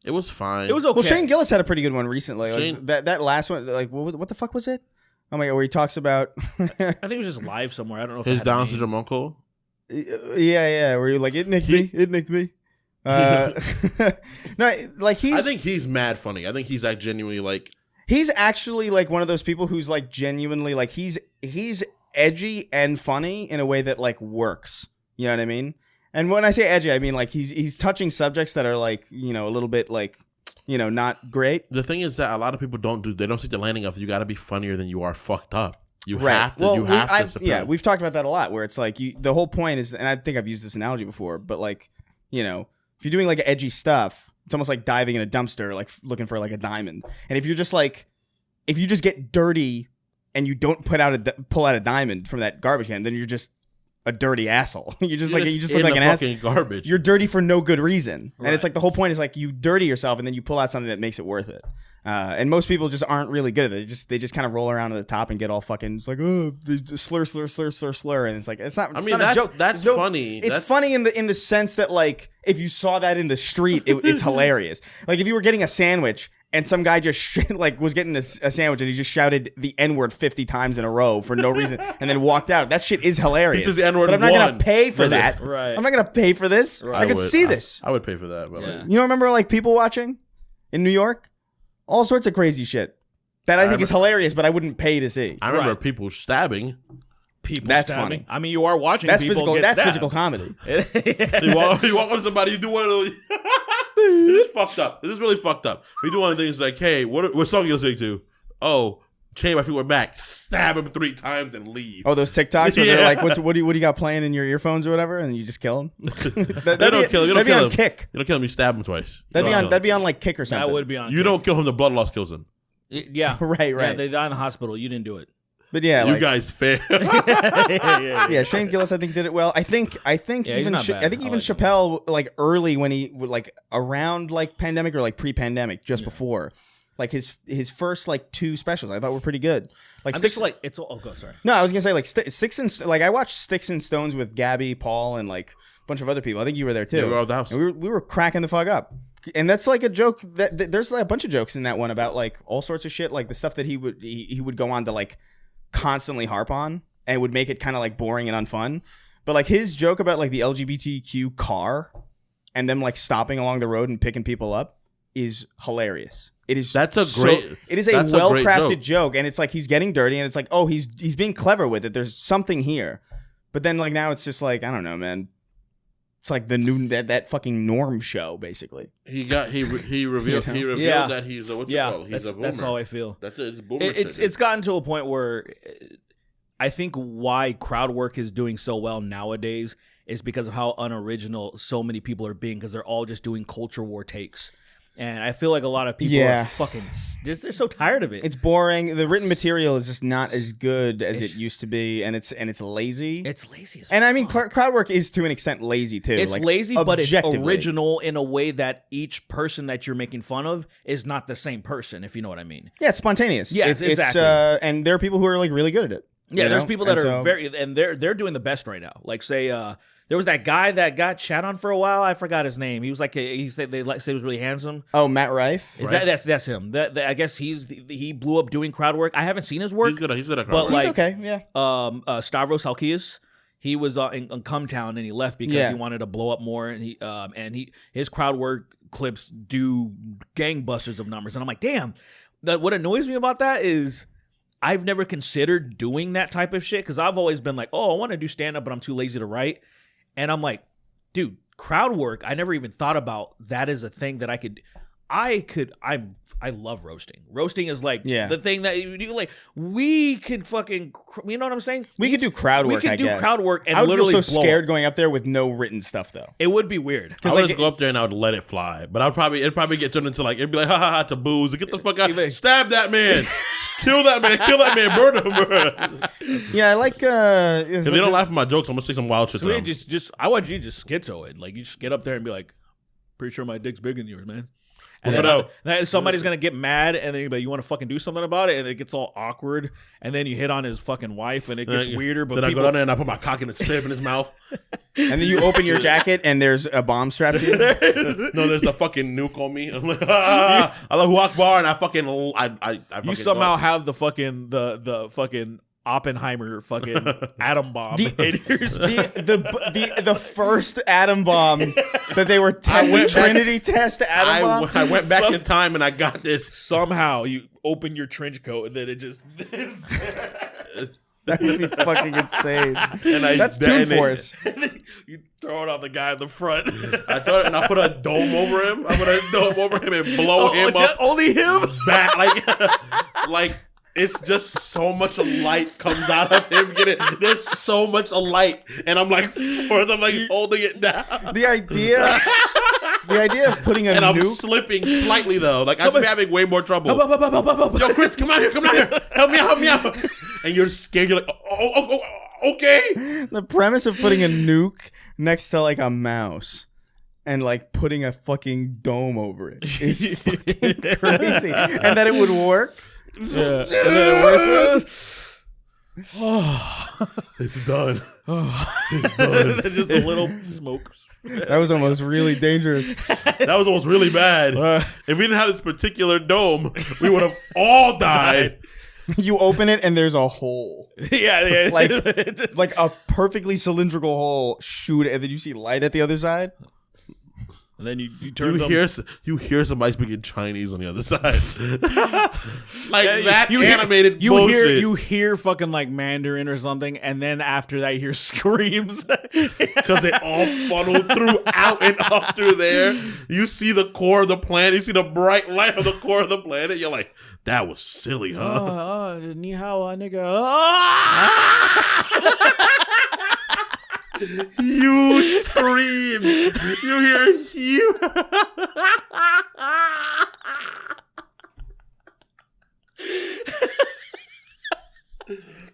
Speaker 3: It was fine.
Speaker 2: It was okay.
Speaker 4: Well, Shane Gillis had a pretty good one recently. Like,
Speaker 3: Shane-
Speaker 4: that last one, like what the fuck was it? Oh my god, where he talks about
Speaker 2: I think it was just live somewhere. I don't know if it
Speaker 3: his
Speaker 2: had a
Speaker 3: Down
Speaker 2: name.
Speaker 3: syndrome uncle.
Speaker 4: yeah, where you're like, it nicked me. No, like
Speaker 3: I think he's mad funny. I think he's like genuinely like.
Speaker 4: he's actually like one of those people who's like genuinely like he's edgy and funny in a way that like works. You know what I mean? And when I say edgy, I mean like he's touching subjects that are like, you know, a little bit like, you know, not great.
Speaker 3: The thing is that a lot of people they don't see the landing of you got to be funnier than you are fucked up. You
Speaker 4: Right.
Speaker 3: have to.
Speaker 4: Well,
Speaker 3: you have to.
Speaker 4: yeah,
Speaker 3: separate.
Speaker 4: we've talked about that a lot. Where it's like the whole point is, and I think I've used this analogy before, but like, you know, if you're doing like edgy stuff, it's almost like diving in a dumpster, like looking for like a diamond. And if you're just like, if you just get dirty and you don't pull out a diamond from that garbage can, then you're just a dirty asshole. You just look
Speaker 3: in
Speaker 4: like
Speaker 3: the
Speaker 4: an ass.
Speaker 3: fucking garbage.
Speaker 4: You're dirty for no good reason, and it's
Speaker 2: Right.
Speaker 4: like the whole point is like you dirty yourself and then you pull out something that makes it worth it. And most people just aren't really good at it. They just kind of roll around at the top and get all fucking. It's like, oh, they just slur, and it's like it's not.
Speaker 3: I
Speaker 4: It's
Speaker 3: mean,
Speaker 4: not a joke.
Speaker 3: that's
Speaker 4: There's
Speaker 3: funny.
Speaker 4: It's
Speaker 3: That's-
Speaker 4: funny in the sense that like if you saw that in the street, it's hilarious. Like if you were getting a sandwich and some guy just like was getting a sandwich and he just shouted the N-word 50 times in a row for no reason and then walked out. That shit is hilarious.
Speaker 3: He says the N-word
Speaker 4: but I'm not gonna
Speaker 3: one.
Speaker 4: pay for
Speaker 3: Does it?
Speaker 4: that.
Speaker 2: Right.
Speaker 4: I'm not gonna pay for this. I could see this.
Speaker 3: I would pay for that. But
Speaker 2: Yeah.
Speaker 3: like,
Speaker 4: You don't remember like people watching in New York? All sorts of crazy shit that I think is hilarious, but I wouldn't pay to see.
Speaker 3: I remember
Speaker 2: Right.
Speaker 3: people stabbing.
Speaker 2: People
Speaker 4: That's
Speaker 2: stabbing.
Speaker 4: funny.
Speaker 2: I mean, you are watching
Speaker 4: That's
Speaker 2: people
Speaker 4: physical.
Speaker 2: get
Speaker 4: That's
Speaker 2: stabbed.
Speaker 4: physical comedy.
Speaker 3: You walk on somebody, you do one of those. This is fucked up. This is really fucked up. We do one of the things like, hey, what song you listening to? Oh, Chain by Fleetwood Mac. Stab him 3 times and leave.
Speaker 4: Oh, those TikToks where they're
Speaker 3: Yeah.
Speaker 4: like, what do you got playing in your earphones or whatever, and you just kill them?
Speaker 3: They don't kill him. You don't
Speaker 4: That'd be
Speaker 3: kill
Speaker 4: on
Speaker 3: him.
Speaker 4: Kick.
Speaker 3: You don't kill him. You stab him twice.
Speaker 4: That'd
Speaker 3: You
Speaker 4: be
Speaker 3: don't
Speaker 4: on.
Speaker 3: kill
Speaker 4: That'd be on like Kick or something.
Speaker 2: That would be on.
Speaker 3: him. You don't kill him. The blood loss kills him.
Speaker 2: Yeah.
Speaker 4: Right.
Speaker 2: Yeah, they die in the hospital. You didn't do it.
Speaker 4: But yeah,
Speaker 3: You
Speaker 4: like,
Speaker 3: guys fail.
Speaker 4: yeah, Shane Gillis I think did it well. I think
Speaker 2: Yeah, he's
Speaker 4: even
Speaker 2: not bad.
Speaker 4: I think
Speaker 2: I
Speaker 4: even
Speaker 2: like him.
Speaker 4: Chappelle like early when he would like around like pandemic or like pre-pandemic just before. Like his first like 2 specials I thought were pretty good. Like
Speaker 2: I'm
Speaker 4: Sticks
Speaker 2: just like it's. Oh, go sorry.
Speaker 4: No, I was gonna say like Sticks and like I watched Sticks and Stones with Gabby, Paul, and like a bunch of other people. I think you were there too.
Speaker 3: Yeah, we were at the house.
Speaker 4: And we were cracking the fuck up. And that's like a joke that there's like a bunch of jokes in that one about like all sorts of shit, like the stuff that he would go on to like constantly harp on and would make it kind of like boring and unfun. But like his joke about like the LGBTQ car and them like stopping along the road and picking people up is hilarious. It is
Speaker 3: That's a
Speaker 4: so-
Speaker 3: great-
Speaker 4: it is a
Speaker 3: that's a great
Speaker 4: well-crafted joke, and it's like he's getting dirty, and it's like, oh, he's being clever with it. There's something here, but then like now it's just like I don't know, man. It's like the new that fucking Norm show, basically.
Speaker 3: he revealed
Speaker 2: Yeah.
Speaker 3: that he's a what's
Speaker 2: Yeah,
Speaker 3: it called? He's a boomer.
Speaker 2: that's how I feel.
Speaker 3: That's it. It's boomer
Speaker 2: It's
Speaker 3: shit.
Speaker 2: it's gotten to a point where I think why crowd work is doing so well nowadays is because of how unoriginal so many people are being because they're all just doing culture war takes. And I feel like a lot of people are fucking they're so tired of it.
Speaker 4: It's boring. The written material is just not as good as it used to be, and it's lazy.
Speaker 2: It's lazy as
Speaker 4: and
Speaker 2: fuck.
Speaker 4: I mean, crowd work is to an extent lazy too.
Speaker 2: It's
Speaker 4: like,
Speaker 2: lazy, but it's
Speaker 4: objectively.
Speaker 2: original in a way that each person that you're making fun of is not the same person, if you know what I mean.
Speaker 4: Yeah, it's spontaneous.
Speaker 2: Yeah,
Speaker 4: it's,
Speaker 2: exactly.
Speaker 4: And there are people who are like really good at it.
Speaker 2: Yeah, there's
Speaker 4: know?
Speaker 2: people that
Speaker 4: And
Speaker 2: are very, and they're doing the best right now. Like say, there was that guy that got shat on for a while. I forgot his name. He was like they said he was really handsome.
Speaker 4: Oh, Matt Rife.
Speaker 2: Is that's him? I guess he blew up doing crowd work. I haven't seen his work.
Speaker 3: He's good at crowd
Speaker 2: but
Speaker 3: work.
Speaker 2: like,
Speaker 4: He's okay. Yeah.
Speaker 2: Stavros Halkias, he was in Come Town and he left because he wanted to blow up more. And his crowd work clips do gangbusters of numbers. And I'm like, damn. What annoys me about that is I've never considered doing that type of shit because I've always been like, oh, I want to do stand up, but I'm too lazy to write. And I'm like, dude, crowd work, I never even thought about that as a thing that I love roasting. Roasting is like the thing that you like. We could fucking, you know what I'm saying?
Speaker 4: We could do crowd work.
Speaker 2: We could do crowd work and
Speaker 4: I would
Speaker 2: literally
Speaker 4: feel so
Speaker 2: blow
Speaker 4: scared
Speaker 2: up.
Speaker 4: going up there with no written stuff though.
Speaker 2: It would be weird.
Speaker 3: I would just go up there and I would let it fly, but it'd probably get turned into like it'd be like ha ha ha to booze. Get the fuck out! Stab that man! Kill that man! Murder him!
Speaker 4: Yeah, I like.
Speaker 3: If they don't laugh at my jokes, I'm gonna say some wild shit to them.
Speaker 2: I want you to just schizo it. Like you just get up there and be like, pretty sure my dick's bigger than yours, man. And then somebody's gonna get mad, and then you're like, you want to fucking do something about it, and it gets all awkward, and then you hit on his fucking wife, and it gets weirder. But
Speaker 3: then I go down there and I put my cock in his tip in his mouth,
Speaker 4: and then you open your jacket and there's a bomb strapped to you.
Speaker 3: There's a fucking nuke on me. I'm like, Allahu Akbar, and I fucking
Speaker 2: you somehow have the fucking the fucking Oppenheimer fucking atom bomb.
Speaker 4: The first atom bomb that they were Trinity test atom bomb.
Speaker 3: I went back in time and I got this.
Speaker 2: Somehow you open your trench coat and then it just
Speaker 4: That would be fucking insane.
Speaker 3: And
Speaker 4: that's Toon Force.
Speaker 2: You throw it on the guy in the front.
Speaker 3: I throw it and I put a dome over him. I put a dome over him and blow him up.
Speaker 2: Only him?
Speaker 3: Back like it's just so much light comes out of him. There's so much light, and I'm like holding it down.
Speaker 4: The idea of putting a
Speaker 3: and I'm
Speaker 4: nuke.
Speaker 3: slipping slightly though. Like I should be having way more trouble. Yo, Chris, come out here, help me out. And you're scared. You're like, oh, okay.
Speaker 4: The premise of putting a nuke next to like a mouse and like putting a fucking dome over it is fucking crazy, and that it would work.
Speaker 2: Yeah. And then it works.
Speaker 3: It's done.
Speaker 2: It's done. Just a little smoke.
Speaker 4: That was almost really dangerous.
Speaker 3: That was almost really bad. If we didn't have this particular dome, we would have all died.
Speaker 4: You open it and there's a hole.
Speaker 2: Yeah.
Speaker 4: Like a perfectly cylindrical hole. Shoot it, and then you see light at the other side.
Speaker 2: And then you turn
Speaker 3: you hear somebody speaking Chinese on the other side. Animated bullshit.
Speaker 2: You hear fucking like Mandarin or something, and then after that you hear screams.
Speaker 3: Because they all funnel through out and up through there. You see the core of the planet. You see the bright light of the core of the planet. You're like, that was silly, huh?
Speaker 2: Ni hao, nigga.
Speaker 3: You scream. You hear you.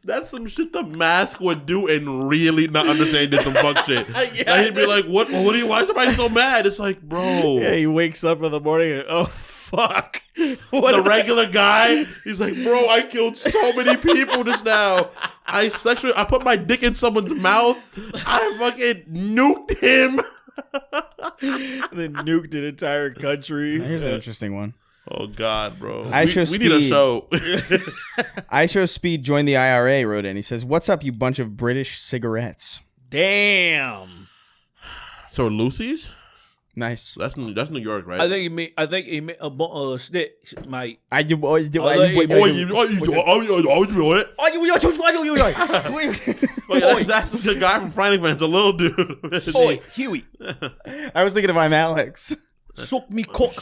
Speaker 3: That's some shit the Mask would do and really not understand did some fuck shit. He'd be like, "What? Why is somebody so mad?" It's like, bro.
Speaker 2: Yeah, he wakes up in the morning and, oh fuck.
Speaker 3: The regular guy, he's like, bro, I killed so many people just now. I put my dick in someone's mouth. I fucking nuked him.
Speaker 2: And then nuked an entire country.
Speaker 4: Here's an interesting one.
Speaker 3: Oh God, bro.
Speaker 4: We
Speaker 3: need a show.
Speaker 4: I Show Speed joined the IRA. Wrote in. He says, "What's up, you bunch of British cigarettes?"
Speaker 2: Damn.
Speaker 3: So Lucy's?
Speaker 4: Nice.
Speaker 3: That's New York, right?
Speaker 2: I think he made a stick, mate.
Speaker 3: That's the guy from Friday Fans, the little dude.
Speaker 2: Oi, Huey.
Speaker 4: I was thinking of I'm Alex.
Speaker 2: Suck me cock.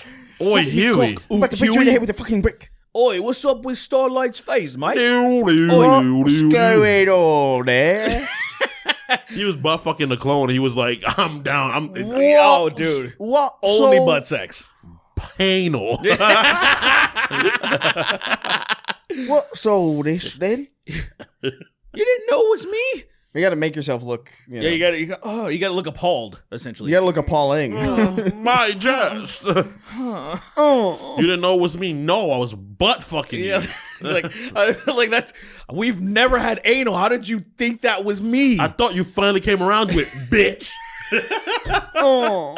Speaker 3: Oi, Huey.
Speaker 4: About to beat you in the head with a fucking brick.
Speaker 2: Oi, what's up with Starlight's face, mate?
Speaker 4: What's going on there?
Speaker 3: He was butt fucking the clone. He was like, I'm down.
Speaker 2: Oh, dude.
Speaker 4: What?
Speaker 2: Only butt sex.
Speaker 3: Panel.
Speaker 4: What's all this then?
Speaker 2: You didn't know it was me?
Speaker 4: You got to make yourself look. You know,
Speaker 2: Yeah, you got to look appalled, essentially.
Speaker 4: you got to look appalling.
Speaker 3: My chest.
Speaker 4: Oh.
Speaker 3: You didn't know it was me? No, I was butt fucking you.
Speaker 2: Yeah, like that's. We've never had anal. How did you think that was me?
Speaker 3: I thought you finally came around with bitch.
Speaker 4: Oh.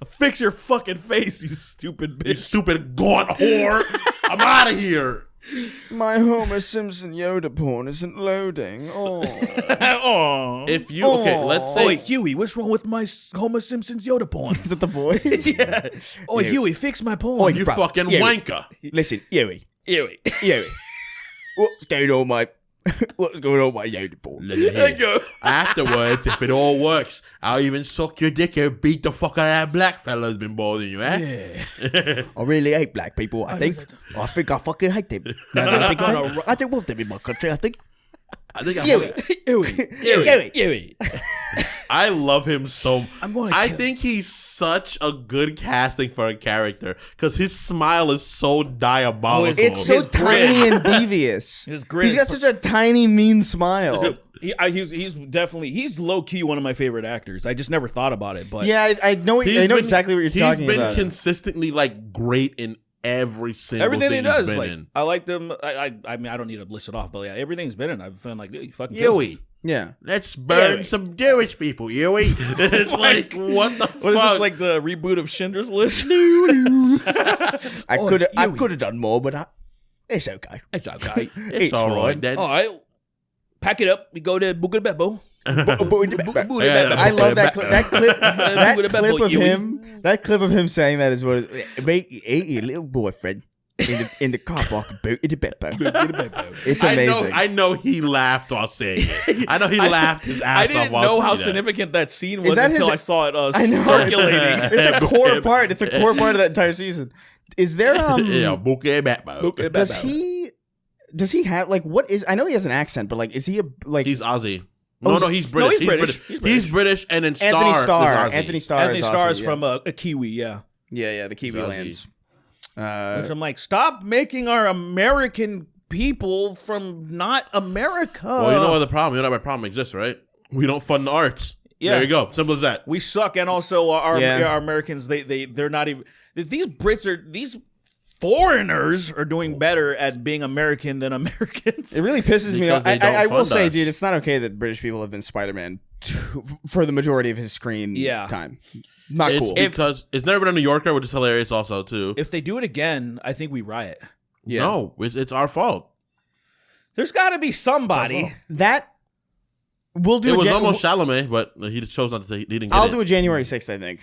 Speaker 2: Fix your fucking face, you stupid
Speaker 3: You
Speaker 2: bitch.
Speaker 3: stupid gaunt whore. I'm out of here.
Speaker 4: My Homer Simpson Yoda porn isn't loading. Oh.
Speaker 2: Aw.
Speaker 3: If you okay, let's
Speaker 2: Oi,
Speaker 3: say
Speaker 2: Huey, what's wrong with my Homer Simpson's Yoda porn?
Speaker 4: Is that the voice?
Speaker 2: Yeah. Oi, Huey, fix my porn.
Speaker 4: Oi,
Speaker 3: you
Speaker 4: bro,
Speaker 3: fucking
Speaker 4: yeah.
Speaker 3: wanker.
Speaker 4: Listen, Huey.
Speaker 2: Huey.
Speaker 4: Huey. What's going on, mate? What's going on, my Yoda porn?
Speaker 2: There you go.
Speaker 3: Afterwards, if it all works, I'll even suck your dick and beat the fuck out of that black fella who's been bothering you, eh?
Speaker 2: Yeah.
Speaker 4: I really hate black people, I think I fucking hate them. I don't want them in my country, I think.
Speaker 3: I think
Speaker 4: Huey.
Speaker 2: Huey.
Speaker 3: I love him so.
Speaker 2: I'm going.
Speaker 3: I think he's such a good casting for a character because his smile is so diabolical.
Speaker 4: It's so
Speaker 2: His
Speaker 4: tiny and devious.
Speaker 2: His grin
Speaker 4: He's got
Speaker 2: is
Speaker 4: such a tiny, mean smile.
Speaker 2: He's definitely low key one of my favorite actors. I just never thought about it, but
Speaker 4: Yeah, I know. I know exactly what you're talking
Speaker 3: He's
Speaker 4: about.
Speaker 3: been consistently like great in every single
Speaker 2: everything
Speaker 3: thing
Speaker 2: he does,
Speaker 3: he's been
Speaker 2: like
Speaker 3: in.
Speaker 2: I liked him. I mean, I don't need to list it off, but yeah, everything he's been in, I've been like, dude, you fucking kills it.
Speaker 3: Huey,
Speaker 4: Yeah.
Speaker 3: let's burn
Speaker 2: Huey.
Speaker 3: some Jewish people, Huey. It's like what the
Speaker 2: What is
Speaker 3: fuck?
Speaker 2: this, like the reboot of Schindler's List?
Speaker 4: I could
Speaker 2: Huey.
Speaker 4: have done more, but it's okay.
Speaker 2: It's okay.
Speaker 3: it's all right then.
Speaker 2: All right, pack it up. We go to Buca de Beppo.
Speaker 4: I love that clip. That clip of him. That clip of him saying that is what mate, your little boyfriend in the car park boot in the Beppo. It's amazing.
Speaker 3: I know he laughed while saying it. I know he laughed his ass
Speaker 2: I
Speaker 3: off
Speaker 2: didn't
Speaker 3: while
Speaker 2: know
Speaker 3: saying
Speaker 2: how
Speaker 3: that.
Speaker 2: significant that scene was
Speaker 4: that
Speaker 2: until
Speaker 4: his-
Speaker 2: I saw it
Speaker 4: I know.
Speaker 2: circulating.
Speaker 4: It's a core part. It's a core part of that entire season. Is there
Speaker 3: Yeah, Bouquet Batman.
Speaker 4: does he have like what is I know he has an accent, but like is he a like
Speaker 3: He's Aussie.
Speaker 4: Oh,
Speaker 3: No, he's British.
Speaker 2: he's British.
Speaker 3: He's British, and then
Speaker 4: Anthony Starr?
Speaker 3: Is Aussie.
Speaker 4: Anthony Starr
Speaker 2: Anthony
Speaker 4: is
Speaker 2: Starr
Speaker 4: Aussie,
Speaker 2: is
Speaker 4: yeah.
Speaker 2: from a Kiwi, yeah.
Speaker 4: Yeah, the Kiwi
Speaker 3: Aussie.
Speaker 4: lands.
Speaker 2: Which I'm like, stop making our American people from not America.
Speaker 3: Well, you know what the problem? You know why problem exists, right? We don't fund the arts.
Speaker 2: Yeah.
Speaker 3: There you go. Simple as that.
Speaker 2: We suck, and also our
Speaker 4: Yeah.
Speaker 2: Americans, they're not even. These foreigners are doing better at being American than Americans.
Speaker 4: It really pisses me
Speaker 3: Because
Speaker 4: off.
Speaker 3: they don't
Speaker 4: I will
Speaker 3: fund
Speaker 4: say,
Speaker 3: us.
Speaker 4: dude, it's not okay that British people have been Spider-Man for the majority of his screen
Speaker 2: Yeah.
Speaker 4: time. Not
Speaker 3: It's
Speaker 4: cool.
Speaker 3: because it's never been a New Yorker, which is hilarious also, too.
Speaker 2: If they do it again, I think we riot.
Speaker 4: Yeah.
Speaker 3: No, it's our fault.
Speaker 2: There's got to be somebody.
Speaker 4: That we'll do.
Speaker 3: It was almost Chalamet, but he just chose not to say he didn't get
Speaker 4: I'll
Speaker 3: it.
Speaker 4: do it January 6th, I think.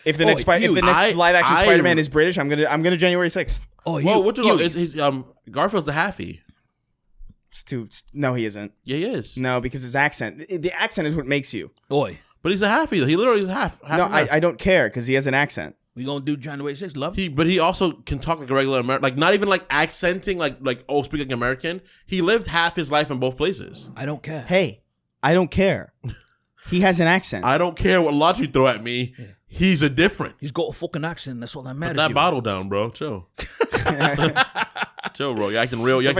Speaker 4: If the
Speaker 2: Oh,
Speaker 4: next
Speaker 3: I-
Speaker 4: live action
Speaker 3: I-
Speaker 4: Spider-Man is British, I'm gonna January 6th.
Speaker 2: Oh,
Speaker 3: Well, what you know? He's Garfield's a halfie.
Speaker 4: No, he isn't.
Speaker 3: Yeah, he is.
Speaker 4: No, because his accent. The accent is what makes you.
Speaker 2: Oi,
Speaker 3: But he's a halfie. He literally is half.
Speaker 4: No,
Speaker 3: and half.
Speaker 4: I don't care because he has an accent.
Speaker 2: we gonna do January 6th, love?
Speaker 3: But he also can talk like a regular American, like not even like accenting, like oh, speak like American. He lived half his life in both places.
Speaker 2: I don't care.
Speaker 4: Hey, I don't care. He has an accent.
Speaker 3: I don't care what lot you throw at me. He's a different.
Speaker 2: He's got a fucking accent. That's all that
Speaker 3: Put
Speaker 2: matters.
Speaker 3: that
Speaker 2: you.
Speaker 3: bottle down, bro. Chill. Chill, bro. You're acting real. You're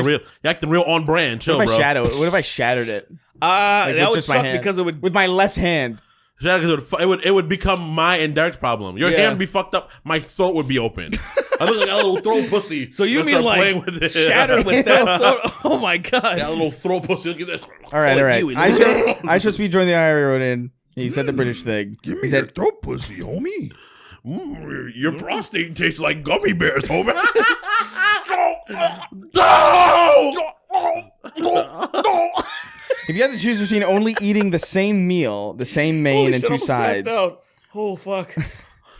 Speaker 3: acting real on brand. Chill,
Speaker 4: What if
Speaker 3: bro.
Speaker 4: I shadow it? What if I shattered it?
Speaker 2: That
Speaker 4: with
Speaker 2: would
Speaker 4: just my
Speaker 2: suck
Speaker 4: hand.
Speaker 2: because it would.
Speaker 4: With my left hand.
Speaker 3: It would become my and Derek's problem. Your
Speaker 2: Yeah.
Speaker 3: hand would be fucked up. My throat would be open. I look like a little throat pussy.
Speaker 2: So you
Speaker 3: Gonna
Speaker 2: mean
Speaker 3: start playing
Speaker 2: like
Speaker 3: with it.
Speaker 2: shatter with that? So, oh my god!
Speaker 3: That little throat pussy. Look at this.
Speaker 4: All right,
Speaker 2: Oh,
Speaker 4: all right.
Speaker 2: you-
Speaker 4: I should be joining the IRA in. He said the British thing. He said,
Speaker 2: throat pussy, homie.
Speaker 3: Your prostate tastes like gummy bears, homie. No!
Speaker 4: if you had to choose between only eating the same meal, the same main
Speaker 2: Holy
Speaker 4: and
Speaker 2: shit,
Speaker 4: two
Speaker 2: I almost passed
Speaker 4: sides.
Speaker 2: out. Oh fuck!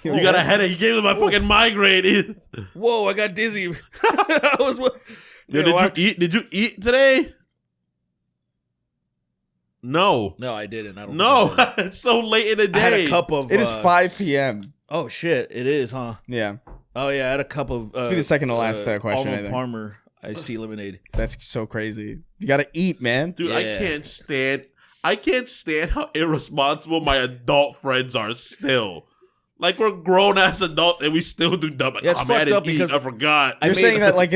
Speaker 3: You got a headache. You gave me my fucking migraine.
Speaker 2: Whoa! I got dizzy. I was.
Speaker 3: Yo, did you eat today? No.
Speaker 2: No, I didn't. I don't.
Speaker 3: No.
Speaker 2: know.
Speaker 3: It's so late in the
Speaker 2: I had
Speaker 3: day.
Speaker 2: a cup of.
Speaker 4: It is 5 p.m.
Speaker 2: Oh shit! It is, huh?
Speaker 4: Yeah.
Speaker 2: Oh yeah, I had a cup of.
Speaker 4: be the second to last question, I
Speaker 2: Arnold
Speaker 4: think.
Speaker 2: Palmer iced tea lemonade.
Speaker 4: That's so crazy. You got to eat, man.
Speaker 3: Dude,
Speaker 2: Yeah.
Speaker 3: I can't stand how irresponsible my adult friends are still. Like we're grown ass adults and we still do dumb.
Speaker 2: Yeah, it's
Speaker 3: Oh, man, I
Speaker 2: fucked
Speaker 3: didn't
Speaker 2: up
Speaker 3: eat.
Speaker 2: because
Speaker 3: I forgot.
Speaker 4: You're
Speaker 2: made-
Speaker 4: saying that like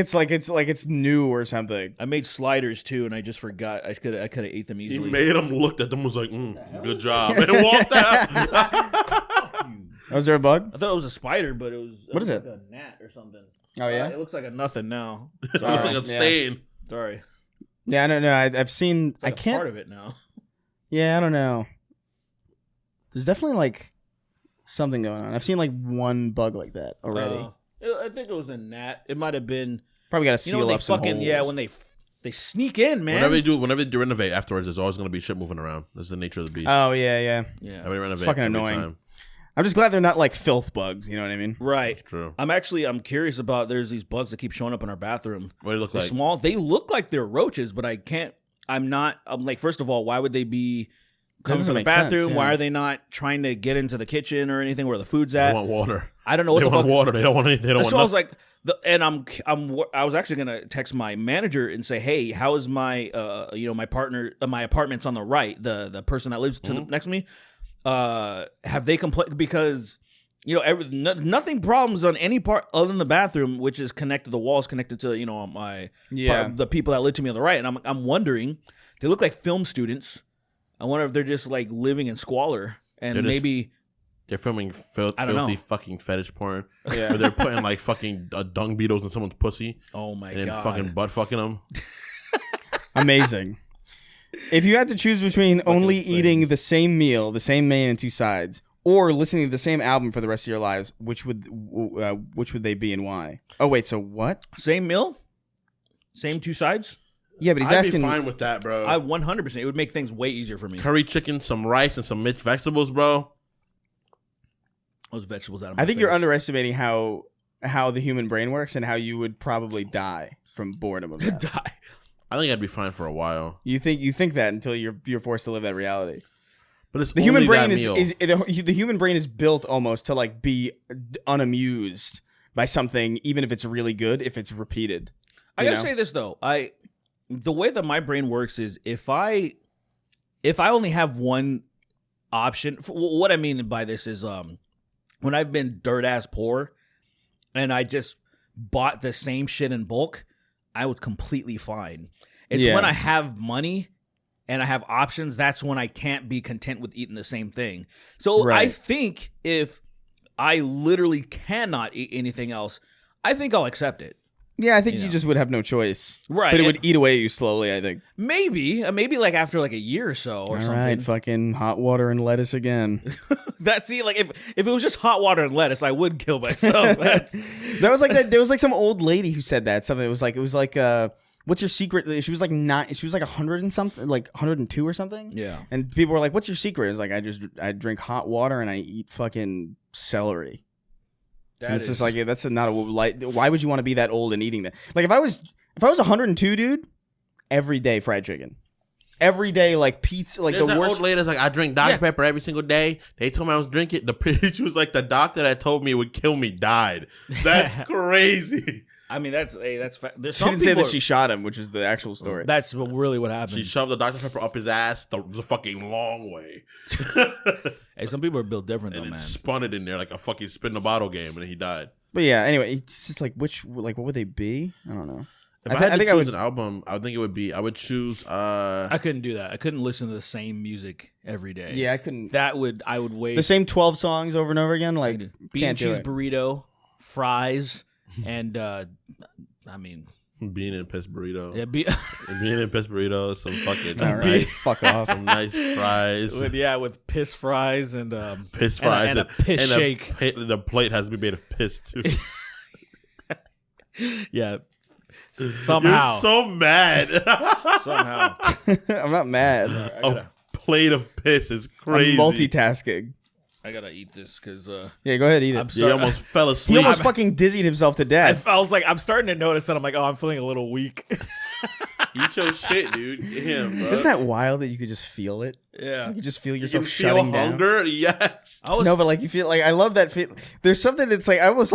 Speaker 4: it's new or something.
Speaker 2: I made sliders too, and I just forgot. I could have ate them
Speaker 3: He
Speaker 2: easily.
Speaker 3: made him, looked at them, was like, good job, and walked out.
Speaker 4: Was there a bug?
Speaker 2: I thought it was a spider, but it was.
Speaker 4: What is
Speaker 2: like
Speaker 4: it?
Speaker 2: A gnat or something.
Speaker 4: Oh yeah.
Speaker 2: It looks like a nothing now.
Speaker 3: It looks like a stain.
Speaker 2: Sorry.
Speaker 4: Yeah, I don't know. I've seen.
Speaker 2: It's like
Speaker 4: I can't.
Speaker 2: part of it now.
Speaker 4: Yeah, I don't know. There's definitely like something going on. I've seen like one bug like that already.
Speaker 2: I think it was a gnat. It might have been.
Speaker 4: Probably got to
Speaker 2: You know
Speaker 4: seal
Speaker 2: when they
Speaker 4: up some
Speaker 2: fucking
Speaker 4: holes.
Speaker 2: when they sneak in, man.
Speaker 3: Whenever they renovate afterwards, there's always going to be shit moving around. That's the nature of the beast.
Speaker 4: Oh yeah, yeah.
Speaker 2: Yeah.
Speaker 3: Every renovate,
Speaker 4: It's fucking
Speaker 3: every
Speaker 4: annoying.
Speaker 3: time.
Speaker 4: I'm just glad they're not like filth bugs. You know what I mean?
Speaker 2: Right.
Speaker 3: True.
Speaker 2: I'm curious about. There's these bugs that keep showing up in our bathroom.
Speaker 3: What do they look
Speaker 2: They're
Speaker 3: like?
Speaker 2: small. They look like they're roaches, but I can't. I'm like, first of all, why would they be coming
Speaker 4: doesn't
Speaker 2: to the
Speaker 4: make sense,
Speaker 2: bathroom?
Speaker 4: yeah.
Speaker 2: Why are they not trying to get into the kitchen or anything where the food's
Speaker 3: They
Speaker 2: at?
Speaker 3: want water.
Speaker 2: I don't know what
Speaker 3: They
Speaker 2: the
Speaker 3: want
Speaker 2: fuck.
Speaker 3: water. They don't want anything. They don't
Speaker 2: That's
Speaker 3: want
Speaker 2: what I was
Speaker 3: nothing.
Speaker 2: like, I was actually gonna text my manager and say, hey, how is my my partner, my apartment's on the right, the person that lives to the, next to me, have they complained because nothing problems on any part other than the bathroom, which is connected, the walls connected to my the people that live to me on the right, and I'm wondering, they look like film students. I wonder if they're just like living in squalor and
Speaker 3: They're just-
Speaker 2: maybe.
Speaker 3: They're filming
Speaker 2: I don't know.
Speaker 3: filthy fucking fetish porn.
Speaker 4: Yeah.
Speaker 3: Where they're putting like fucking dung beetles in someone's pussy
Speaker 2: Oh my
Speaker 3: and then
Speaker 2: god!
Speaker 3: fucking butt fucking them.
Speaker 4: Amazing. If you had to choose between only
Speaker 3: insane.
Speaker 4: eating the same meal, the same main and two sides, or listening to the same album for the rest of your lives, which would they be and why? Oh wait, so what?
Speaker 2: Same meal, same two sides.
Speaker 4: Yeah, but he's
Speaker 3: I'd
Speaker 4: asking.
Speaker 3: be fine with that, bro.
Speaker 2: I 100%. It would make things way easier for me.
Speaker 3: Curry chicken, some rice, and some mixed vegetables, bro.
Speaker 2: Those vegetables out of my
Speaker 4: I think you're
Speaker 2: face.
Speaker 4: underestimating how the human brain works and how you would probably die from boredom of that.
Speaker 2: Die.
Speaker 3: I think I'd be fine for a while.
Speaker 4: You think that until you're forced to live that reality.
Speaker 3: But it's
Speaker 4: The human
Speaker 3: only
Speaker 4: brain
Speaker 3: that
Speaker 4: is,
Speaker 3: meal.
Speaker 4: the human brain is built almost to like be unamused by something, even if it's really good, if it's repeated.
Speaker 2: I
Speaker 4: You
Speaker 2: gotta
Speaker 4: know?
Speaker 2: say this though. The way that my brain works is if I only have one option. What I mean by this is when I've been dirt ass poor, and I just bought the same shit in bulk, I was completely fine. It's
Speaker 4: Yeah.
Speaker 2: when I have money and I have options, that's when I can't be content with eating the same thing. So I
Speaker 4: Right.
Speaker 2: think if I literally cannot eat anything else, I think I'll accept it.
Speaker 4: Yeah, I think
Speaker 2: You
Speaker 4: you
Speaker 2: know.
Speaker 4: just would have no choice.
Speaker 2: Right,
Speaker 4: But it
Speaker 2: and-
Speaker 4: would eat away at you slowly, I think.
Speaker 2: Maybe like after like a year or so or
Speaker 4: All
Speaker 2: something.
Speaker 4: right, fucking hot water and lettuce again.
Speaker 2: That's like if it was just hot water and lettuce, I would kill myself. That's,
Speaker 4: That was like that. There was like some old lady who said that. Something. It was like what's your secret? She was like 100 and something, like 102 or something.
Speaker 2: yeah.
Speaker 4: And people were like, "What's your secret?" It was like, I drink hot water and I eat fucking celery. And it's just like that's not a light. Why would you want to be that old and eating that? Like if I was 102, dude, every day fried chicken, every day like pizza, like
Speaker 3: There's
Speaker 4: the
Speaker 3: that
Speaker 4: worst.
Speaker 3: old lady that's like, I drink Dr.
Speaker 2: Yeah.
Speaker 3: Pepper every single day. They told me I was drinking. She was like, the doctor that told me it would kill me died. That's crazy.
Speaker 2: I mean that's there's
Speaker 4: She
Speaker 2: some
Speaker 4: didn't say
Speaker 2: people
Speaker 4: that she shot him, which is the actual story.
Speaker 2: that's really what happened.
Speaker 3: She shoved the Dr. Pepper up his ass the fucking long way.
Speaker 2: Hey, some people are built different
Speaker 3: And
Speaker 2: though,
Speaker 3: it
Speaker 2: man.
Speaker 3: spun it in there like a fucking spin the bottle game, and he died.
Speaker 4: But yeah, anyway, it's just like what would they be? I don't know.
Speaker 3: If
Speaker 4: I
Speaker 3: I had to
Speaker 4: think
Speaker 3: choose
Speaker 4: I would.
Speaker 3: an album, I think it would be. I would choose.
Speaker 2: I couldn't do that. I couldn't listen to the same music every day.
Speaker 4: Yeah, I couldn't.
Speaker 2: I would wait.
Speaker 4: The same 12 songs over and over again, like
Speaker 2: bean and
Speaker 4: can't do
Speaker 2: cheese
Speaker 4: it.
Speaker 2: burrito, fries, and I mean,
Speaker 3: bean and piss burrito.
Speaker 2: yeah,
Speaker 3: Bean and piss burrito. Some fucking
Speaker 4: All right, fuck off.
Speaker 3: some nice fries.
Speaker 2: with piss fries and
Speaker 3: Piss
Speaker 2: and a-
Speaker 3: fries
Speaker 2: and a piss
Speaker 3: and
Speaker 2: shake.
Speaker 3: The plate has to be made of piss too.
Speaker 2: yeah. Somehow,
Speaker 3: You're so mad.
Speaker 2: somehow.
Speaker 4: I'm not mad.
Speaker 3: A plate of piss is
Speaker 4: I'm
Speaker 3: crazy.
Speaker 4: multitasking.
Speaker 2: I gotta eat this because
Speaker 4: Yeah, go ahead, eat it.
Speaker 2: I'm
Speaker 3: Yeah,
Speaker 2: sorry.
Speaker 3: he almost fell
Speaker 4: He
Speaker 3: asleep.
Speaker 4: almost fucking dizzied himself to death.
Speaker 2: I was like, I'm starting to notice that I'm like, oh, I'm feeling a little weak.
Speaker 3: Eat your shit, dude. Get him, bro.
Speaker 4: Isn't that wild that you could just feel it?
Speaker 2: yeah.
Speaker 4: You could just feel
Speaker 3: you
Speaker 4: yourself
Speaker 3: can feel
Speaker 4: shutting down.
Speaker 3: hunger? Yes.
Speaker 2: I was
Speaker 4: No, but like you feel like I love that feel. There's something that's like I almost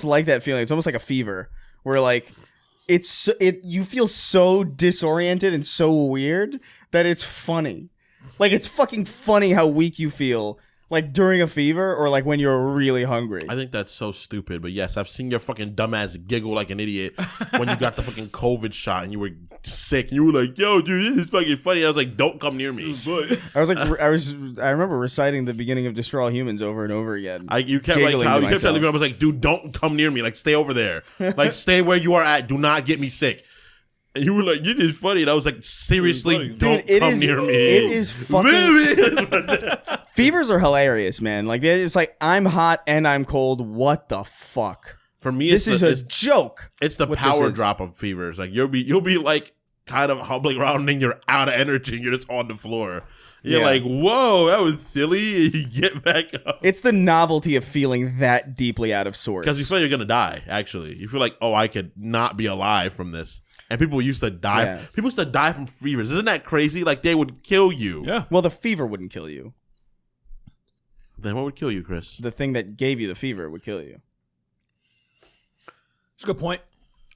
Speaker 4: like that feeling. It's almost like a fever where like you feel so disoriented and so weird that it's funny. Like it's fucking funny how weak you feel Like during a fever or like when you're really hungry?
Speaker 3: I think that's so stupid, but yes, I've seen your fucking dumbass giggle like an idiot when you got the fucking COVID shot and you were sick. You were like, "Yo, dude, this is fucking funny." I was like, "Don't come near me."
Speaker 4: I remember reciting the beginning of Destroy All Humans over and over again.
Speaker 3: You kept like, Kyle, you kept telling me, I was like, "Dude, don't come near me. Like, stay over there. Like, stay where you are at. Do not get me sick." And you were like, "You did funny," and I was like, "Seriously, don't come near me."
Speaker 4: It is fucking. Fevers are hilarious, man. Like it's like I'm hot and I'm cold. What the fuck?
Speaker 3: For me,
Speaker 4: this is a joke.
Speaker 3: It's the power drop of fevers. Like you'll be like kind of hobbling around and you're out of energy and you're just on the floor. You're like, whoa, that was silly. And you get back up.
Speaker 4: It's the novelty of feeling that deeply out of sorts.
Speaker 3: Because you feel you're gonna die. Actually, you feel like, oh, I could not be alive from this. And people used to die. Yeah. People used to die from fevers. Isn't that crazy? Like they would kill you.
Speaker 2: Yeah.
Speaker 4: Well, the fever wouldn't kill you.
Speaker 3: Then what would kill you, Chris?
Speaker 4: The thing that gave you the fever would kill you.
Speaker 2: That's a good point.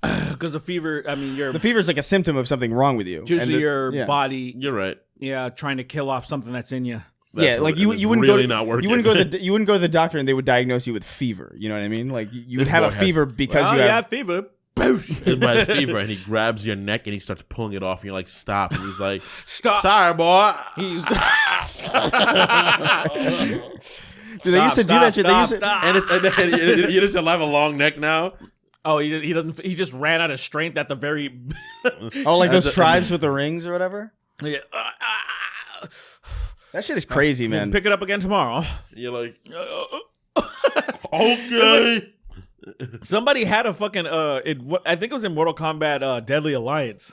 Speaker 2: Because the fever, I mean,
Speaker 4: the fever is like a symptom of something wrong with you.
Speaker 2: It's usually your body.
Speaker 3: You're right.
Speaker 2: Yeah, trying to kill off something that's in you.
Speaker 4: Like you wouldn't
Speaker 3: really
Speaker 4: go.
Speaker 3: Not working.
Speaker 4: You wouldn't go to the doctor and they would diagnose you with fever. You know what I mean? Like you would have a fever because you have
Speaker 2: fever.
Speaker 3: It's fever, and he grabs your neck and he starts pulling it off, and you're like, "Stop!" And he's like,
Speaker 2: "Stop,
Speaker 3: sorry, boy."
Speaker 4: Dude, they used to do that shit.
Speaker 3: And you just have a long neck now.
Speaker 2: Oh, he doesn't. He just ran out of strength at the very.
Speaker 4: Like those tribes with the rings or whatever.
Speaker 2: Yeah.
Speaker 4: That shit is crazy, man.
Speaker 2: We'll pick it up again tomorrow.
Speaker 3: You're like, okay.
Speaker 2: Somebody had a fucking I think it was in Mortal Kombat Deadly Alliance.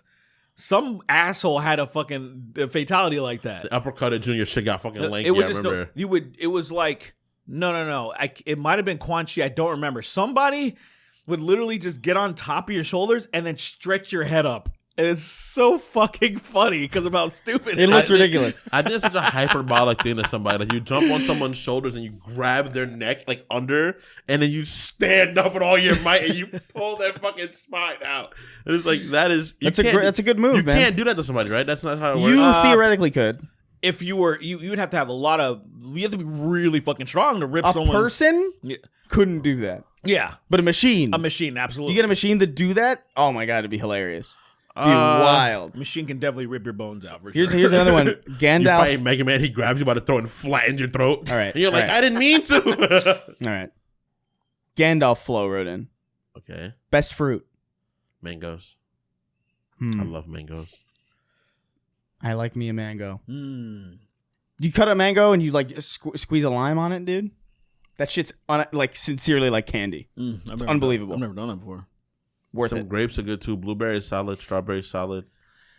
Speaker 2: Some asshole had a fucking fatality like that.
Speaker 3: The uppercut at Junior shit got fucking lanky.
Speaker 2: It was
Speaker 3: I remember.
Speaker 2: It was like no. It might have been Quan Chi. I don't remember. Somebody would literally just get on top of your shoulders and then stretch your head up. And it's so fucking funny because of how stupid
Speaker 4: it looks ridiculous.
Speaker 3: I think it's such a hyperbolic thing to somebody. Like you jump on someone's shoulders and you grab their neck like under, and then you stand up with all your might and you pull their fucking spine out. And it's like that's a good move.
Speaker 4: Man.
Speaker 3: You can't do that to somebody, right? That's not how it works.
Speaker 4: You theoretically could.
Speaker 2: If you were, you would have to have a lot of. You have to be really fucking strong to rip someone.
Speaker 4: A person couldn't do that.
Speaker 2: Yeah,
Speaker 4: but a machine,
Speaker 2: absolutely.
Speaker 4: You get a machine to do that. Oh my god, it'd be hilarious. Be wild.
Speaker 2: Machine can definitely rip your bones out. For
Speaker 4: Here's
Speaker 2: sure.
Speaker 4: another one. Gandalf.
Speaker 3: You fight Mega Man, he grabs you by the throat and flattens your throat.
Speaker 4: All right.
Speaker 3: And you're like, I didn't mean to.
Speaker 4: All right. Gandalf Flo wrote in.
Speaker 3: Okay.
Speaker 4: Best fruit.
Speaker 3: Mangoes. I love mangoes.
Speaker 4: I like me a mango. You cut a mango and you like squeeze a lime on it, dude? That shit's like sincerely like candy. It's unbelievable.
Speaker 2: I've never done that before.
Speaker 4: Worth
Speaker 3: Some
Speaker 4: it.
Speaker 3: grapes are good too. Blueberries solid. Strawberries solid.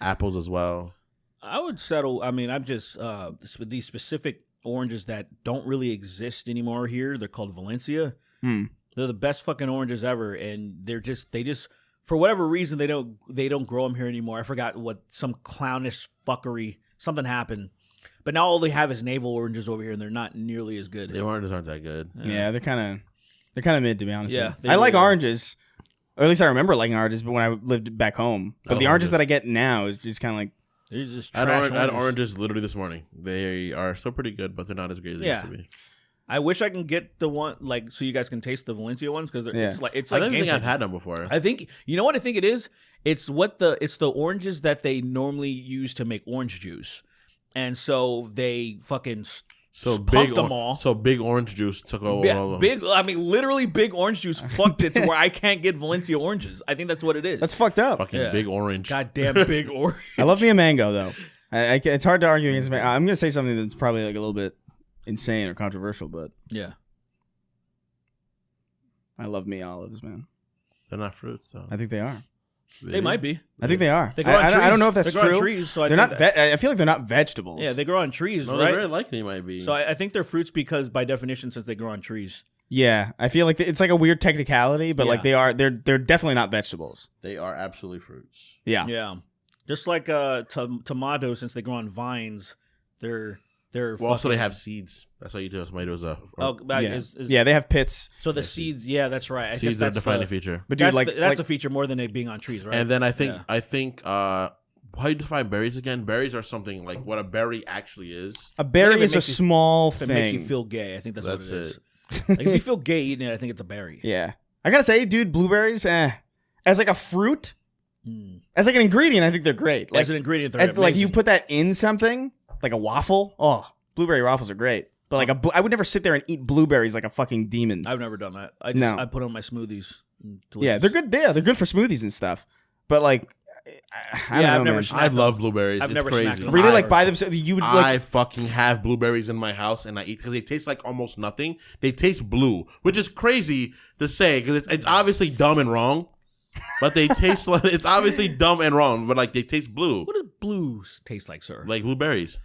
Speaker 3: Apples as well.
Speaker 2: I would settle. I mean, I'm just with these specific oranges that don't really exist anymore here. They're called Valencia. They're the best fucking oranges ever, and they just for whatever reason they don't grow them here anymore. I forgot what some clownish fuckery something happened, but now all they have is navel oranges over here, and they're not nearly as good.
Speaker 3: The oranges aren't that good.
Speaker 4: Yeah, they're kind of mid to be honest.
Speaker 2: Yeah,
Speaker 4: with you. I like oranges. Or at least I remember liking oranges, but when I lived back home. But the oranges that I get now is just kind of like...
Speaker 2: They're just
Speaker 3: trash
Speaker 2: oranges.
Speaker 3: I had oranges literally this morning. They are still pretty good, but they're not as great as they used to be.
Speaker 2: I wish I can get the one, like, so you guys can taste the Valencia ones, because it's like
Speaker 3: I don't think I've had them before.
Speaker 2: I think, you know what I think it is? It's the oranges that they normally use to make orange juice. And so they fucking...
Speaker 3: big
Speaker 2: them all.
Speaker 3: So big orange juice took over all of them.
Speaker 2: I mean, literally big orange juice fucked it to where I can't get Valencia oranges. I think that's what it is.
Speaker 4: That's fucked up.
Speaker 3: Fucking big orange.
Speaker 2: Goddamn big orange.
Speaker 4: I love me a mango, though. It's hard to argue against mango. I'm going to say something that's probably like a little bit insane or controversial, but
Speaker 2: yeah.
Speaker 4: I love me olives, man.
Speaker 3: They're not fruits, though.
Speaker 4: I think they are.
Speaker 2: They might be.
Speaker 4: I think they are.
Speaker 2: They grow on trees.
Speaker 4: I don't know if that's
Speaker 2: they grow
Speaker 4: true.
Speaker 2: On trees, so
Speaker 4: they're not. I feel like they're not vegetables.
Speaker 2: Yeah, they grow on trees,
Speaker 3: no,
Speaker 2: right?
Speaker 3: They very likely might be.
Speaker 2: So I think they're fruits because, by definition, since they grow on trees.
Speaker 4: Yeah, I feel like it's like a weird technicality, but like they're definitely not vegetables.
Speaker 3: They are absolutely fruits.
Speaker 4: Yeah,
Speaker 2: yeah. Just like tomatoes, since they grow on vines, they're.
Speaker 3: Well, also they have seeds. That's how you do. Tomatoes are.
Speaker 4: Yeah, they have pits.
Speaker 2: So the seeds, yeah, that's right. I
Speaker 3: seeds
Speaker 2: guess
Speaker 3: are a defining feature.
Speaker 2: But dude, that's a feature more than it being on trees, right?
Speaker 3: And then I think How do you define berries again? Berries are something like what a berry actually is.
Speaker 4: A berry is a
Speaker 2: makes you-
Speaker 4: small
Speaker 2: If it
Speaker 4: thing.
Speaker 2: makes you feel gay, I think that's what it
Speaker 3: That's
Speaker 2: is. Like, if you feel gay eating it, I think it's a berry.
Speaker 4: Yeah. I gotta say, dude, blueberries, as like a fruit, as like an ingredient, I think they're great. Like,
Speaker 2: As an ingredient, they're
Speaker 4: like you
Speaker 2: amazing.
Speaker 4: put that in something, like a waffle. Oh, blueberry waffles are great. But like I would never sit there and eat blueberries like a fucking demon.
Speaker 2: I've never done that.
Speaker 4: No.
Speaker 2: I put on my smoothies.
Speaker 4: Yeah, they're good. Yeah, they're good for smoothies and stuff. But like, I don't know,
Speaker 2: I've never
Speaker 4: man.
Speaker 2: snacked
Speaker 3: I
Speaker 2: them.
Speaker 3: love blueberries.
Speaker 2: I've
Speaker 3: It's
Speaker 2: never
Speaker 3: crazy.
Speaker 2: snacked them.
Speaker 4: Really,
Speaker 2: I-
Speaker 4: like by themselves, you would
Speaker 3: I
Speaker 4: like.
Speaker 3: fucking have blueberries in my house and I eat because they taste like almost nothing. They taste blue, which is crazy to say because it's obviously dumb and wrong. But they taste like it's obviously dumb and wrong, but like they taste blue,
Speaker 2: What does blues taste like, sir?
Speaker 3: like blueberries.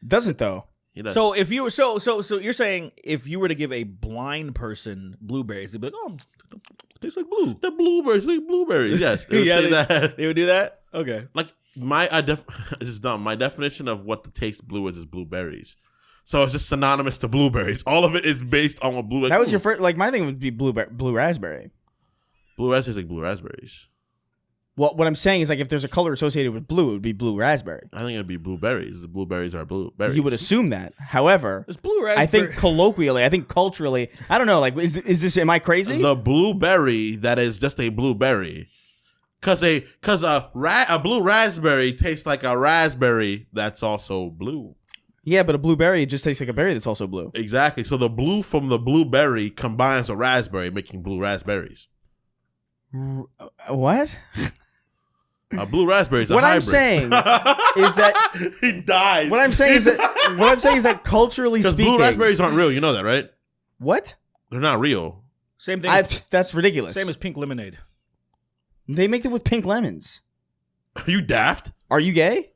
Speaker 4: Doesn't though.
Speaker 3: It does.
Speaker 2: So if you were so you're saying if you were to give a blind person blueberries, they'd be like, oh, it tastes like blue.
Speaker 3: the blueberries, like blueberries. Yes, they would say that.
Speaker 2: They would do that. Okay.
Speaker 3: Like this is dumb. My definition of what the taste blue is blueberries. So it's just synonymous to blueberries. All of it is based on what blue.
Speaker 4: That was your first. Like my thing would be blue raspberry.
Speaker 3: blue raspberries, like blue raspberries.
Speaker 4: Well, what I'm saying is like if there's a color associated with blue, it would be blue raspberry.
Speaker 3: I think it'd be blueberries. The blueberries are blueberries.
Speaker 4: You would assume that. However,
Speaker 2: There's blue raspberry.
Speaker 4: I think colloquially, I think culturally, I don't know. Like, is this? Am I crazy?
Speaker 3: the blueberry that is just a blueberry. Cause a blue raspberry tastes like a raspberry that's also blue.
Speaker 4: Yeah, but a blueberry just tastes like a berry that's also blue.
Speaker 3: Exactly. So the blue from the blueberry combines with raspberry, making blue raspberries.
Speaker 4: What?
Speaker 3: Blue raspberry is a
Speaker 4: What I'm
Speaker 3: hybrid.
Speaker 4: saying is that
Speaker 3: he dies.
Speaker 4: what I'm saying is that culturally
Speaker 3: because
Speaker 4: speaking,
Speaker 3: blue raspberries aren't real. You know that, right?
Speaker 4: what?
Speaker 3: They're not real.
Speaker 2: same thing.
Speaker 4: That's ridiculous.
Speaker 2: Same as pink lemonade.
Speaker 4: They make them with pink lemons.
Speaker 3: Are you daft?
Speaker 4: Are you gay?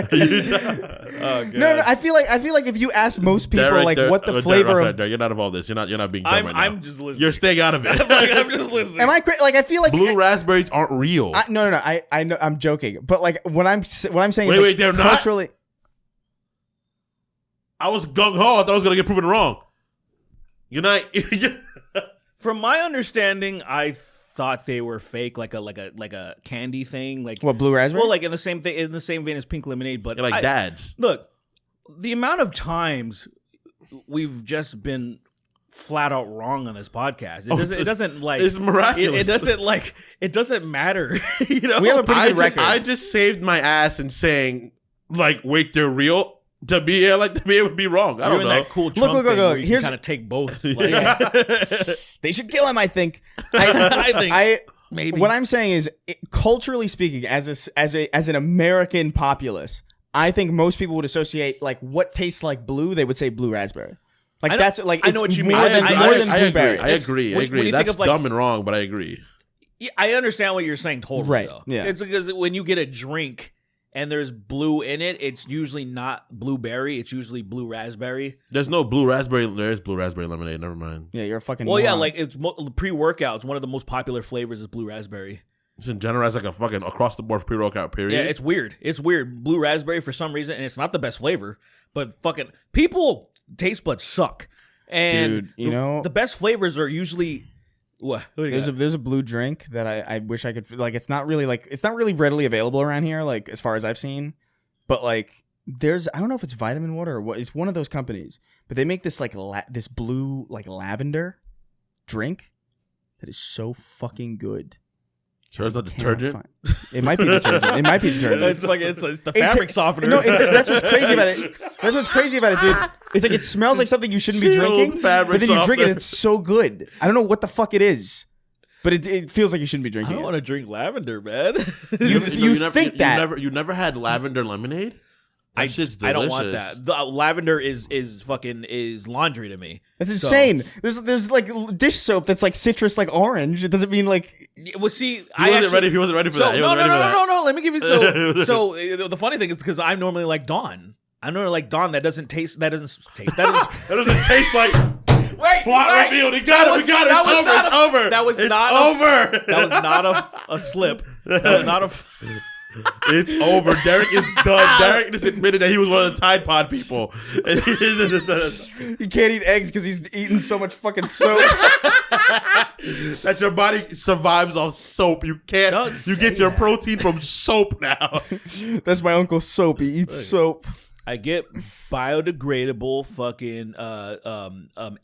Speaker 2: Oh,
Speaker 4: No, I feel like if you ask most people
Speaker 3: Derek,
Speaker 4: like
Speaker 3: Derek,
Speaker 4: what the
Speaker 3: Derek,
Speaker 4: flavor
Speaker 3: Derek,
Speaker 4: of
Speaker 3: Derek, you're not involved in this. You're not being dumb right now.
Speaker 2: I'm just listening.
Speaker 3: You're staying out of it.
Speaker 2: I'm just listening.
Speaker 4: am I like I feel like
Speaker 3: Blue raspberries aren't real.
Speaker 4: no I know I'm joking, but like what I'm saying is
Speaker 3: Wait,
Speaker 4: like,
Speaker 3: wait, they're not?
Speaker 4: culturally.
Speaker 3: I was gung ho. I thought I was gonna get proven wrong. You're not.
Speaker 2: From my understanding, I thought they were fake, like a candy thing, like
Speaker 4: What, blue raspberry?
Speaker 2: well, like in the same vein as pink lemonade. But
Speaker 3: You're like dads.
Speaker 2: Look, the amount of times we've just been flat out wrong on this podcast. It doesn't like
Speaker 3: it's miraculous.
Speaker 2: It doesn't matter. You know,
Speaker 4: We have a pretty good record.
Speaker 3: I just saved my ass in saying like, wait, they're real to be able to be wrong. I
Speaker 2: You're
Speaker 3: don't
Speaker 2: in
Speaker 3: know.
Speaker 2: that cool Trump
Speaker 4: look,
Speaker 2: thing
Speaker 4: look.
Speaker 2: where you
Speaker 4: Here's-
Speaker 2: kind of take both. Like,
Speaker 4: They should kill him, I think.
Speaker 2: I think maybe.
Speaker 4: What I'm saying is, culturally speaking, as an American populace, I think most people would associate like what tastes like blue. They would say blue raspberry. Like
Speaker 2: I know-
Speaker 4: that's like
Speaker 2: I
Speaker 4: it's
Speaker 2: know what you
Speaker 4: more
Speaker 2: mean.
Speaker 4: than
Speaker 2: I
Speaker 4: more than
Speaker 3: agree.
Speaker 4: blueberry.
Speaker 3: I agree.
Speaker 2: when you think
Speaker 3: That's
Speaker 2: of, like-
Speaker 3: dumb and wrong, but I agree.
Speaker 2: Yeah, I understand what you're saying totally.
Speaker 4: Right,
Speaker 2: Though.
Speaker 4: yeah.
Speaker 2: It's because when you get a drink and there's blue in it, it's usually not blueberry. It's usually blue raspberry.
Speaker 3: There's no blue raspberry. There's blue raspberry lemonade. Never mind.
Speaker 4: Yeah, you're a fucking.
Speaker 2: Well, yeah,
Speaker 4: moron.
Speaker 2: like it's pre-workouts. One of the most popular flavors is blue raspberry.
Speaker 3: It's in general as like a fucking across the board pre-workout period.
Speaker 2: Yeah, it's weird. It's weird. Blue raspberry for some reason, and it's not the best flavor. But fucking people taste buds suck. And
Speaker 4: Dude, you know-
Speaker 2: the best flavors are usually what? What do you got?
Speaker 4: there's a blue drink that I wish I could like. It's not really readily available around here, like as far as I've seen. But like, there's I don't know if it's vitamin water or what. It's one of those companies, but they make this like this blue like lavender drink that is so fucking good.
Speaker 3: So there's no
Speaker 4: Cannot
Speaker 3: detergent.
Speaker 4: find- It might be detergent. It might be detergent.
Speaker 2: It's the fabric softener.
Speaker 4: No, that's what's crazy about it. That's what's crazy about it, dude. It's like it smells like something you shouldn't be
Speaker 3: Chilled
Speaker 4: drinking,
Speaker 3: fabric
Speaker 4: but then you drink it,
Speaker 3: softener.
Speaker 4: it's so good. I don't know what the fuck it is, but it feels like you shouldn't be
Speaker 2: I
Speaker 4: drinking
Speaker 2: don't
Speaker 4: it.
Speaker 2: want to drink lavender, man.
Speaker 4: You think that.
Speaker 3: You never had lavender lemonade? That shit's delicious.
Speaker 2: I don't want that. The lavender is laundry to me.
Speaker 4: That's insane. There's like dish soap that's like citrus, like orange. It doesn't mean like
Speaker 2: Well, see,
Speaker 3: He wasn't ready for that. He
Speaker 2: no,
Speaker 3: wasn't ready for that.
Speaker 2: no. Let me give you the funny thing is because I'm normally like Dawn. I'm normally like Dawn. That doesn't taste. That doesn't taste. That is.
Speaker 3: That doesn't taste like
Speaker 2: Wait,
Speaker 3: plot
Speaker 2: wait.
Speaker 3: revealed. He got it. We got it. It's over. It's over.
Speaker 2: That was
Speaker 3: It's
Speaker 2: not
Speaker 3: over.
Speaker 2: That was not a slip. That was not a.
Speaker 3: It's over. Derek is done. Derek just admitted that he was one of the Tide Pod people.
Speaker 4: He can't eat eggs because he's eating so much fucking soap.
Speaker 3: That your body survives off soap. You can't.
Speaker 2: Don't
Speaker 3: You get
Speaker 2: say
Speaker 3: your
Speaker 2: that.
Speaker 3: protein from soap now.
Speaker 4: That's my Uncle Soap. He eats soap.
Speaker 2: I get biodegradable fucking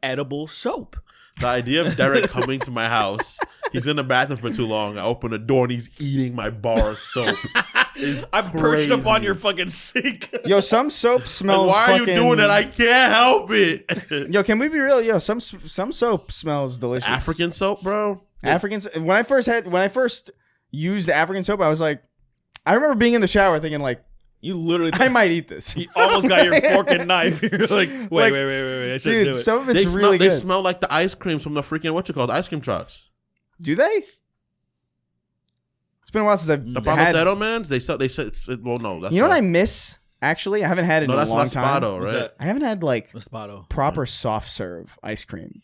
Speaker 2: edible soap.
Speaker 3: The idea of Derek coming to my house, he's in the bathroom for too long. I open the door and he's eating my bar of soap.
Speaker 2: I'm perched up on
Speaker 3: crazy.
Speaker 2: your fucking sink.
Speaker 4: Yo, some soap
Speaker 3: Like,
Speaker 4: smells.
Speaker 3: why are you
Speaker 4: fucking-
Speaker 3: doing that? I can't help it.
Speaker 4: Yo, can we be real? Yo, some soap smells delicious.
Speaker 3: African soap, bro.
Speaker 4: African. When I first used African soap, I was like, I remember being in the shower thinking like,
Speaker 2: You literally
Speaker 4: I might eat this.
Speaker 2: you almost got your fork and knife. You're like, wait. I shouldn't
Speaker 4: Dude,
Speaker 2: do it.
Speaker 4: some of it's really
Speaker 3: They
Speaker 4: good.
Speaker 3: smell like the ice creams from the freaking ice cream trucks.
Speaker 4: Do they? It's been a while since I've
Speaker 3: The
Speaker 4: had.
Speaker 3: Paletero mans. They said well, no. That's
Speaker 4: You know what
Speaker 3: not-
Speaker 4: I miss? Actually, I haven't had it
Speaker 3: No,
Speaker 4: in a
Speaker 3: that's
Speaker 4: long
Speaker 3: Raspado,
Speaker 4: time.
Speaker 2: What's
Speaker 3: right?
Speaker 2: that?
Speaker 4: I haven't had like
Speaker 2: Raspado.
Speaker 4: proper soft serve ice cream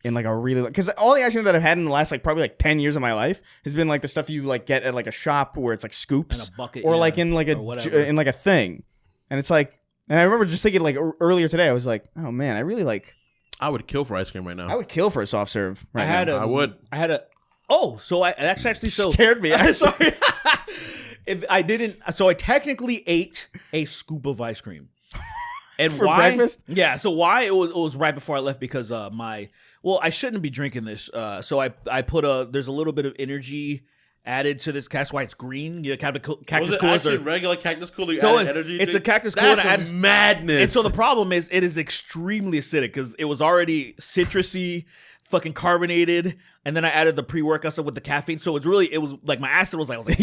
Speaker 4: in like a really, because all the ice cream that I've had in the last like probably like 10 years of my life has been like the stuff you like get at like a shop where it's like scoops
Speaker 2: In a bucket,
Speaker 4: or
Speaker 2: yeah,
Speaker 4: like in like
Speaker 2: or whatever.
Speaker 4: in like a thing, and it's like, and I remember just thinking like earlier today I was like, oh man, I really like,
Speaker 3: I would kill for ice cream right now.
Speaker 4: I would kill for a soft serve right
Speaker 2: I had
Speaker 4: now.
Speaker 2: a,
Speaker 3: I would.
Speaker 2: I had a. Oh, so that's actually so
Speaker 4: Scared me.
Speaker 2: Sorry. I didn't. So I technically ate a scoop of ice cream. And
Speaker 4: For
Speaker 2: why?
Speaker 4: breakfast?
Speaker 2: Yeah. So why it was right before I left because I shouldn't be drinking this. So I put there's a little bit of energy added to this. That's why it's green. You know, cactus
Speaker 3: Was it
Speaker 2: coolers
Speaker 3: actually
Speaker 2: are.
Speaker 3: regular cactus cooler? You
Speaker 2: So
Speaker 3: added energy
Speaker 2: it's a
Speaker 3: drink?
Speaker 2: cactus cooler
Speaker 3: That's
Speaker 2: and I added-
Speaker 3: madness.
Speaker 2: And so the problem is it is extremely acidic because it was already citrusy, fucking carbonated, and then I added the pre-workout stuff with the caffeine. So it was like my acid was like I was like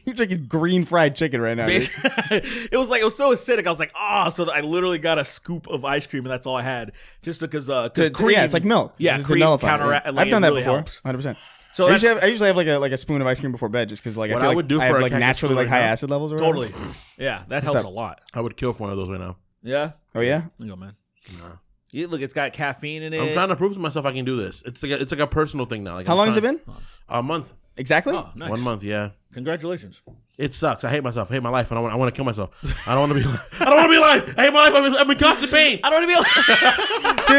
Speaker 4: you're drinking green fried chicken right now. dude.
Speaker 2: it was so acidic. I was like, so I literally got a scoop of ice cream, and that's all I had, just because cream.
Speaker 4: Yeah, it's like milk.
Speaker 2: Yeah,
Speaker 4: It's
Speaker 2: cream
Speaker 4: nullify it.
Speaker 2: counteract.
Speaker 4: I've
Speaker 2: Like,
Speaker 4: done
Speaker 2: it
Speaker 4: that
Speaker 2: really
Speaker 4: before.
Speaker 2: helps.
Speaker 4: 100%.
Speaker 2: So
Speaker 4: I
Speaker 2: that's
Speaker 4: usually have like a spoon of ice cream before bed just because like I
Speaker 3: What
Speaker 4: feel
Speaker 3: I
Speaker 4: like
Speaker 3: would do
Speaker 4: I
Speaker 3: for
Speaker 4: have
Speaker 3: a
Speaker 4: like
Speaker 3: cactus
Speaker 4: naturally
Speaker 3: cooler
Speaker 4: like high
Speaker 3: right now-
Speaker 4: acid levels or whatever.
Speaker 2: totally. Yeah, that helps
Speaker 4: up?
Speaker 2: a lot.
Speaker 3: I would kill for one of those right now.
Speaker 2: Yeah.
Speaker 4: Oh yeah.
Speaker 2: There you go, man. Look, it's got caffeine in it.
Speaker 3: I'm trying to prove to myself I can do this. It's like a personal thing now. Like,
Speaker 4: How
Speaker 3: I'm
Speaker 4: long has it
Speaker 3: trying-
Speaker 4: been?
Speaker 3: A month.
Speaker 4: Exactly.
Speaker 2: Oh, nice.
Speaker 3: 1 month. Yeah.
Speaker 2: Congratulations.
Speaker 3: It sucks. I hate myself. I hate my life, and I want to kill myself. I don't want to be. I don't want to be alive. I hate my life. I'm in constant pain.
Speaker 2: I don't want to be.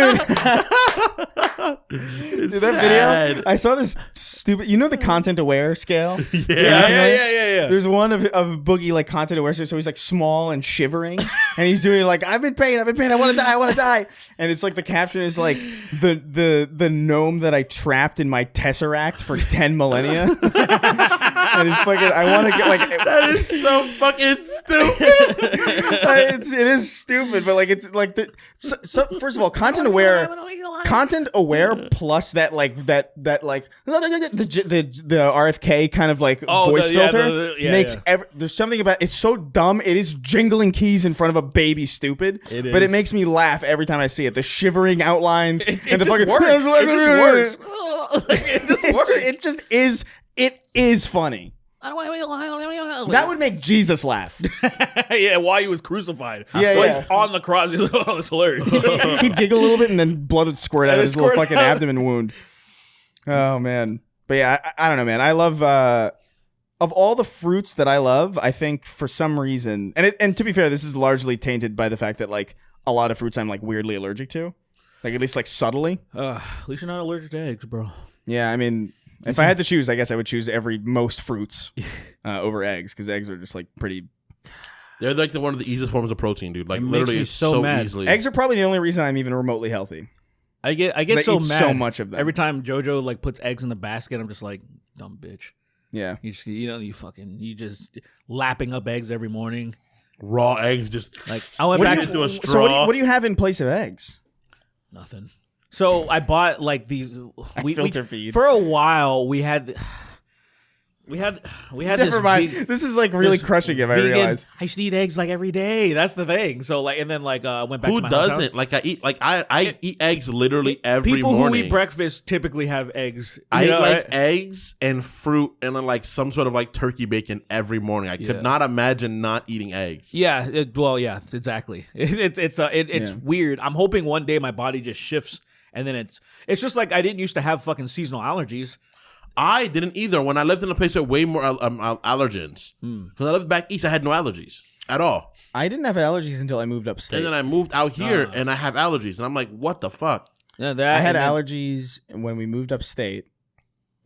Speaker 3: It's
Speaker 4: Dude, that
Speaker 3: sad.
Speaker 4: video. I saw this stupid. You know the content aware scale.
Speaker 2: Yeah.
Speaker 4: There's one of Boogie like content aware, so he's like small and shivering, and he's doing like I've been pain, I want to die, and it's like the caption is like the gnome that I trapped in my tesseract for 10 millennia, and it's fucking I want to get like
Speaker 3: That is so fucking stupid.
Speaker 4: it is stupid, but like it's like so first of all, content aware plus that the RFK kind of like voice filter makes there's something about it's so dumb. It is jingling keys in front of a baby stupid, but
Speaker 2: is.
Speaker 4: it makes me laugh every time I see it. The shivering outlines
Speaker 2: It
Speaker 4: and the
Speaker 2: just
Speaker 4: fucking
Speaker 2: works. It just works. It just works.
Speaker 4: It just is. It is funny. That would make Jesus laugh.
Speaker 2: Yeah, while he was crucified.
Speaker 4: Yeah,
Speaker 2: While
Speaker 4: yeah.
Speaker 2: he's on the cross. He's like, oh, that's hilarious.
Speaker 4: He'd giggle a little bit and then blood would squirt out of his little
Speaker 2: squirt
Speaker 4: fucking
Speaker 2: out.
Speaker 4: abdomen wound. Oh man, but yeah, I don't know, man. I love of all the fruits that I love. I think for some reason, and to be fair, this is largely tainted by the fact that like a lot of fruits I'm like weirdly allergic to, like at least like subtly.
Speaker 2: At least you're not allergic to eggs, bro.
Speaker 4: Yeah, I mean, if I had to choose, I guess I would choose most fruits over eggs because eggs are just like pretty.
Speaker 3: They're like one of the easiest forms of protein, dude. Like
Speaker 2: It makes
Speaker 3: literally,
Speaker 2: me
Speaker 3: it's
Speaker 2: so
Speaker 3: so
Speaker 2: mad.
Speaker 3: easily.
Speaker 4: Eggs are probably the only reason I'm even remotely healthy.
Speaker 2: I get
Speaker 4: I
Speaker 2: so
Speaker 4: eat
Speaker 2: mad.
Speaker 4: so much of them.
Speaker 2: Every time JoJo like puts eggs in the basket, I'm just like, dumb bitch.
Speaker 4: Yeah.
Speaker 2: You just lapping up eggs every morning.
Speaker 3: Raw eggs, just
Speaker 2: Like I went
Speaker 3: What
Speaker 2: back
Speaker 3: do you
Speaker 2: to
Speaker 3: do? A
Speaker 4: So
Speaker 3: straw.
Speaker 4: what do you have in place of eggs?
Speaker 2: nothing. So I bought like these.
Speaker 4: Filter feed.
Speaker 2: For a while. We had
Speaker 4: Never
Speaker 2: this
Speaker 4: mind.
Speaker 2: ve-
Speaker 4: This is like really
Speaker 2: this
Speaker 4: crushing him. I
Speaker 2: vegan-
Speaker 4: realize.
Speaker 2: I used to eat eggs like every day. That's the thing. So like, and then like I went back.
Speaker 3: who
Speaker 2: to my
Speaker 3: doesn't?
Speaker 2: hometown.
Speaker 3: Like I eat eggs literally every
Speaker 2: People
Speaker 3: morning.
Speaker 2: who eat breakfast typically have eggs.
Speaker 3: I
Speaker 2: You
Speaker 3: eat
Speaker 2: know,
Speaker 3: like
Speaker 2: right?
Speaker 3: eggs and fruit and then like some sort of like turkey bacon every morning. I
Speaker 2: Yeah.
Speaker 3: could not imagine not eating eggs.
Speaker 2: Yeah, yeah, exactly. It's weird. I'm hoping one day my body just shifts, and then it's just like I didn't used to have fucking seasonal allergies.
Speaker 3: I didn't either. When I lived in a place with way more allergens, because I lived back east, I had no allergies at all.
Speaker 4: I didn't have allergies until I moved upstate.
Speaker 3: And then I moved out here, and I have allergies, and I'm like, what the fuck?
Speaker 2: Yeah,
Speaker 4: I had allergies when we moved upstate.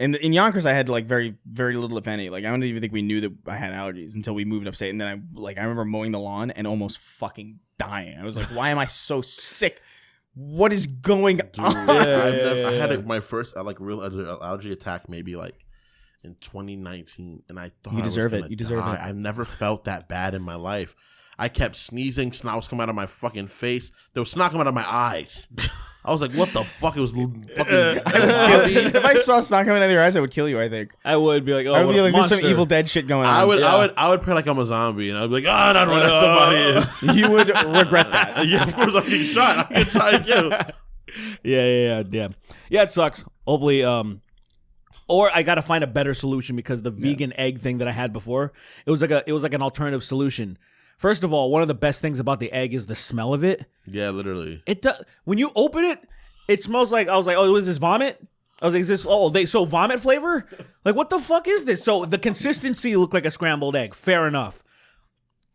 Speaker 4: And in Yonkers, I had like very, very little, if any. Like I don't even think we knew that I had allergies until we moved upstate. And then I remember mowing the lawn and almost fucking dying. I was like, why am I so sick? What is going on?
Speaker 3: I had my first real allergy attack maybe like in 2019, and I thought
Speaker 4: you deserve it. You deserve it.
Speaker 3: I never felt that bad in my life. I kept sneezing, snot was coming out of my fucking face. There was snot coming out of my eyes. I was like, what the fuck? It was fucking.
Speaker 4: If I saw snot coming out of your eyes, I would kill you. I think
Speaker 2: I would be like, oh,
Speaker 4: I would be like,
Speaker 2: monster.
Speaker 4: there's some Evil Dead shit going on.
Speaker 3: I would pray like I'm a zombie, and I'd be like, oh, not run at somebody.
Speaker 4: You would regret that.
Speaker 3: Yeah, of course I get shot. I get shot again.
Speaker 2: Yeah. Yeah, it sucks. Hopefully, or I gotta find a better solution because the vegan egg thing that I had before, it was like an alternative solution. First of all, one of the best things about the egg is the smell of it.
Speaker 3: Yeah, literally.
Speaker 2: It does. When you open it, it smells like, I was like, oh, is this vomit? I was like, is this, so vomit flavor? Like, what the fuck is this? So the consistency looked like a scrambled egg. Fair enough.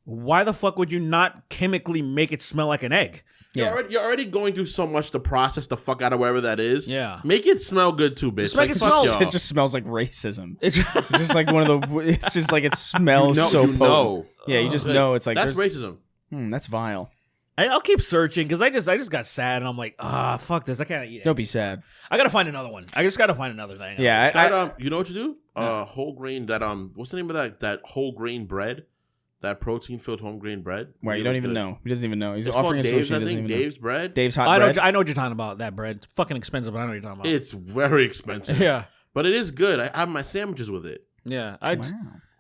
Speaker 2: Why the fuck would you not chemically make it smell like an egg?
Speaker 3: You're already going through so much to process the fuck out of whatever that is.
Speaker 2: Yeah.
Speaker 3: Make it smell good too, bitch.
Speaker 2: Make it smell-
Speaker 3: y'all.
Speaker 4: It just smells like racism.
Speaker 2: It's
Speaker 4: It's just like one of the. It's just like it smells so potent. Yeah, you just know it's like
Speaker 3: that's racism.
Speaker 4: That's vile.
Speaker 2: I'll keep searching because I just got sad and I'm like, fuck this. I can't eat it.
Speaker 4: Don't be sad.
Speaker 2: I gotta find another one. I just gotta find another thing.
Speaker 4: Yeah,
Speaker 3: You know what you do? Whole grain. What's the name of that whole grain bread? That protein-filled home grain bread.
Speaker 4: Wait, you don't even know. He doesn't even know. He's
Speaker 3: It's
Speaker 4: offering
Speaker 3: called
Speaker 4: a
Speaker 3: Dave's,
Speaker 4: solution.
Speaker 3: I
Speaker 4: He doesn't
Speaker 3: think.
Speaker 4: even know.
Speaker 3: Dave's bread.
Speaker 4: Dave's hot bread.
Speaker 2: I know what you're talking about. That bread, it's fucking expensive, but I know what you're talking about.
Speaker 3: It's very expensive.
Speaker 2: Yeah,
Speaker 3: but it is good. I have my sandwiches with it.
Speaker 2: yeah.
Speaker 4: Wow.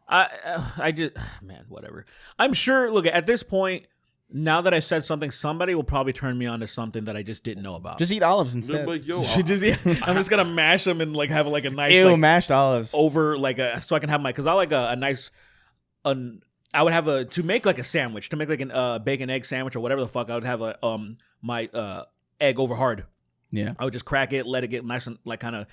Speaker 2: I just man, whatever. I'm sure. Look, at this point, now that I said something, somebody will probably turn me on to something that I just didn't know about.
Speaker 4: Just eat olives instead.
Speaker 3: But yo,
Speaker 2: I'm just gonna mash them and like have like a nice
Speaker 4: Ew, mashed olives.
Speaker 2: over like so I can have because I like a nice. I would have to make like a sandwich, to make like a bacon egg sandwich or whatever the fuck. I would have my egg over hard.
Speaker 4: Yeah.
Speaker 2: I would just crack it, let it get nice and like kind of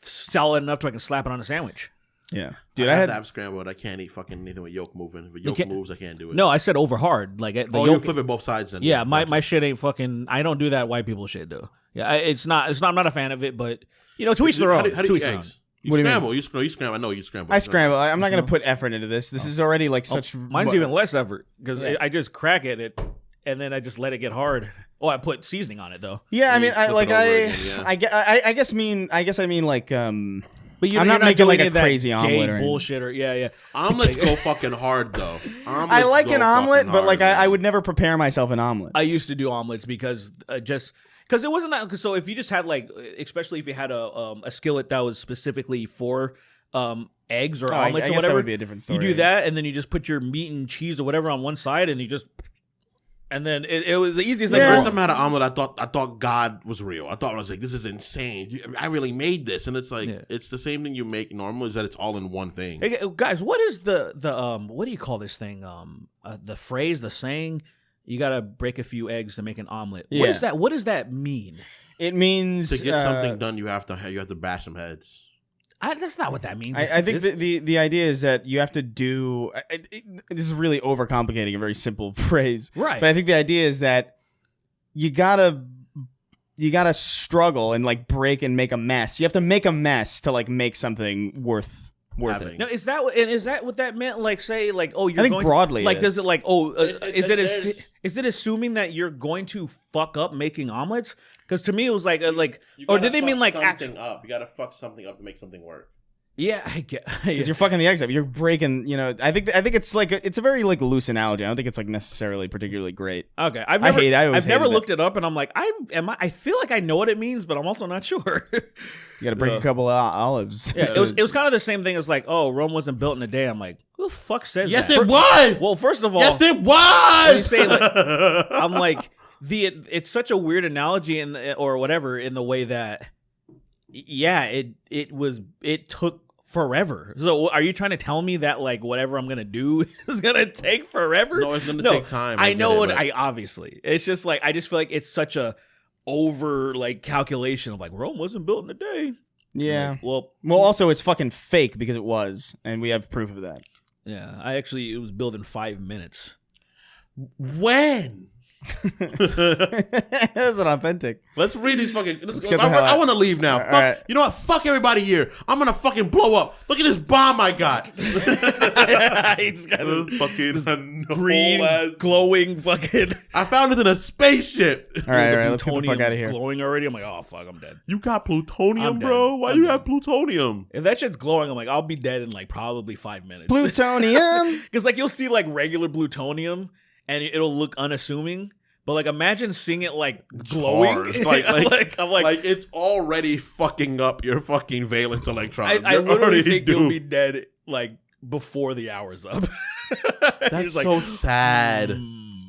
Speaker 2: solid enough so I can slap it on a sandwich.
Speaker 4: Yeah, dude,
Speaker 3: I
Speaker 4: I
Speaker 3: have
Speaker 4: had
Speaker 3: to have scrambled. I can't eat fucking anything with yolk moving. If yolk moves, I can't do it.
Speaker 2: No, I said over hard. Like the
Speaker 3: you
Speaker 2: yolk.
Speaker 3: flip it both sides. Then
Speaker 2: Yeah, my shit ain't fucking. I don't do that white people shit though. Yeah, it's not. I'm not a fan of it, but to each their own.
Speaker 3: How do you eat eggs? You
Speaker 4: What do you
Speaker 3: scramble. You scramble. I know you scramble.
Speaker 4: I scramble. I'm not gonna put effort into this. This is already like such.
Speaker 2: Mine's even less effort because I just crack it and then I just let it get hard. Oh, I put seasoning on it though.
Speaker 4: Yeah, I mean,
Speaker 3: flip it over again, yeah.
Speaker 4: I guess I mean like
Speaker 2: But
Speaker 4: I'm not making like a
Speaker 2: doing that
Speaker 4: crazy omelet
Speaker 2: gay
Speaker 4: or anything.
Speaker 2: bullshit or yeah.
Speaker 3: Omelets go fucking hard though.
Speaker 4: I like an omelet, but like I would never prepare myself an omelet.
Speaker 2: I used to do omelets because because it wasn't that. So if you just had like, especially if you had a skillet that was specifically for eggs or omelets
Speaker 4: I
Speaker 2: or
Speaker 4: guess
Speaker 2: whatever,
Speaker 4: that would be a different story.
Speaker 2: you do that and then you just put your meat and cheese or whatever on one side and you just. And then it was the easiest thing.
Speaker 3: First time I had an omelet, I thought God was real. I thought I was like, this is insane. I really made this, and it's like it's the same thing you make normal. Is that it's all in one thing.
Speaker 2: Hey, guys, what is the what do you call this thing? The phrase, the saying, you gotta break a few eggs to make an omelet.
Speaker 4: Yeah.
Speaker 2: What is that? What does that mean?
Speaker 4: It means
Speaker 3: To get something done, you have to bash some heads.
Speaker 2: That's not what that means.
Speaker 4: I think the idea is that you have to do. This is really overcomplicating a very simple phrase,
Speaker 2: Right.
Speaker 4: But I think the idea is that you gotta struggle and like break and make a mess. You have to make a mess to like make something worth
Speaker 3: Having.
Speaker 4: it.
Speaker 2: Now, is that what that meant? Like, say, like, oh, you're
Speaker 4: I think
Speaker 2: going
Speaker 4: broadly
Speaker 2: like,
Speaker 4: it
Speaker 2: does it like, is
Speaker 3: there's-
Speaker 2: it assuming that you're going to fuck up making omelets? Because to me, it was like,
Speaker 3: You
Speaker 2: or
Speaker 3: gotta
Speaker 2: did they mean
Speaker 3: fuck
Speaker 2: like
Speaker 3: something up? You gotta fuck something up to make something work.
Speaker 2: Yeah, I get.
Speaker 4: Because you're fucking the eggs up. You're breaking. I think it's like it's a very like loose analogy. I don't think it's like necessarily particularly great.
Speaker 2: Okay,
Speaker 4: I always
Speaker 2: I've never
Speaker 4: hated
Speaker 2: looked it up, and I'm like, I feel like I know what it means, but I'm also not sure.
Speaker 4: You got to break a couple of olives.
Speaker 2: Yeah, it was kind of the same thing as like, oh, Rome wasn't built in a day. I'm like, who the fuck says
Speaker 3: Yes,
Speaker 2: that?
Speaker 3: it was.
Speaker 2: Well, first of all,
Speaker 3: Yes, it
Speaker 2: when you
Speaker 3: was.
Speaker 2: say like, I'm like it's such a weird analogy or whatever in the way that it took forever. So are you trying to tell me that like whatever I'm gonna do is gonna take forever?
Speaker 3: No, it's gonna take time.
Speaker 2: I know
Speaker 3: it.
Speaker 2: I obviously. It's just like I just feel like it's such a over like calculation of like Rome wasn't built in a day.
Speaker 4: Yeah.
Speaker 2: Like, well,
Speaker 4: also it's fucking fake because it was, and we have proof of that.
Speaker 2: yeah. It was built in 5 minutes.
Speaker 3: When?
Speaker 4: That's an authentic.
Speaker 3: Let's read these fucking.
Speaker 4: get the hell
Speaker 3: I
Speaker 4: out.
Speaker 3: want to leave now. Fuck,
Speaker 4: right.
Speaker 3: You know what? Fuck everybody here. I'm gonna fucking blow up. Look at this bomb I got.
Speaker 2: He's got
Speaker 3: This fucking
Speaker 2: green,
Speaker 3: whole-ass-
Speaker 2: glowing fucking.
Speaker 3: I found it in a spaceship.
Speaker 4: All right, let's get the fuck
Speaker 2: Plutonium's
Speaker 4: out of here.
Speaker 2: glowing already. I'm like, oh fuck, I'm dead.
Speaker 3: You got plutonium,
Speaker 2: I'm
Speaker 3: bro?
Speaker 2: dead.
Speaker 3: Why
Speaker 2: I'm
Speaker 3: you
Speaker 2: dead.
Speaker 3: have plutonium?
Speaker 2: If that shit's glowing, I'm like, I'll be dead in like probably 5 minutes.
Speaker 4: Plutonium.
Speaker 2: Because like you'll see like regular plutonium, and it'll look unassuming. But like, imagine seeing it like glowing.
Speaker 3: Cars. Like,
Speaker 2: I'm like,
Speaker 3: it's already fucking up your fucking valence electrons.
Speaker 2: I
Speaker 3: You're
Speaker 2: literally
Speaker 3: already
Speaker 2: think you'll
Speaker 3: doomed.
Speaker 2: be dead like before the hour's up.
Speaker 3: That's so sad.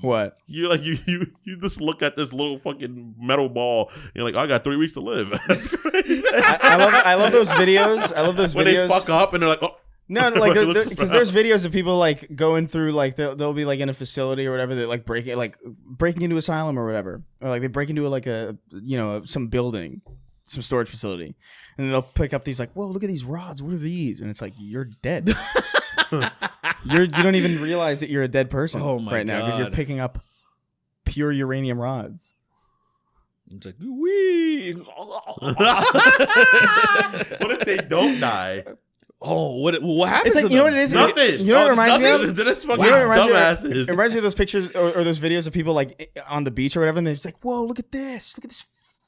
Speaker 4: What?
Speaker 3: You like you just look at this little fucking metal ball. And you're like, oh, I got 3 weeks to live. That's crazy.
Speaker 4: I love those videos. I love those
Speaker 3: When
Speaker 4: videos.
Speaker 3: they fuck up and they're like, oh.
Speaker 4: No, like
Speaker 3: Everybody looks
Speaker 4: because
Speaker 3: around.
Speaker 4: there's videos of people like going through like they'll be like in a facility or whatever, they're like breaking into asylum or whatever, or like they break into like a some building, some storage facility, and then they'll pick up these like, whoa, look at these rods, what are these? And it's like, you're dead. You don't even realize that you're a dead person right now because you're
Speaker 2: God.
Speaker 4: picking up pure uranium rods.
Speaker 2: It's like, wee.
Speaker 3: What if they don't die?
Speaker 2: Oh, what happens?
Speaker 4: It's like,
Speaker 2: to
Speaker 4: you know
Speaker 2: them?
Speaker 4: what it is?
Speaker 3: Nothing.
Speaker 4: You know what it
Speaker 2: it's
Speaker 4: reminds me
Speaker 2: nothing.
Speaker 4: of?
Speaker 3: This fucking
Speaker 4: You know what it reminds me of?
Speaker 3: dumbasses.
Speaker 4: It reminds me of those pictures or those videos of people like on the beach or whatever, and they're just like, "Whoa, look at this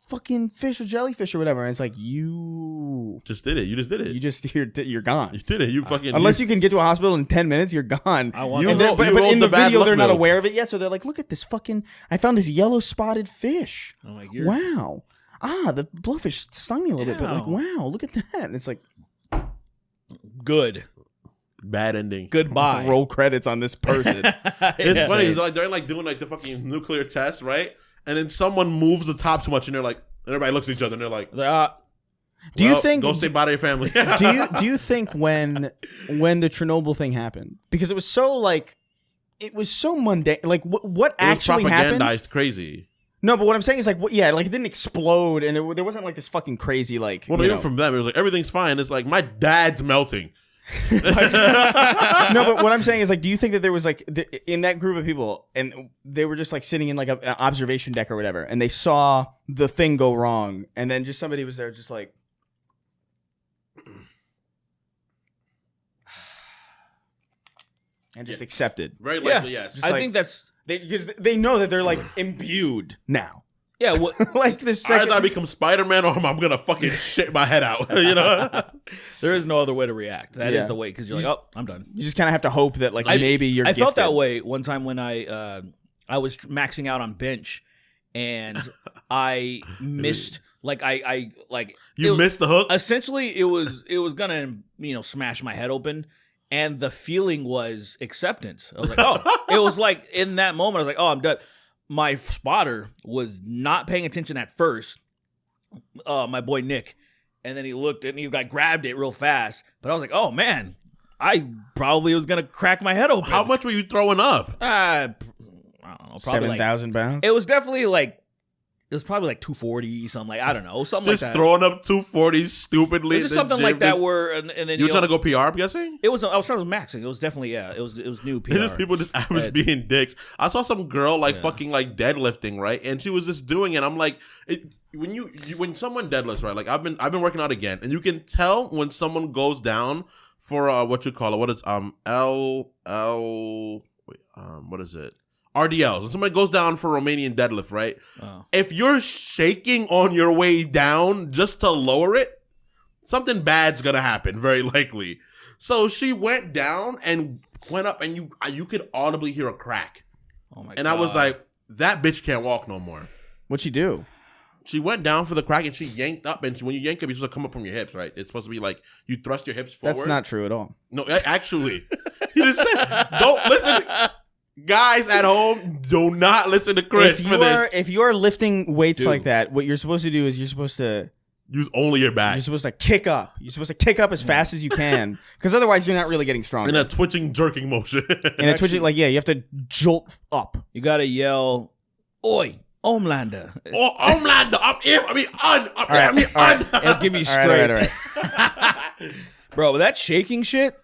Speaker 4: fucking fish or jellyfish or whatever." And it's like, you
Speaker 3: Just did it. You just did it.
Speaker 4: you're gone.
Speaker 3: You did it. You fucking.
Speaker 4: Unless you can get to a hospital in 10 minutes, you're gone.
Speaker 2: I want
Speaker 3: You
Speaker 2: that.
Speaker 3: know-
Speaker 4: But
Speaker 3: you rolled
Speaker 4: in
Speaker 3: the
Speaker 4: the
Speaker 3: bad
Speaker 4: video,
Speaker 3: luck
Speaker 4: they're not
Speaker 3: milk.
Speaker 4: aware of it yet, so they're like, "Look at this I found this yellow spotted fish.
Speaker 2: I'm like,
Speaker 4: Wow, the blowfish stung me a little bit, but like,
Speaker 2: Wow.
Speaker 4: wow, look at that." And it's like,
Speaker 2: good.
Speaker 3: Bad ending.
Speaker 2: Goodbye.
Speaker 4: roll credits on this person.
Speaker 3: It's funny. It's like they're like doing like the fucking nuclear test, right? And then someone moves the top too much, and they're like, everybody looks at each other, and they're like,
Speaker 4: Do you
Speaker 3: "Well,
Speaker 4: think?
Speaker 3: Go say bye to your family."
Speaker 4: do you think when the Chernobyl thing happened, because it was so mundane, like what
Speaker 3: It was
Speaker 4: actually happened?
Speaker 3: propagandized crazy.
Speaker 4: No, but what I'm saying is like, it didn't explode, and there wasn't like this fucking crazy like.
Speaker 3: Well, even from them, it was like everything's fine. It's like my dad's melting.
Speaker 4: No, but what I'm saying is like, do you think that there was like in that group of people, and they were just like sitting in like an observation deck or whatever, and they saw the thing go wrong, and then just somebody was there just like. And just accepted.
Speaker 3: Very likely, yes.
Speaker 4: Just
Speaker 2: I
Speaker 4: like-
Speaker 2: think that's
Speaker 4: Because they know that they're like imbued now.
Speaker 2: yeah. What
Speaker 4: Like this
Speaker 3: Either
Speaker 4: second.
Speaker 3: I become Spider-Man or I'm gonna fucking shit my head out. You know.
Speaker 2: there is no other way to react. That is
Speaker 4: Yeah.
Speaker 2: the way because you're like, oh, I'm done.
Speaker 4: You just kind of have to hope that like maybe you're.
Speaker 2: I felt that
Speaker 4: gifted.
Speaker 2: way one time when I was maxing out on bench, and I missed I
Speaker 3: You missed the hook.
Speaker 2: Essentially, it was gonna smash my head open, and the feeling was acceptance. I was like, oh, it was like in that moment, I was like, oh, I'm done. My spotter was not paying attention at first. My boy Nick, and then he looked and he like grabbed it real fast. But I was like, oh man, I probably was gonna crack my head open.
Speaker 3: How much were you throwing up?
Speaker 2: I don't know, probably
Speaker 4: 7,000 pounds.
Speaker 2: It was definitely it was probably like 240 something like I don't know something
Speaker 3: Just
Speaker 2: like that.
Speaker 3: throwing up 240 stupidly.
Speaker 2: It was just
Speaker 3: in the
Speaker 2: something like
Speaker 3: gym.
Speaker 2: that where and then
Speaker 3: You were trying to go PR, I'm guessing?
Speaker 2: It was I was trying to maxing. It was definitely it was new PR.
Speaker 3: It's just people just average
Speaker 2: Right.
Speaker 3: being dicks. I saw some girl fucking like deadlifting, right? And she was just doing it. I'm like, when someone deadlifts, right? Like I've been working out again, and you can tell when someone goes down for what you call it. What is what is it? RDLs. When somebody goes down for Romanian deadlift, right?
Speaker 2: Oh.
Speaker 3: If you're shaking on your way down just to lower it, something bad's gonna happen, very likely. So she went down and went up, and you could audibly hear a crack.
Speaker 2: Oh my
Speaker 3: And
Speaker 2: God.
Speaker 3: I was like, that bitch can't walk no more.
Speaker 4: What'd she do?
Speaker 3: She went down for the crack and she yanked up. And when you yank up, you're supposed to come up from your hips, right? It's supposed to be like you thrust your hips forward.
Speaker 4: That's not true at all.
Speaker 3: No, actually, you just said, don't listen. Guys at home, do not listen to Chris for this.
Speaker 4: If you are lifting weights
Speaker 3: Dude.
Speaker 4: like that, what you're supposed to do is you're supposed to
Speaker 3: Use only your back.
Speaker 4: kick up. You're supposed to kick up as fast as you can, because otherwise you're not really getting stronger.
Speaker 3: In a twitching, jerking motion.
Speaker 4: And a twitching, you have to jolt up.
Speaker 2: You gotta yell, "Oi, Homelander.
Speaker 3: Oh, Homelander.
Speaker 2: It'll give you straight.
Speaker 4: All right.
Speaker 2: Bro, that shaking shit.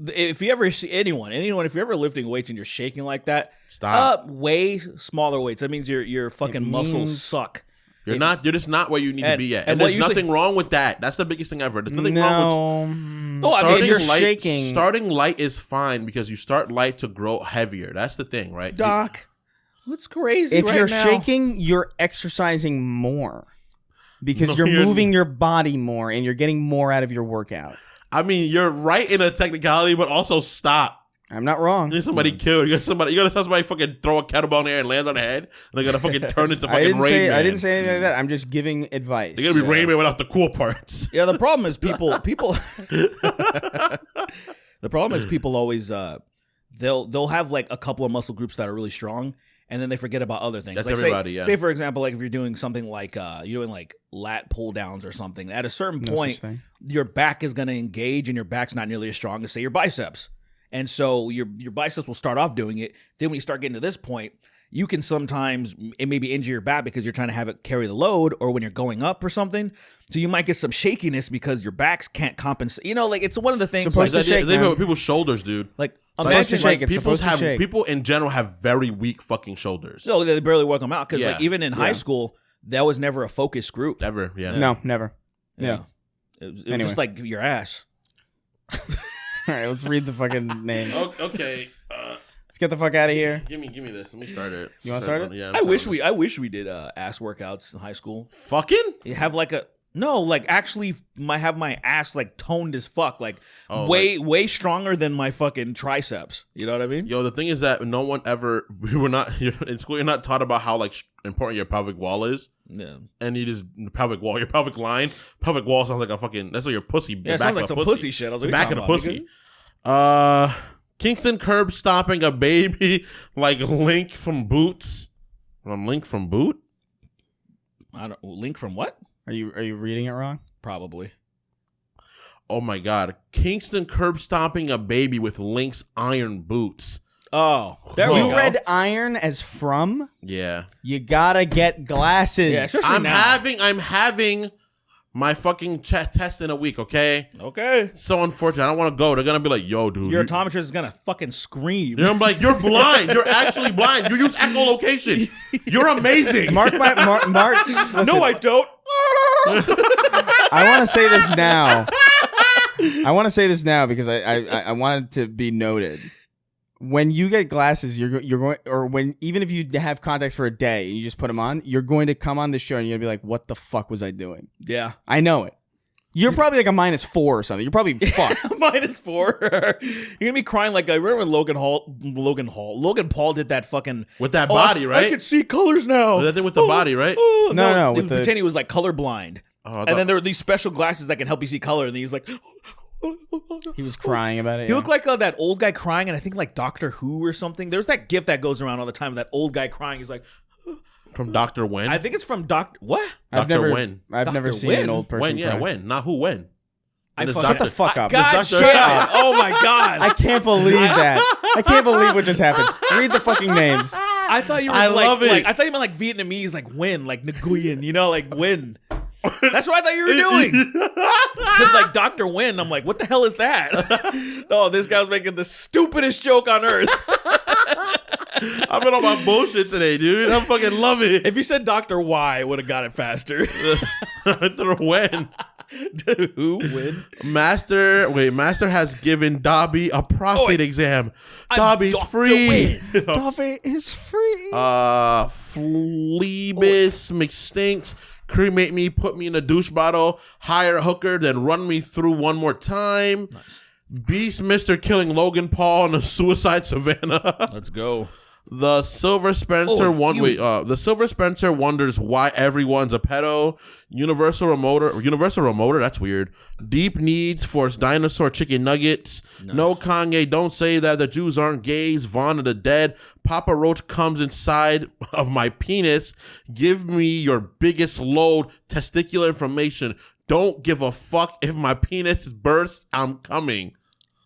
Speaker 2: If you ever see anyone, if you're ever lifting weights and you're shaking like that,
Speaker 3: Stop.
Speaker 2: Way smaller weights. That means your fucking muscles suck.
Speaker 3: You're just not where you need to be yet. And
Speaker 2: what
Speaker 3: there's nothing wrong with that. That's the biggest thing ever. There's nothing wrong with
Speaker 2: I mean,
Speaker 4: you're
Speaker 3: light.
Speaker 4: shaking.
Speaker 3: Starting light is fine because you start light to grow heavier. That's the thing, right?
Speaker 2: Doc, what's crazy
Speaker 4: If
Speaker 2: right
Speaker 4: you're
Speaker 2: now?
Speaker 4: shaking, you're exercising more because
Speaker 3: No,
Speaker 4: you're
Speaker 3: you're-
Speaker 4: moving your body more and you're getting more out of your workout.
Speaker 3: I mean, you're right in a technicality, but also stop.
Speaker 4: I'm not wrong.
Speaker 3: There's somebody killed. You gonna have somebody fucking throw a kettlebell in the air and land on their head, and they're gonna fucking turn into fucking Rain Man.
Speaker 4: I didn't say anything like that. I'm just giving advice.
Speaker 3: They're gonna be Rain Man without the cool parts.
Speaker 2: Yeah, the problem is people. The problem is people always they'll have like a couple of muscle groups that are really strong, and then they forget about other things.
Speaker 3: That's
Speaker 2: like
Speaker 3: everybody. Yeah.
Speaker 2: Say for example, like if you're doing something like you're doing like lat pull downs or something. At a certain
Speaker 4: No
Speaker 2: point,
Speaker 4: such thing.
Speaker 2: your back is going to engage, and your back's not nearly as strong as say your biceps. And so your biceps will start off doing it. Then when you start getting to this point, you can sometimes it maybe injure your back because you're trying to have it carry the load, or when you're going up or something. So you might get some shakiness because your backs can't compensate. You know, like it's one of the things.
Speaker 4: Supposed
Speaker 2: Like,
Speaker 4: to shake,
Speaker 3: They
Speaker 4: man.
Speaker 3: with people's shoulders, dude.
Speaker 2: like
Speaker 4: Supposed
Speaker 2: imagine
Speaker 4: to shake. It's
Speaker 3: People
Speaker 4: supposed to shake.
Speaker 3: people in general have very weak fucking shoulders.
Speaker 2: no, they barely work them out because
Speaker 3: Yeah.
Speaker 2: like even in high school, that was never a focus group.
Speaker 3: Ever, yeah.
Speaker 4: No, never.
Speaker 2: Yeah, it was
Speaker 4: Anyway.
Speaker 2: just like your ass.
Speaker 4: All right, let's read the fucking name.
Speaker 3: Okay.
Speaker 4: Let's get the fuck out of here.
Speaker 3: Give me this. Let me start it.
Speaker 4: You wanna start it?
Speaker 3: Yeah.
Speaker 2: I wish we did ass workouts in high school.
Speaker 3: fucking.
Speaker 2: You have like actually have my ass like toned as fuck, like
Speaker 3: Oh,
Speaker 2: way stronger than my fucking triceps. You know what I mean?
Speaker 3: Yo, the thing is that no one ever. We were not in school. You're not taught about how like important your pelvic wall is,
Speaker 2: Yeah.
Speaker 3: and you just pelvic wall, your pelvic line, pelvic wall sounds like a fucking. That's like your pussy.
Speaker 2: Yeah, it sounds like some pussy shit. I was
Speaker 3: The
Speaker 2: like,
Speaker 3: back of the
Speaker 2: what are you
Speaker 3: pussy. Kingston curb stomping a baby like Link from Boots. Link from Boot.
Speaker 2: I don't Link from what?
Speaker 4: Are you reading it wrong?
Speaker 2: Probably.
Speaker 3: Oh my God! Kingston curb stomping a baby with Link's iron boots.
Speaker 2: Oh, there we
Speaker 4: You
Speaker 2: go.
Speaker 4: read iron as from?
Speaker 3: Yeah,
Speaker 4: You gotta get glasses.
Speaker 2: Yeah, especially
Speaker 3: I'm
Speaker 2: now.
Speaker 3: having my fucking test in a week. Okay,
Speaker 2: Okay.
Speaker 3: so unfortunate. I don't want to go. They're gonna be like, "Yo, dude,
Speaker 2: Your optometrist is gonna fucking scream.
Speaker 3: I'm like, you're blind. You're actually blind. You use echolocation. You're amazing."
Speaker 4: Mark. Listen,
Speaker 2: No, I don't.
Speaker 4: I want to say this now. I want to say this now because I want it to be noted. When you get glasses, you're going, or when even if you have contacts for a day and you just put them on, you're going to come on the show and you're gonna be like, "What the fuck was I doing?"
Speaker 2: Yeah.
Speaker 4: I know it. You're probably like a -4 or something. You're probably fucked.
Speaker 2: -4. You're gonna be crying like I remember when Logan Paul did that fucking
Speaker 3: With that body, right?
Speaker 2: I can see colors now.
Speaker 3: That thing with the body, right?
Speaker 2: Oh,
Speaker 4: No,
Speaker 2: He
Speaker 4: with the-
Speaker 2: pretending he was like colorblind.
Speaker 3: Oh, I
Speaker 2: And
Speaker 3: thought-
Speaker 2: then there were these special glasses that can help you see color, and he's like,
Speaker 4: He was crying about it.
Speaker 2: he looked like that old guy crying, and I think like Doctor Who or something. There's that gif that goes around all the time of that old guy crying. He's like,
Speaker 3: from Dr. Wen.
Speaker 2: I think it's from Doctor what?
Speaker 4: I've
Speaker 3: Dr.
Speaker 4: never,
Speaker 3: Wen.
Speaker 4: I've
Speaker 2: Dr.
Speaker 4: never seen
Speaker 2: Wen?
Speaker 4: an old person.
Speaker 3: When? Yeah,
Speaker 4: cry.
Speaker 3: when? Not who, when.
Speaker 2: I
Speaker 3: This
Speaker 2: fucking-
Speaker 3: Dr.
Speaker 4: Shut the fuck up.
Speaker 2: God
Speaker 3: This
Speaker 2: damn
Speaker 3: Dr.
Speaker 2: it! Oh my god!
Speaker 4: I can't believe that. I can't believe what just happened. Read the fucking names.
Speaker 2: I thought you were
Speaker 3: I
Speaker 2: like,
Speaker 3: love it.
Speaker 2: like I thought you meant like Vietnamese, like Nguyen, like Nguyen, you know, like Nguyen. That's what I thought you were doing. It's like Dr. Nguyen. I'm like, what the hell is that? Oh, this guy's making the stupidest joke on earth.
Speaker 3: I've been on my bullshit today, dude. I fucking love it.
Speaker 2: If you said Dr. Y, I would have got it faster.
Speaker 3: Dr. Wen.
Speaker 2: Who win?
Speaker 3: Master has given Dobby a prostate exam.
Speaker 2: I'm
Speaker 3: Dobby's
Speaker 2: Dr.
Speaker 3: free.
Speaker 4: Dobby is free.
Speaker 3: Phlebus McStinks. Cremate me, put me in a douche bottle, hire a hooker, then run me through one more time.
Speaker 2: Nice.
Speaker 3: Beast Mister killing Logan Paul in a suicide savannah.
Speaker 2: Let's go.
Speaker 3: The Silver Spencer the Silver Spencer wonders why everyone's a pedo. Universal remoter, that's weird. Deep needs force dinosaur chicken nuggets.
Speaker 2: Nice.
Speaker 3: No Kanye, don't say that the Jews aren't gays. Vaughn of the dead. Papa Roach comes inside of my penis. Give me your biggest load. Testicular information. Don't give a fuck if my penis bursts. I'm coming.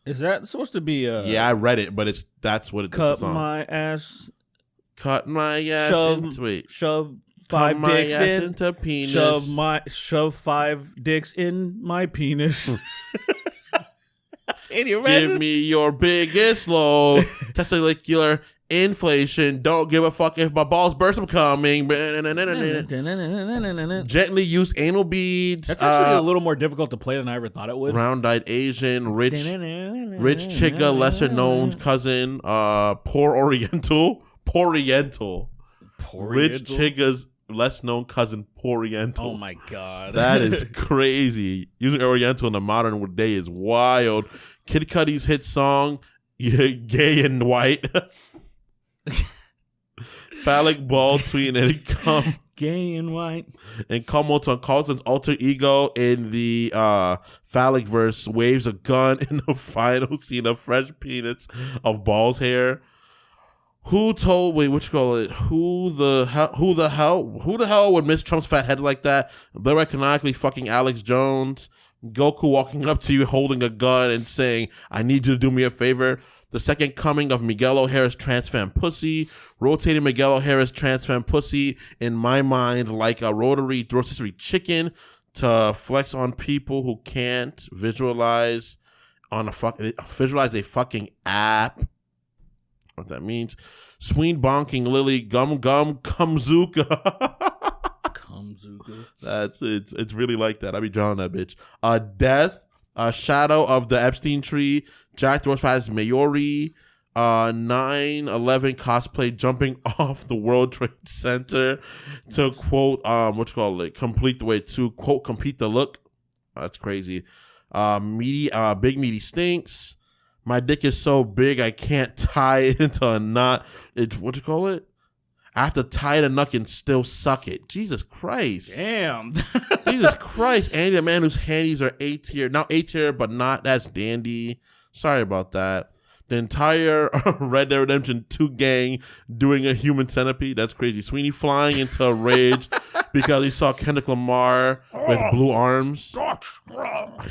Speaker 2: Is that supposed to be
Speaker 3: Yeah, I read it, but that's what it's
Speaker 2: cut
Speaker 3: a song.
Speaker 2: my ass
Speaker 3: Cut my ass into it.
Speaker 2: Shove
Speaker 3: Cut
Speaker 2: 5
Speaker 3: my
Speaker 2: dicks
Speaker 3: ass
Speaker 2: in.
Speaker 3: into penis.
Speaker 2: Shove 5 dicks in my penis. Can you
Speaker 3: Give
Speaker 2: imagine?
Speaker 3: me your biggest load. Testicular inflation. Don't give a fuck if my balls burst. I'm coming. Gently use anal beads.
Speaker 2: That's actually a little more difficult to play than I ever thought it would.
Speaker 3: Round-eyed Asian, rich chigga, lesser known cousin, poor Oriental. Rich chigga's less known cousin, Oriental.
Speaker 2: Oh my god.
Speaker 3: That is crazy. Using Oriental in the modern day is wild. Kid Cudi's hit song, Gay and White. Phallic ball tweet and come.
Speaker 2: Gay and white.
Speaker 3: And Common on Carlton's alter ego in the phallic verse waves a gun in the final scene of Fresh Peanuts of Ball's hair. Who the hell would miss Trump's fat head like that? They're iconically fucking Alex Jones. Goku walking up to you holding a gun and saying, I need you to do me a favor. The second coming of Miguel O'Hara's trans fan pussy. Rotating Miguel O'Hara's trans fan pussy in my mind like a rotisserie chicken to flex on people who can't visualize a fucking app. What that means. Sween bonking Lily gum Kumzuka. That's it's really like that. I be drawing that bitch. Death, Shadow of the Epstein Tree, Jack Dorsey's Mayori, 9/11 cosplay jumping off the World Trade Center to quote complete the look. That's crazy. Big meaty stinks. My dick is so big I can't tie it into a knot. I have to tie the nut and still suck it. Jesus Christ.
Speaker 2: Damn.
Speaker 3: Jesus Christ. Andy, the man whose handies are A tier. Now A tier, but not as dandy. Sorry about that. The entire Red Dead Redemption 2 gang doing a human centipede. That's crazy. Sweeney flying into a rage because he saw Kendrick Lamar with blue arms.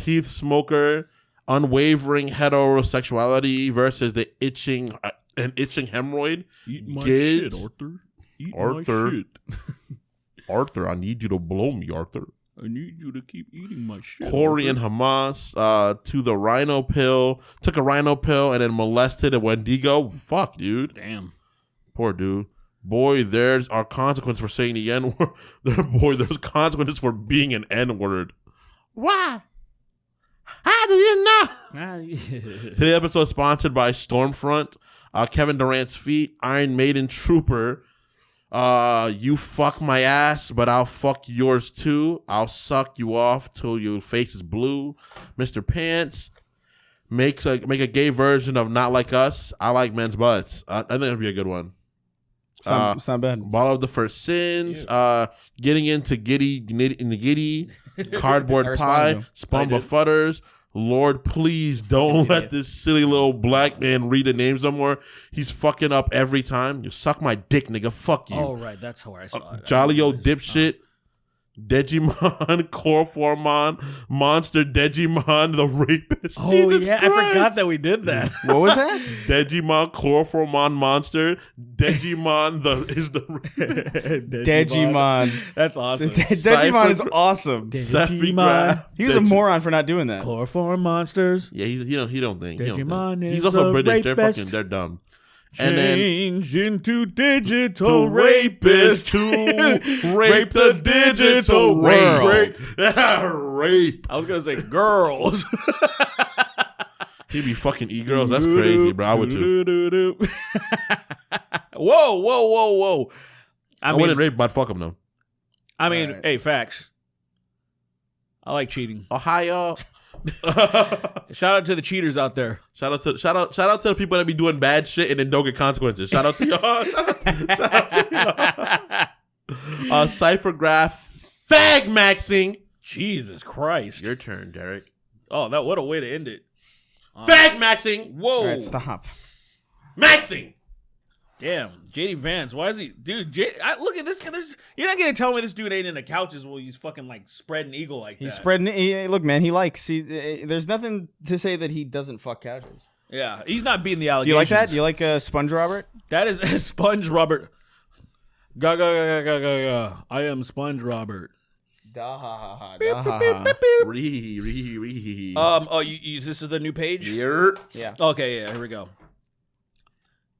Speaker 3: Heath Smoker. Unwavering heterosexuality versus the itching hemorrhoid.
Speaker 2: Eat my
Speaker 3: Gids.
Speaker 2: shit, Arthur. Eat
Speaker 3: Arthur.
Speaker 2: my shit.
Speaker 3: Arthur, I need you to blow me, Arthur.
Speaker 2: I need you to keep eating my shit.
Speaker 3: Corey and Hamas to the rhino pill. Took a rhino pill and then molested a Wendigo. Fuck, dude.
Speaker 2: Damn.
Speaker 3: Poor dude. Boy, there's our consequence for saying the N-word. Boy, there's consequences for being an N-word. Why? How do you know? Today's episode is sponsored by Stormfront, Kevin Durant's feet, Iron Maiden Trooper, you fuck my ass, but I'll fuck yours too. I'll suck you off till your face is blue. Mr. Pants make a gay version of Not Like Us. I like men's butts. I think that'd be a good one.
Speaker 4: It's not bad.
Speaker 3: Ball of the First Sins, getting into giddy, cardboard pie, Spumba Futters. Lord, please don't let this silly little black man read the name somewhere. He's fucking up every time. You suck my dick, nigga. Fuck you.
Speaker 2: Oh, right. That's how I saw it.
Speaker 3: Jolly old dipshit. Digimon, Chloroformon, Monster Digimon, the rapist.
Speaker 2: Oh,
Speaker 3: Jesus
Speaker 2: yeah.
Speaker 3: Christ.
Speaker 2: I forgot that we did that.
Speaker 4: What was that?
Speaker 3: Digimon, Chloroformon, Monster. Digimon is the
Speaker 4: Digimon.
Speaker 2: That's awesome.
Speaker 4: Digimon is awesome.
Speaker 2: Digimon.
Speaker 4: He was a moron for not doing that.
Speaker 2: Chloroform monsters.
Speaker 3: Yeah, he don't think.
Speaker 2: Digimon is
Speaker 3: He's also
Speaker 2: a
Speaker 3: British.
Speaker 2: rapist.
Speaker 3: They're dumb.
Speaker 2: Change into digital rapist
Speaker 3: to rape the digital world. Rape.
Speaker 2: I was gonna say girls.
Speaker 3: He'd be fucking e-girls. That's crazy, bro. I would too.
Speaker 2: Whoa.
Speaker 3: I wouldn't rape, but I'd fuck him though.
Speaker 2: I mean, hey, facts. I like cheating.
Speaker 3: Ohio.
Speaker 2: Shout out to the cheaters out there.
Speaker 3: Shout out to the people that be doing bad shit and then don't get consequences. Shout out to y'all. Shout out to y'all. Cyphergraph fag maxing.
Speaker 2: Jesus Christ.
Speaker 3: Your turn, Derek.
Speaker 2: Oh, what a way to end it.
Speaker 3: Fag maxing.
Speaker 2: Whoa.
Speaker 4: All right, stop.
Speaker 3: Maxing.
Speaker 2: Damn, JD Vance. Why is he, dude? Look at this guy. You're not gonna tell me this dude ain't in the couches while he's fucking like spreading eagle like that.
Speaker 4: He's spreading. Look, man, he likes. There's nothing to say that he doesn't fuck couches.
Speaker 2: Yeah, he's not beating the allegations.
Speaker 4: Do you like that? Do you like Sponge Robert?
Speaker 2: That is Sponge Robert. Ga ga ga ga ga ga. I am Sponge Robert.
Speaker 3: Ree.
Speaker 2: Oh, this is the new page?
Speaker 3: Yeah.
Speaker 4: Yeah.
Speaker 2: Okay, yeah, here we go.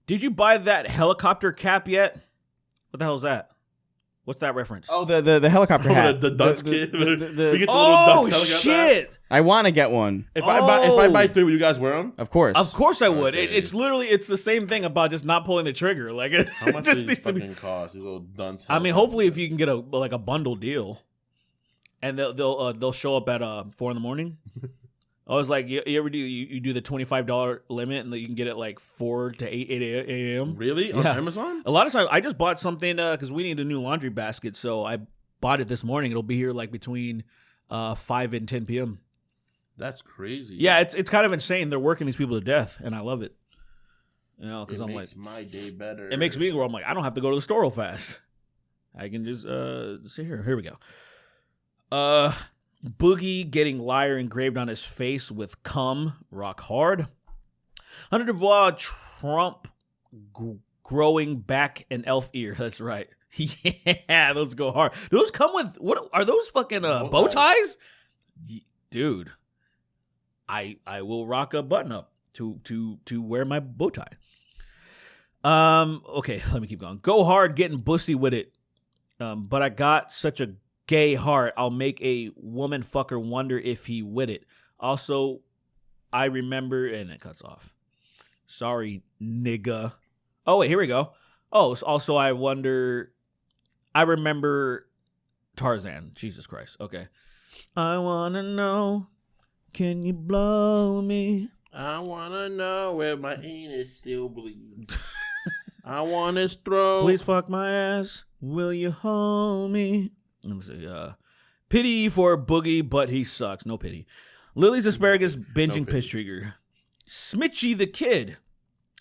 Speaker 2: Did you buy that helicopter cap yet? What the hell is that? What's that reference?
Speaker 4: Oh, the helicopter hat.
Speaker 3: The dunce kid. We get the little
Speaker 2: Oh,
Speaker 3: dunce helicopter
Speaker 2: shit!
Speaker 3: hat.
Speaker 4: I want to get one.
Speaker 3: If I buy 3, will you guys wear them?
Speaker 4: Of course.
Speaker 2: Of course I would.
Speaker 3: Okay.
Speaker 2: It's literally the same thing about just not pulling the trigger. Like it
Speaker 3: How much
Speaker 2: just
Speaker 3: do these
Speaker 2: needs to be.
Speaker 3: fucking cost? These little dunce.
Speaker 2: I mean,
Speaker 3: helicopters?
Speaker 2: hopefully, if you can get a bundle deal, and they'll show up at 4 a.m. I was like, you ever do the $25 limit and then you can get it like 4 to 8 a.m.
Speaker 3: Really? On
Speaker 2: Yeah.
Speaker 3: Amazon?
Speaker 2: A lot of times, I just bought something because we need a new laundry basket, so I bought it this morning. It'll be here like between 5 and 10 p.m.
Speaker 3: That's crazy.
Speaker 2: Yeah, it's kind of insane. They're working these people to death, and I love it. You know, because
Speaker 3: It
Speaker 2: I'm
Speaker 3: makes
Speaker 2: like,
Speaker 3: my day better.
Speaker 2: it makes me where I'm like, I don't have to go to the store real fast. I can just see here. Here we go. Boogie getting liar engraved on his face with cum, rock hard. Hunter Dubois, Trump growing back an elf ear. That's right. Yeah, those go hard. Those come with what are those fucking bow ties? Dude, I will rock a button up to wear my bow tie. Okay, let me keep going. Go hard, getting bussy with it. But I got such a gay heart. I'll make a woman fucker wonder if he with it. Also, I remember, and it cuts off. Sorry, nigga. Oh wait, here we go. Oh, also I remember Tarzan. Jesus Christ. Okay. I wanna know, can you blow me?
Speaker 3: I wanna know where my anus still bleeds. I want his throat.
Speaker 2: Please fuck my ass. Will you hold me? Let me see. Pity for Boogie, but he sucks. No pity. Lily's asparagus binging piss trigger. Smitchy the kid.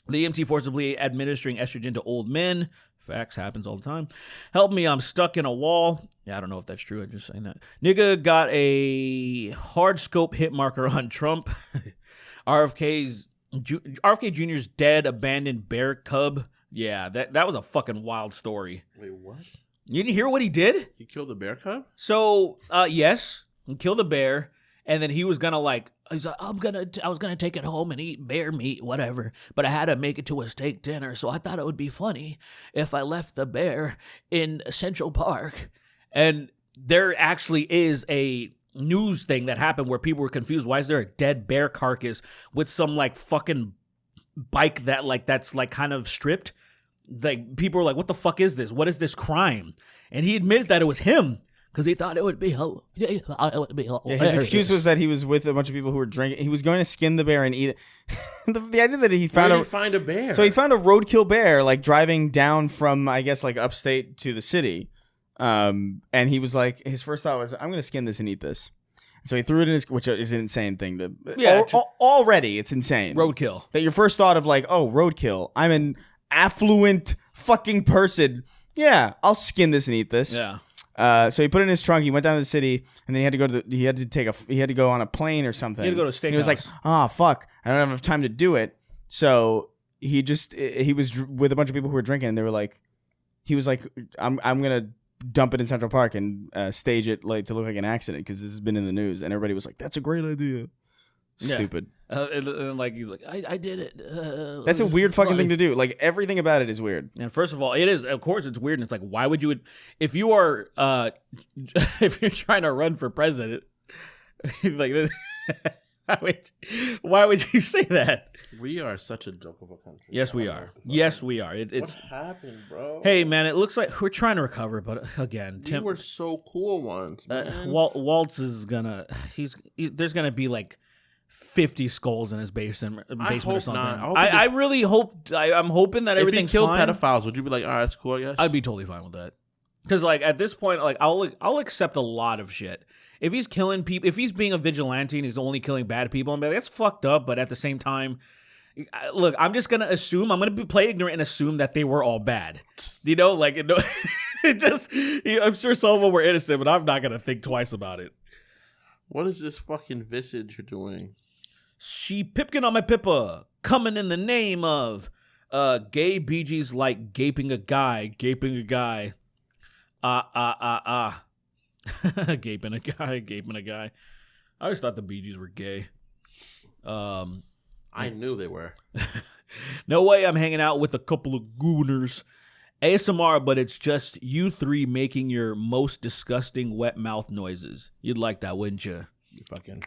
Speaker 2: The EMT forcibly administering estrogen to old men. Facts, happens all the time. Help me, I'm stuck in a wall. Yeah, I don't know if that's true. I'm just saying that. Nigga got a hard scope hit marker on Trump. RFK Jr.'s dead, abandoned bear cub. Yeah, that was a fucking wild story.
Speaker 3: Wait, what?
Speaker 2: You didn't hear what he did?
Speaker 3: He killed a bear cub?
Speaker 2: So, yes, he killed a bear, and then he was gonna he's like, I was gonna take it home and eat bear meat, whatever, but I had to make it to a steak dinner, so I thought it would be funny if I left the bear in Central Park. And there actually is a news thing that happened where people were confused. Why is there a dead bear carcass with some like fucking bike that's kind of stripped? Like, people were like, what the fuck is this? What is this crime? And he admitted that it was him because he thought it would be hilarious.
Speaker 4: His excuse was that he was with a bunch of people who were drinking. He was going to skin the bear and eat it. the idea that he found
Speaker 3: Where did he find a bear?
Speaker 4: So he found a roadkill bear, like driving down from, I guess, like upstate to the city. And he was like, his first thought was, I'm going to skin this and eat this. So he threw it in his, which is an insane thing to.
Speaker 2: Yeah,
Speaker 4: already it's insane.
Speaker 2: Roadkill.
Speaker 4: That your first thought of like, oh, roadkill. I'm an affluent fucking person. Yeah, I'll skin this and eat this.
Speaker 2: Yeah.
Speaker 4: So he put it in his trunk. He went down to the city, and then he had to go he had to go on a plane or something.
Speaker 2: He had to go to a steakhouse.
Speaker 4: He was like, fuck, I don't have enough time to do it. So he was with a bunch of people who were drinking, and they were like, he was like, I'm gonna dump it in Central Park and stage it like to look like an accident because this has been in the news, and everybody was like, that's a great idea. Stupid.
Speaker 2: And like he's like, I did it.
Speaker 4: That's a weird fucking thing to do. Like, everything about it is weird.
Speaker 2: And first of all, it is. Of course, it's weird. And it's like, why would you? If you are, if you're trying to run for president, like, why would you say that?
Speaker 3: We are such a joke of a country.
Speaker 2: Yes, we are. Yes, we are. It's.
Speaker 3: What happened, bro?
Speaker 2: Hey, man, it looks like we're trying to recover, but again,
Speaker 3: We were so cool once, man.
Speaker 2: Waltz is gonna. There's gonna be like 50 skulls in his basement or something.
Speaker 3: Not.
Speaker 2: I really hope. I'm hoping that everything's
Speaker 3: If he killed
Speaker 2: fine.
Speaker 3: pedophiles, would you be like, all right, that's cool, I guess?
Speaker 2: I'd be totally fine with that. Because like at this point, like I'll accept a lot of shit. If he's killing people, if he's being a vigilante and he's only killing bad people, I'm like, that's fucked up. But at the same time, look, I'm just gonna assume. I'm gonna play ignorant and assume that they were all bad. You know, like it just. I'm sure some of them were innocent, but I'm not gonna think twice about it.
Speaker 3: What is this fucking visage you're doing?
Speaker 2: She pipkin on my pippa, coming in the name of Gay Bee Gees like gaping a guy. Gaping a guy. Gaping a guy. I always thought the Bee Gees were gay.
Speaker 3: I knew they were.
Speaker 2: No way I'm hanging out with a couple of gooners. ASMR, but it's just you three making your most disgusting wet mouth noises. You'd like that, wouldn't you?
Speaker 3: You fucking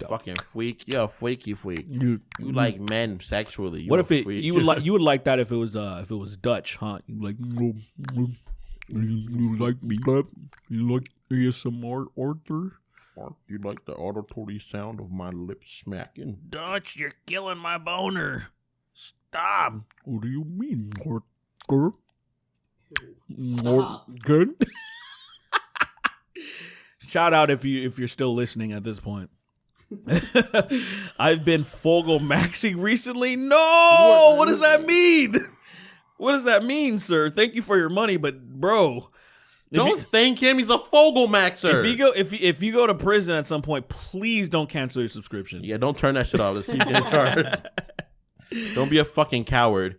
Speaker 2: Fucking
Speaker 3: freak. You're a freaky freak. You like men sexually.
Speaker 2: What if you would like that if it was Dutch, huh? You like you like that? You like ASMR, Arthur?
Speaker 3: You like the auditory sound of my lips smacking?
Speaker 2: Dutch, you're killing my boner. Stop. What do you mean, Arthur? Good. Shout out if you're still listening at this point. I've been Fogel maxing recently. No, what does that mean? What does that mean, sir? Thank you for your money, but bro,
Speaker 3: Don't thank him. He's a Fogel maxer.
Speaker 2: If you go to prison at some point, please don't cancel your subscription.
Speaker 3: Yeah, don't turn that shit off. Let's keep getting charged. Don't be a fucking coward.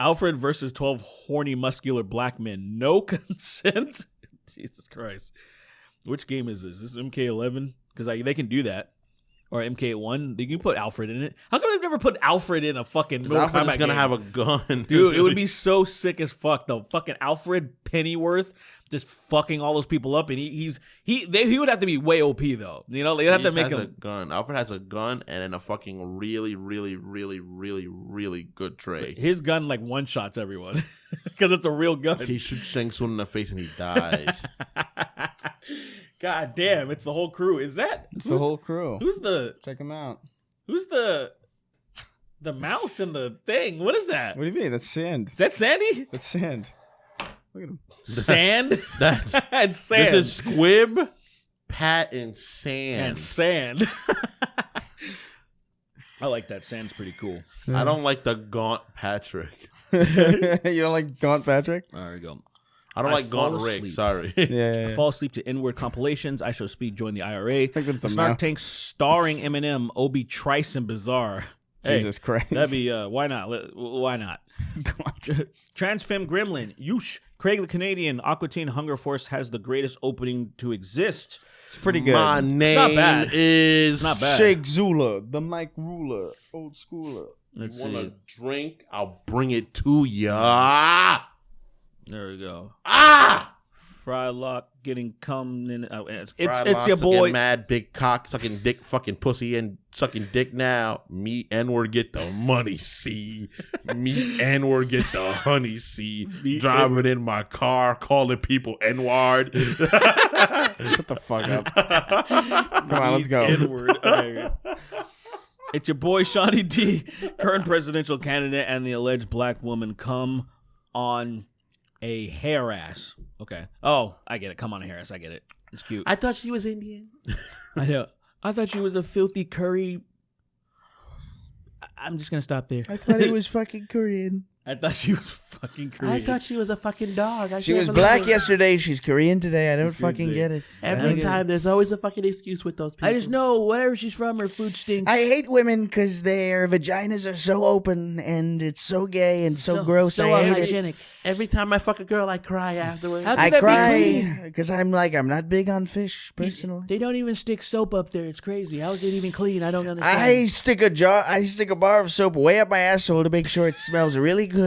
Speaker 2: Alfred versus 12 horny muscular black men. No consent. Jesus Christ. Which game is this? Is this MK11? Because they can do that. Or MK1. They can put Alfred in it. How come they've never put Alfred in a fucking Mortal
Speaker 3: Alfred's
Speaker 2: Kombat
Speaker 3: gonna
Speaker 2: game?
Speaker 3: have a gun.
Speaker 2: Dude, it would be so sick as fuck though. Fucking Alfred Pennyworth just fucking all those people up, and he would have to be way OP though. You know, they'd have to make him
Speaker 3: a gun. Alfred has a gun and then a fucking really, really, really, really, really good tray.
Speaker 2: His gun like one shots everyone because it's a real gun.
Speaker 3: He shoots Shang Tsung in the face and he dies.
Speaker 2: God damn, it's the whole crew. Is that?
Speaker 4: It's the whole crew.
Speaker 2: Who's the?
Speaker 4: Check them out.
Speaker 2: Who's the mouse in the thing? What is that?
Speaker 4: What do you mean? That's sand.
Speaker 2: Is that Sandy?
Speaker 4: That's sand. Look at him.
Speaker 2: Sand?
Speaker 3: That's
Speaker 2: It's sand.
Speaker 3: This is Squib, Pat, and Sand.
Speaker 2: And sand. I like that. Sand's pretty cool.
Speaker 3: I don't like the Gaunt Patrick.
Speaker 4: You don't like Gaunt Patrick?
Speaker 2: There we go.
Speaker 3: I don't
Speaker 2: I
Speaker 3: like Gaunt
Speaker 2: fall
Speaker 3: Rick.
Speaker 2: asleep.
Speaker 3: Sorry.
Speaker 4: Yeah.
Speaker 2: I fall asleep to inward compilations. I show speed. Join the IRA.
Speaker 4: think that's a
Speaker 2: Snark
Speaker 4: mouse.
Speaker 2: Tank starring Eminem. Obi Trice and Bizarre.
Speaker 4: Jesus Christ.
Speaker 2: That'd be why not? Why not? Transfem Gremlin. Yush. Craig the Canadian. Aqua Teen Hunger Force has the greatest opening to exist.
Speaker 4: It's pretty good.
Speaker 3: My name
Speaker 2: bad.
Speaker 3: is
Speaker 2: Not bad.
Speaker 4: Sheikh Zula, the Mike Ruler, old schooler.
Speaker 2: Let's
Speaker 3: You want
Speaker 2: see.
Speaker 3: a drink? I'll bring it to ya.
Speaker 2: There we go.
Speaker 3: Ah!
Speaker 2: Frylock getting cum in. It's
Speaker 3: Fried
Speaker 2: your
Speaker 3: lobster,
Speaker 2: boy.
Speaker 3: get mad big cock sucking dick, fucking pussy and sucking dick now. Me N-word get the money, see. Me N-word get the honey, see.
Speaker 2: Me
Speaker 3: Driving in my car, calling people N-word.
Speaker 4: Shut the fuck up. Come on, let's go.
Speaker 2: N-word. Okay. It's your boy Shawnee D, current presidential candidate, and the alleged black woman come on a hair ass. Okay. Oh, I get it. Come on a hair ass. I get it. It's cute.
Speaker 3: I thought she was Indian.
Speaker 2: I know. I thought she was a filthy curry. I'm just gonna stop there.
Speaker 4: I thought he was fucking Korean.
Speaker 2: I thought she was fucking Korean.
Speaker 3: she was a fucking dog.
Speaker 4: She was black yesterday. She's Korean today. I don't fucking get it.
Speaker 3: Every time, there's always a fucking excuse with those people.
Speaker 2: I just know wherever she's from, her food stinks.
Speaker 5: I hate women because their vaginas are so open and it's so gay and so gross. I hate it.
Speaker 3: Every time I fuck a girl, I cry afterwards.
Speaker 2: How
Speaker 5: I
Speaker 2: could that be
Speaker 5: cry
Speaker 2: clean?
Speaker 5: because I'm not big on fish personally.
Speaker 2: They don't even stick soap up there. It's crazy. How is it even clean? I don't understand.
Speaker 5: I stick a bar of soap way up my asshole to make sure it smells really good.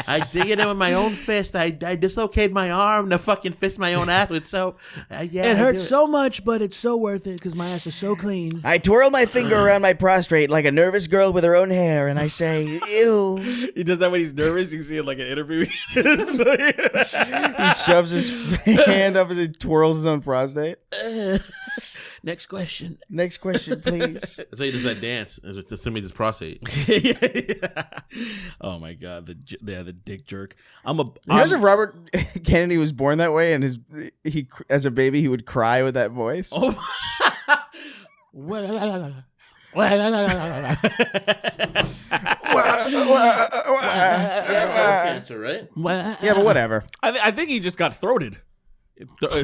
Speaker 3: I dig it in with my own fist. I dislocate my arm to fucking fist my own ass with soap. Yeah,
Speaker 2: It hurts so much, but it's so worth it because my ass is so clean.
Speaker 5: I twirl my finger around my prostrate like a nervous girl with her own hair, and I say, "Ew."
Speaker 2: He does that when he's nervous. You can see it like an interview.
Speaker 4: He shoves his hand up as he twirls his own prostate.
Speaker 2: Next question.
Speaker 5: Next question, please.
Speaker 3: That's why he does that dance. It's to stimulate his prostate.
Speaker 2: Oh my god, the dick jerk.
Speaker 4: Imagine if Robert Kennedy was born that way, and he as a baby he would cry with that voice.
Speaker 2: Oh.
Speaker 3: Cancer, right?
Speaker 4: Yeah, but whatever.
Speaker 2: I think he just got throated.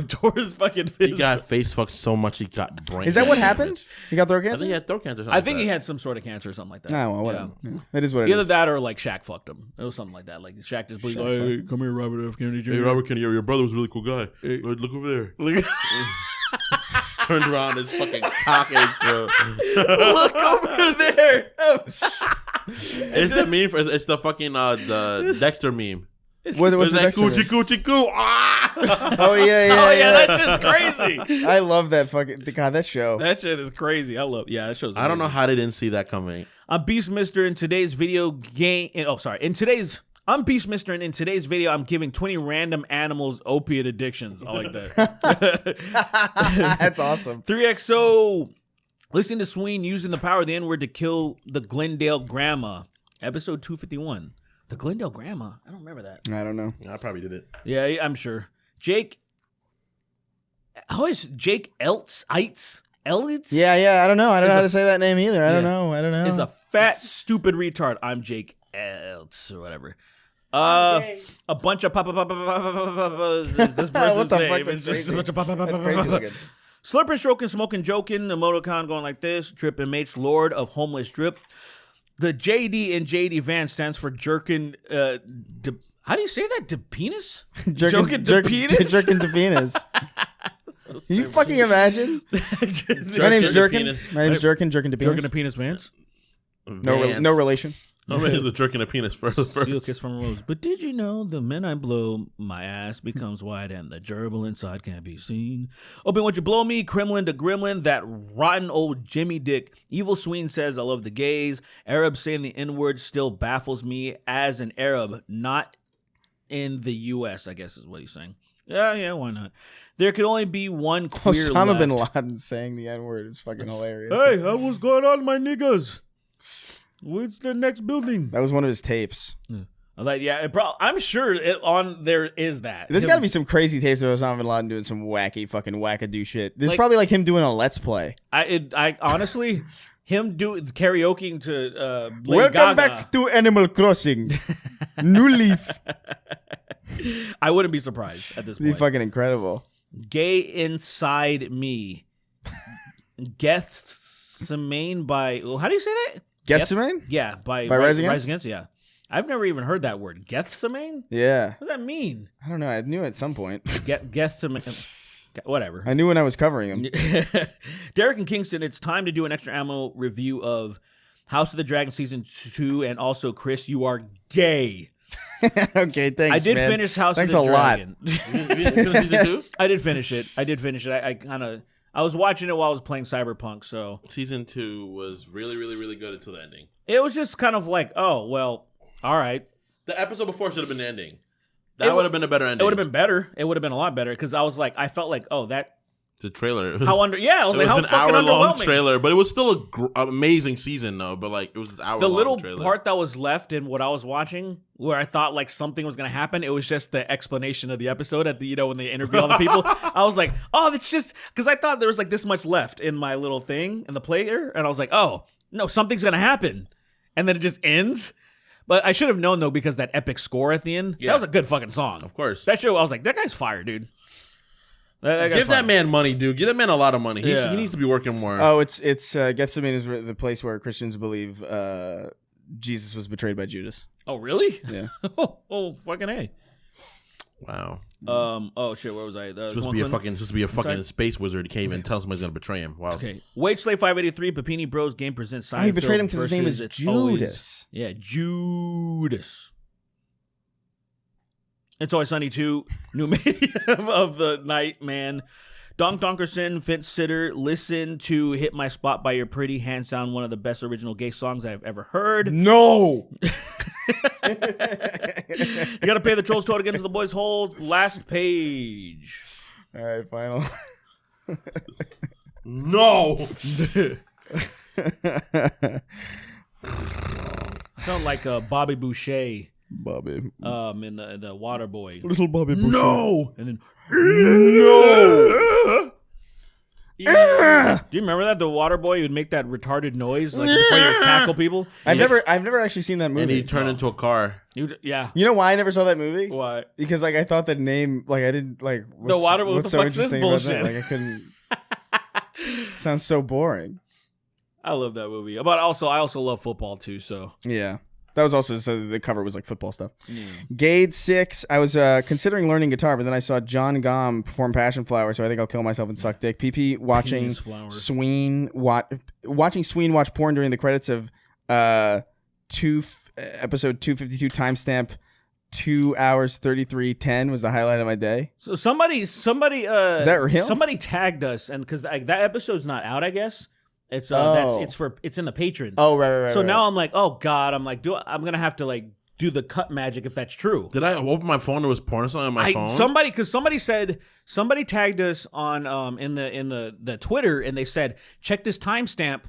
Speaker 2: tore his fucking
Speaker 3: He got face fucked so much he got brain.
Speaker 4: Is that what
Speaker 3: damage.
Speaker 4: happened? He got throat
Speaker 3: I
Speaker 4: cancer?
Speaker 3: think he had throat cancer. or something
Speaker 2: I think
Speaker 3: like
Speaker 2: he
Speaker 3: that.
Speaker 2: had some sort of cancer or something like that.
Speaker 4: Nah, well, whatever. Yeah. It is what it
Speaker 2: Either
Speaker 4: is.
Speaker 2: that or like Shaq fucked him. It was something like that. Like Shaq just believed, hey, come here, Robert F. Kennedy Jr.
Speaker 3: Hey, Robert Kennedy, your brother was a really cool guy. Look over there.
Speaker 2: Look,
Speaker 3: Turned around, his fucking cock in his throat.
Speaker 2: look over there.
Speaker 3: It's the meme. It's the fucking the Dexter meme.
Speaker 4: What was
Speaker 3: It's
Speaker 4: the
Speaker 3: like
Speaker 4: next one?
Speaker 3: coochie coochie coo. Ah!
Speaker 4: Oh, yeah.
Speaker 2: Oh yeah, that shit's crazy.
Speaker 4: I love that fucking... God, that show.
Speaker 2: That shit is crazy. I love. Yeah, that show's.
Speaker 3: I don't know
Speaker 2: amazing.
Speaker 3: how they didn't see that coming.
Speaker 2: I'm Beastmister in today's video game. I'm Beastmister, and in today's video, I'm giving 20 random animals opiate addictions. I like that.
Speaker 4: That's awesome.
Speaker 2: 3XO. Listen to Sween using the power of the N-word to kill the Glendale Grandma. Episode 251. The Glendale Grandma? I don't remember that.
Speaker 4: I don't know.
Speaker 3: I probably did it.
Speaker 2: Yeah, I'm sure. Jake. How is Jake Eltz? Elitz?
Speaker 4: Yeah. I don't know. I don't know
Speaker 2: Is
Speaker 4: how
Speaker 2: a-
Speaker 4: to say that name either. I don't
Speaker 2: Yeah.
Speaker 4: know.
Speaker 2: Is a fat, stupid retard. I'm Jake Eltz or whatever. A bunch of is this person's
Speaker 4: What the fuck?
Speaker 2: name.
Speaker 4: That's
Speaker 2: It's just a
Speaker 4: crazy.
Speaker 2: bunch of
Speaker 4: That's crazy looking.
Speaker 2: Slurping, stroking, smoking, joking. The Motocon going like this. Dripping mates, Lord of Homeless Drip. The JD in JD Van stands for jerkin. How do you say that? De penis? Joking to penis?
Speaker 4: Jerkin to penis. Can you fucking imagine? My name's
Speaker 3: Jerkin
Speaker 4: Jerkin.
Speaker 3: to
Speaker 4: My name's Jerkin. Jerkin to penis.
Speaker 2: Jerking to penis Vance.
Speaker 4: No relation.
Speaker 3: No man, is jerking a penis first.
Speaker 2: Seal kiss from a rose. But did you know the men I blow, my ass becomes white and the gerbil inside can't be seen? Open, won't you blow me? Kremlin to Gremlin, that rotten old Jimmy Dick. Evil Sween says, I love the gays. Arab saying the N-word still baffles me as an Arab, not in the U.S., I guess is what he's saying. Yeah, why not? There could only be one queer
Speaker 4: Osama
Speaker 2: left.
Speaker 4: bin Laden saying the N-word is fucking hilarious.
Speaker 2: Hey, what's going on, my niggas? What's the next building?
Speaker 4: That was one of his tapes.
Speaker 2: Like, yeah, I'm sure on there is that.
Speaker 4: There's
Speaker 2: Him-
Speaker 4: got to be some crazy tapes of Osama bin Laden doing some wacky fucking wackadoo shit. There's
Speaker 2: Like-
Speaker 4: probably like him doing a Let's Play.
Speaker 2: I honestly, him do karaoke to Lady
Speaker 4: Welcome
Speaker 2: Gaga,
Speaker 4: back to Animal Crossing. New Leaf.
Speaker 2: I wouldn't be surprised at this
Speaker 4: It'd be
Speaker 2: point.
Speaker 4: fucking incredible.
Speaker 2: Gay Inside Me. Gethsemane by, how do you say that?
Speaker 4: Gethsemane?
Speaker 2: Yeah, by
Speaker 4: Rise Against?
Speaker 2: Yeah. I've never even heard that word. Gethsemane?
Speaker 4: Yeah.
Speaker 2: What does that mean?
Speaker 4: I don't know. I knew at some point.
Speaker 2: Gethsemane. Whatever.
Speaker 4: I knew when I was covering him.
Speaker 2: Derek and Kingston, it's time to do an extra ammo review of House of the Dragon Season 2, and also, Chris, you are gay.
Speaker 4: Okay, thanks,
Speaker 2: I did
Speaker 4: man.
Speaker 2: finish House
Speaker 4: Thanks
Speaker 2: of the
Speaker 4: a lot.
Speaker 2: Dragon.
Speaker 3: Season 2?
Speaker 2: I did finish it. I was watching it while I was playing Cyberpunk, so
Speaker 3: Season 2 was really, really, really good until the ending.
Speaker 2: it was just kind of like, oh, well, all right.
Speaker 3: The episode before should have been the ending.
Speaker 2: It
Speaker 3: That would have been a better ending.
Speaker 2: It would have been better. It would have been a lot better because I felt like, oh, that
Speaker 3: The trailer. It was,
Speaker 2: how I was
Speaker 3: it
Speaker 2: like,
Speaker 3: was
Speaker 2: how
Speaker 3: an
Speaker 2: fucking
Speaker 3: hour-long
Speaker 2: underwhelming.
Speaker 3: trailer, but it was still an amazing season, though. But like, it was an hour-long
Speaker 2: The little
Speaker 3: trailer.
Speaker 2: part that was left in what I was watching, where I thought like something was gonna happen, it was just the explanation of the episode at the when they interview all the people. I was like, oh, it's just because I thought there was like this much left in my little thing in the player, and I was like, oh no, something's gonna happen, and then it just ends. But I should have known though because that epic score at the end,
Speaker 3: Yeah.
Speaker 2: that was a good fucking song.
Speaker 3: Of course.
Speaker 2: That show, I was like, that guy's fire, dude. That guy's
Speaker 3: Give that
Speaker 2: fire.
Speaker 3: man money, dude. Give that man a lot of money.
Speaker 2: Yeah.
Speaker 3: He needs to be working more.
Speaker 4: Oh, it's Gethsemane is the place where Christians believe Jesus was betrayed by Judas.
Speaker 2: Oh really?
Speaker 4: Yeah.
Speaker 2: oh fucking A.
Speaker 3: Wow.
Speaker 2: Oh shit, where was I?
Speaker 3: Supposed to be a fucking space wizard. He can't even tell somebody's gonna betray him. Wow.
Speaker 2: Okay. Wage Slave 583, Papini Bros game presents
Speaker 4: Oh, he betrayed him
Speaker 2: Seinfeld
Speaker 4: because his name is
Speaker 2: versus It's Always-
Speaker 4: Judas.
Speaker 2: Yeah, Judas. It's Always Sunny 2, new medium of the night, man. Donk Donkerson, Fence Sitter, listen to Hit My Spot by Your Pretty, hands down one of the best original gay songs I've ever heard.
Speaker 4: No.
Speaker 2: You gotta pay the trolls total again to the boys hold. Last page.
Speaker 4: All right, final.
Speaker 3: No.
Speaker 2: Sound like Bobby Boucher
Speaker 4: Bobby.
Speaker 2: in the Water Boy.
Speaker 4: Little Bobby Boucher.
Speaker 2: No! And then
Speaker 4: No.
Speaker 2: Do Do you remember that the water boy would make that retarded noise like before you tackle people?
Speaker 4: I've never actually seen that movie.
Speaker 3: And he turned into a car.
Speaker 2: Yeah.
Speaker 4: You know why I never saw that movie?
Speaker 2: Why?
Speaker 4: Because like I thought the name, like I didn't like
Speaker 2: The water boy. What
Speaker 4: what's
Speaker 2: the
Speaker 4: so
Speaker 2: fuck's this
Speaker 4: interesting about
Speaker 2: bullshit?
Speaker 4: that? Like I couldn't. Sounds so boring.
Speaker 2: I love that movie. But also, I also love football too. So
Speaker 4: Yeah. That was also, so the cover was like football stuff. Gade 6, I was considering learning guitar, but then I saw John Gomm perform Passion Flower, so I think I'll kill myself and suck dick. PP watching Sween watching Sween watch porn during the credits of episode 252 timestamp 2 hours 33:10 was the highlight of my day.
Speaker 2: So somebody
Speaker 4: Is that real?
Speaker 2: Somebody tagged us, and because that episode's not out, I guess. It's it's in the patrons.
Speaker 4: Oh right.
Speaker 2: So now I'm like, oh god, I'm like, I'm gonna have to like do the cut magic if that's true.
Speaker 3: Did I open my phone? There was porn or something on my phone.
Speaker 2: Somebody tagged us on in the Twitter, and they said, check this timestamp.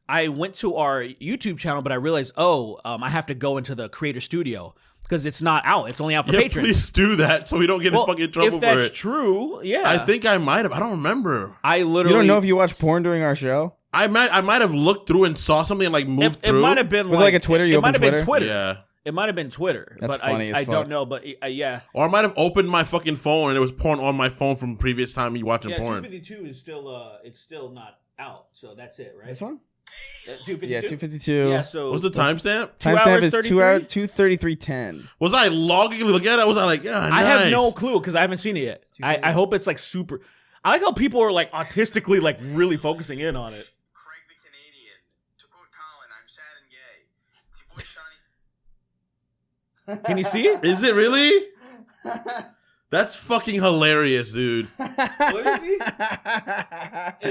Speaker 2: I went to our YouTube channel, but I realized, I have to go into the Creator Studio because it's not out. It's only out for patrons.
Speaker 3: Please do that so we don't get in fucking trouble for it.
Speaker 2: If that's true, yeah.
Speaker 3: I think I might have. I don't remember.
Speaker 2: I literally.
Speaker 4: You don't know if you watch porn during our show?
Speaker 3: I might have looked through and saw something and like moved through.
Speaker 2: It might have been
Speaker 4: was it like a Twitter? You
Speaker 2: it might
Speaker 4: opened
Speaker 2: have been
Speaker 4: Twitter?
Speaker 2: Twitter.
Speaker 3: Yeah.
Speaker 2: It might have been Twitter.
Speaker 4: That's
Speaker 2: but
Speaker 4: funny as
Speaker 2: I
Speaker 4: fuck.
Speaker 2: don't know, but yeah.
Speaker 3: Or I might have opened my fucking phone and it was porn on my phone from previous time me watching porn.
Speaker 2: 252 is still it's still not out, so that's it, right?
Speaker 4: This one?
Speaker 2: 252?
Speaker 4: Yeah, 252.
Speaker 2: Yeah, so
Speaker 3: What's the timestamp?
Speaker 4: Timestamp is
Speaker 2: 2
Speaker 4: 2
Speaker 2: hours,
Speaker 4: hours 2:33:10.
Speaker 3: Was I logging to look at it? Was I like, yeah, nice.
Speaker 2: I have no clue because I haven't seen it yet. I hope it's like super. I like how people are like autistically like really focusing in on it.
Speaker 6: Craig the Canadian. To quote Colin, I'm sad and gay. It's your boy Shawnee.
Speaker 2: Can you see it?
Speaker 3: Is it really? That's fucking hilarious, dude.
Speaker 2: What is he? Is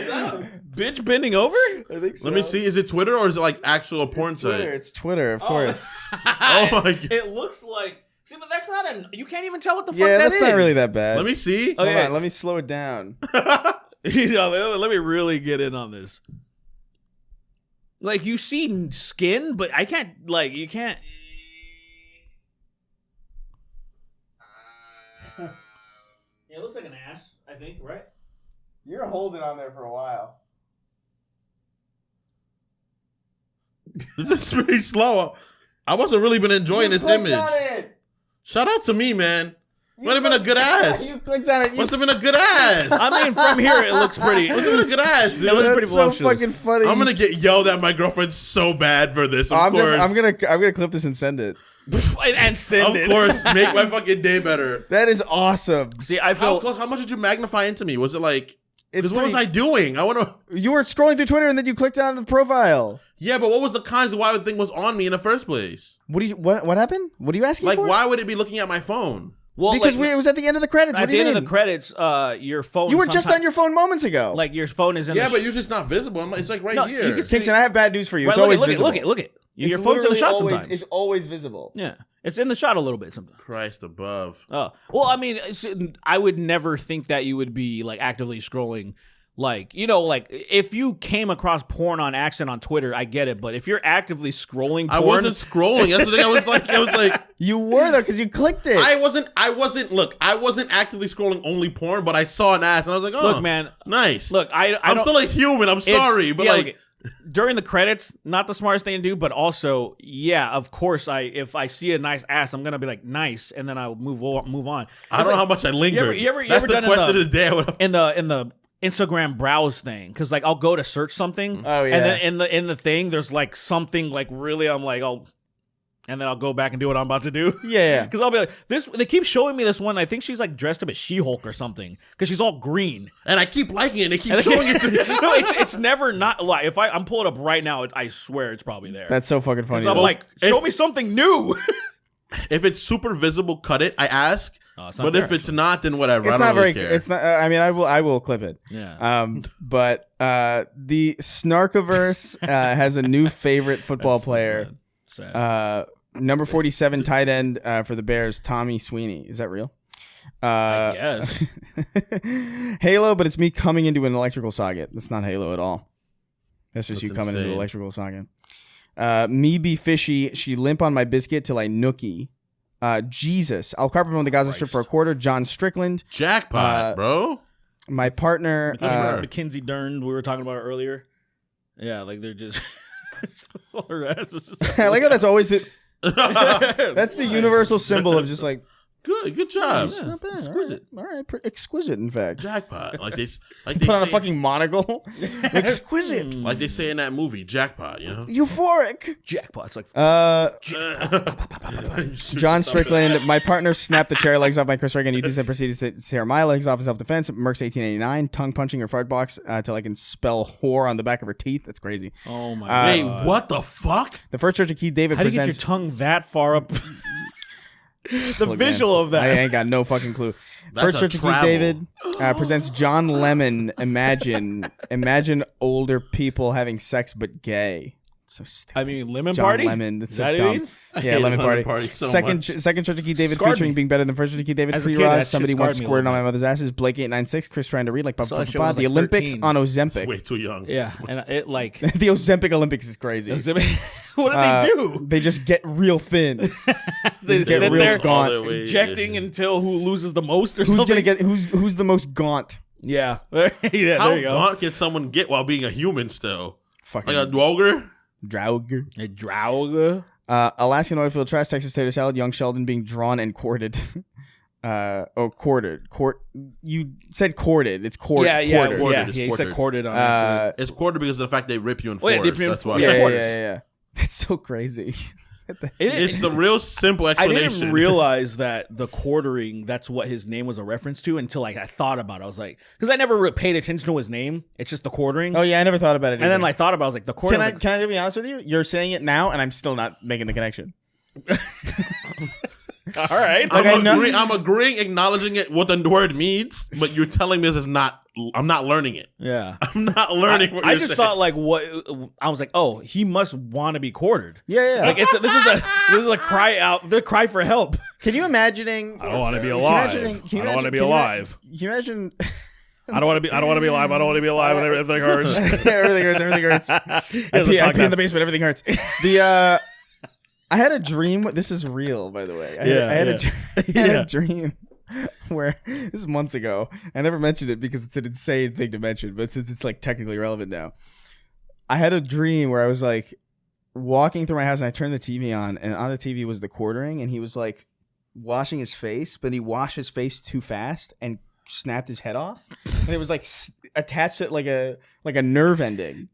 Speaker 2: that a bitch bending over?
Speaker 4: I think so.
Speaker 3: Let me see. Is it Twitter or is it like actual porn
Speaker 4: It's Twitter.
Speaker 3: site?
Speaker 4: It's Twitter, of course.
Speaker 3: Oh my god.
Speaker 2: It looks like. See, but that's not an. You can't even tell what the fuck
Speaker 4: Yeah,
Speaker 2: that
Speaker 4: that's not
Speaker 2: is.
Speaker 4: really that bad.
Speaker 3: Let me see.
Speaker 4: Hold
Speaker 2: Okay.
Speaker 4: on, let me slow it down.
Speaker 2: Let me really get in on this. Like you see skin, but I can't. Like you can't. Yeah, it looks like an ass. I think, right?
Speaker 4: You're holding on there for a while.
Speaker 3: This is pretty slow. I must have really been enjoying this image. Shout out to me, man. Might have been a good ass.
Speaker 4: You clicked on it.
Speaker 3: Must have been a good ass.
Speaker 2: I mean, from here it looks pretty.
Speaker 3: Must have been a good ass, dude.
Speaker 2: It looks pretty
Speaker 4: That's so
Speaker 2: voluptuous.
Speaker 4: fucking funny.
Speaker 3: I'm gonna get yelled at my girlfriend so bad for this. Of course,
Speaker 4: I'm gonna clip this and send it.
Speaker 2: and send it.
Speaker 3: of course, make my fucking day better.
Speaker 4: That is awesome.
Speaker 2: See, I feel.
Speaker 3: How much did you magnify into me? Was it like?
Speaker 4: It's
Speaker 3: What was I doing? I want to.
Speaker 4: You were scrolling through Twitter and then you clicked on the profile.
Speaker 3: Yeah, but what was the cons of why the thing was on me in the first place?
Speaker 4: What happened? What are you asking
Speaker 3: Like,
Speaker 4: for?
Speaker 3: why would it be looking at my phone?
Speaker 2: Well,
Speaker 4: Because
Speaker 2: like,
Speaker 4: it was at the end of the credits.
Speaker 2: at
Speaker 4: What do
Speaker 2: the
Speaker 4: you
Speaker 2: end
Speaker 4: mean?
Speaker 2: of the credits, your phone.
Speaker 4: You were just on your phone moments ago.
Speaker 2: Like your phone is in.
Speaker 3: Yeah,
Speaker 2: the
Speaker 3: but you're just not visible. It's like right
Speaker 2: No,
Speaker 3: here.
Speaker 2: you can see-
Speaker 4: Kingston, I have bad news for you.
Speaker 2: Right,
Speaker 4: It's always
Speaker 2: look
Speaker 4: visible.
Speaker 2: at. Look at. Your
Speaker 4: It's
Speaker 2: phone's in the
Speaker 4: literally
Speaker 2: shot
Speaker 4: always,
Speaker 2: sometimes.
Speaker 4: It's always visible.
Speaker 2: Yeah, it's in the shot a little bit sometimes.
Speaker 3: Christ above.
Speaker 2: Oh, well, I mean, I would never think that you would be like actively scrolling. Like, you know, like if you came across porn on accident on Twitter, I get it. But if you're actively scrolling porn,
Speaker 3: I wasn't scrolling. That's the thing. I was like,
Speaker 4: You were though, because you clicked it.
Speaker 3: I wasn't. Look, I wasn't actively scrolling only porn, but I saw an ass and I was like, oh,
Speaker 2: look, man.
Speaker 3: nice.
Speaker 2: Look, I'm
Speaker 3: I'm still a human. I'm sorry, but like.
Speaker 2: during the credits, not the smartest thing to do, but also, yeah, of course, if I see a nice ass, I'm gonna be like nice, and then I'll move on.
Speaker 3: I don't know how much I lingered.
Speaker 2: You ever
Speaker 3: That's the
Speaker 2: done
Speaker 3: question of the day.
Speaker 2: in the Instagram browse thing, because like I'll go to search something,
Speaker 4: Oh, yeah.
Speaker 2: and then in the thing there's like something like really I'm like and then I'll go back and do what I'm about to do.
Speaker 4: Yeah.
Speaker 2: Because I'll be like this. They keep showing me this one. I think she's like dressed up as She-Hulk or something because she's all green.
Speaker 3: And I keep liking it. And they keep showing it to me.
Speaker 2: No, it's never not like if I'm pulling it up right now. I swear it's probably there.
Speaker 4: That's so fucking funny.
Speaker 2: So I'm
Speaker 4: though.
Speaker 2: like, show me something new.
Speaker 3: If it's super visible, cut it. I ask.
Speaker 2: It's not
Speaker 3: But
Speaker 2: there,
Speaker 3: if it's not, then whatever.
Speaker 4: it's
Speaker 3: I don't
Speaker 4: not
Speaker 3: really
Speaker 4: very.
Speaker 3: care.
Speaker 4: It's not. I mean, I will clip it.
Speaker 2: Yeah.
Speaker 4: But the Snarkiverse has a new favorite football player.
Speaker 2: Sad.
Speaker 4: Number 47 tight end for the Bears, Tommy Sweeney. Is that real?
Speaker 2: I guess.
Speaker 4: Halo, but it's me coming into an electrical socket. That's not Halo at all. That's just
Speaker 3: That's
Speaker 4: you coming into
Speaker 3: insane.
Speaker 4: an electrical socket. Me be fishy. She limp on my biscuit till I nookie. Jesus. I'll carpet on the Gaza Strip for a quarter. John Strickland.
Speaker 3: Jackpot, bro.
Speaker 4: My partner.
Speaker 2: Mackenzie Dern, we were talking about it earlier. Yeah, like they're just. All the rest is just
Speaker 4: I like how that's always the. That's the universal symbol of just like.
Speaker 3: Good job.
Speaker 4: Yeah, not bad.
Speaker 2: exquisite.
Speaker 4: All right, exquisite. In fact,
Speaker 3: Jackpot. Like they
Speaker 4: put on a
Speaker 3: say,
Speaker 4: fucking monocle. Exquisite.
Speaker 3: like they say in that movie, jackpot. You know.
Speaker 4: Euphoric.
Speaker 2: jackpots. Like
Speaker 4: John Strickland, my partner snapped the chair legs off my Chris Reagan. You then proceeded to tear my legs off in self-defense. Merck's 1889, tongue punching her fart box till I can spell whore on the back of her teeth. That's crazy.
Speaker 2: oh my
Speaker 3: Wait,
Speaker 2: god.
Speaker 3: what the fuck?
Speaker 4: The first Church of Keith David
Speaker 2: How do you get your
Speaker 4: presents.
Speaker 2: tongue that far up? The
Speaker 4: Look,
Speaker 2: visual
Speaker 4: man,
Speaker 2: of that.
Speaker 4: I ain't got no fucking clue.
Speaker 3: That's
Speaker 4: First
Speaker 3: a
Speaker 4: Church of Keith
Speaker 3: travel.
Speaker 4: David presents John Lemon. Imagine older people having sex but gay. So stupid.
Speaker 2: I mean, lemon
Speaker 4: John
Speaker 2: party.
Speaker 4: Lemon. That's
Speaker 2: Is
Speaker 4: so
Speaker 2: that
Speaker 4: dumb.
Speaker 2: what it means?
Speaker 4: Yeah,
Speaker 3: hate
Speaker 4: Lemon
Speaker 3: Lemon
Speaker 4: Party.
Speaker 3: Party so
Speaker 4: second
Speaker 3: much.
Speaker 4: Second Church of Keith David
Speaker 2: Scarred
Speaker 4: featuring
Speaker 2: me.
Speaker 4: being better than First Church of Keith David.
Speaker 2: As a
Speaker 4: Free
Speaker 2: kid,
Speaker 4: Roz.
Speaker 2: that shit
Speaker 4: Somebody once
Speaker 2: scarred me a
Speaker 4: squirted on
Speaker 2: little
Speaker 4: my
Speaker 2: bit.
Speaker 4: mother's asses. Blake 896. Chris trying to read like
Speaker 2: saw that shit when I was
Speaker 4: the
Speaker 2: like
Speaker 4: Olympics
Speaker 2: 13.
Speaker 4: on
Speaker 3: It's
Speaker 4: Ozempic.
Speaker 3: way too young.
Speaker 2: Yeah, and it like.
Speaker 4: The Ozempic Olympics is crazy.
Speaker 2: what did they do?
Speaker 4: They just get real thin.
Speaker 2: They
Speaker 4: just get
Speaker 2: sit
Speaker 4: real
Speaker 2: there
Speaker 4: gaunt.
Speaker 3: All the way-
Speaker 2: injecting until who loses the most or
Speaker 4: Who's
Speaker 2: something.
Speaker 4: gonna get? Who's the most gaunt?
Speaker 2: Yeah, yeah.
Speaker 3: How
Speaker 2: There you go.
Speaker 3: gaunt can someone get while being a human still?
Speaker 4: Fucking
Speaker 3: Like a Dwogger?
Speaker 4: Draugr.
Speaker 2: A Draug.
Speaker 4: Alaskan oilfield trash, Texas tater salad, young Sheldon being drawn and quartered. Quartered. You said quartered. It's
Speaker 2: Yeah, yeah,
Speaker 3: Quartered.
Speaker 2: yeah.
Speaker 3: It's
Speaker 2: He said
Speaker 3: quartered.
Speaker 2: quartered on accident.
Speaker 3: It's quarter because of the fact they rip you in
Speaker 2: Oh, yeah,
Speaker 3: fours.
Speaker 2: dip you in
Speaker 3: That's why.
Speaker 2: fours.
Speaker 4: yeah,
Speaker 2: quarters.
Speaker 4: yeah. That's so crazy.
Speaker 3: It's the real simple
Speaker 2: I
Speaker 3: explanation.
Speaker 2: didn't realize that the quartering, that's what his name was a reference to until like I thought about it. I was like, because I never paid attention to his name. It's just the quartering.
Speaker 4: Oh yeah, I never thought about it.
Speaker 2: And then
Speaker 4: either.
Speaker 2: I thought about it. I was like, the quartering.
Speaker 4: Can I be honest with you? You're saying it now, and I'm still not making the connection.
Speaker 2: All right.
Speaker 4: Like, I know-
Speaker 3: I'm agreeing, acknowledging it, what the word means, but you're telling me this is not. I'm not learning it.
Speaker 2: Yeah.
Speaker 3: I'm not learning what
Speaker 2: I
Speaker 3: you're
Speaker 2: just
Speaker 3: saying.
Speaker 2: thought like what I was like, oh, he must want to be quartered.
Speaker 4: Yeah.
Speaker 2: Like this is a cry out, the cry for help.
Speaker 4: Can you imagining?
Speaker 2: I don't want to be
Speaker 4: Can you
Speaker 2: alive.
Speaker 4: imagine- can you
Speaker 2: I don't want to
Speaker 4: imagine-
Speaker 2: be
Speaker 4: can you
Speaker 2: alive.
Speaker 4: Can you imagine?
Speaker 2: I don't want to be. I don't want to be alive. I don't want to be alive. And everything hurts.
Speaker 4: Everything hurts. Everything hurts. I pee in the basement. Everything hurts. I had a dream. This is real, by the way. I had a dream where this is months ago. I never mentioned it because it's an insane thing to mention, but since it's like technically relevant now, I had a dream where I was like walking through my house and I turned the TV on, and on the TV was the quartering, and he was like washing his face, but he washed his face too fast and snapped his head off, and it was like attached at like a nerve ending.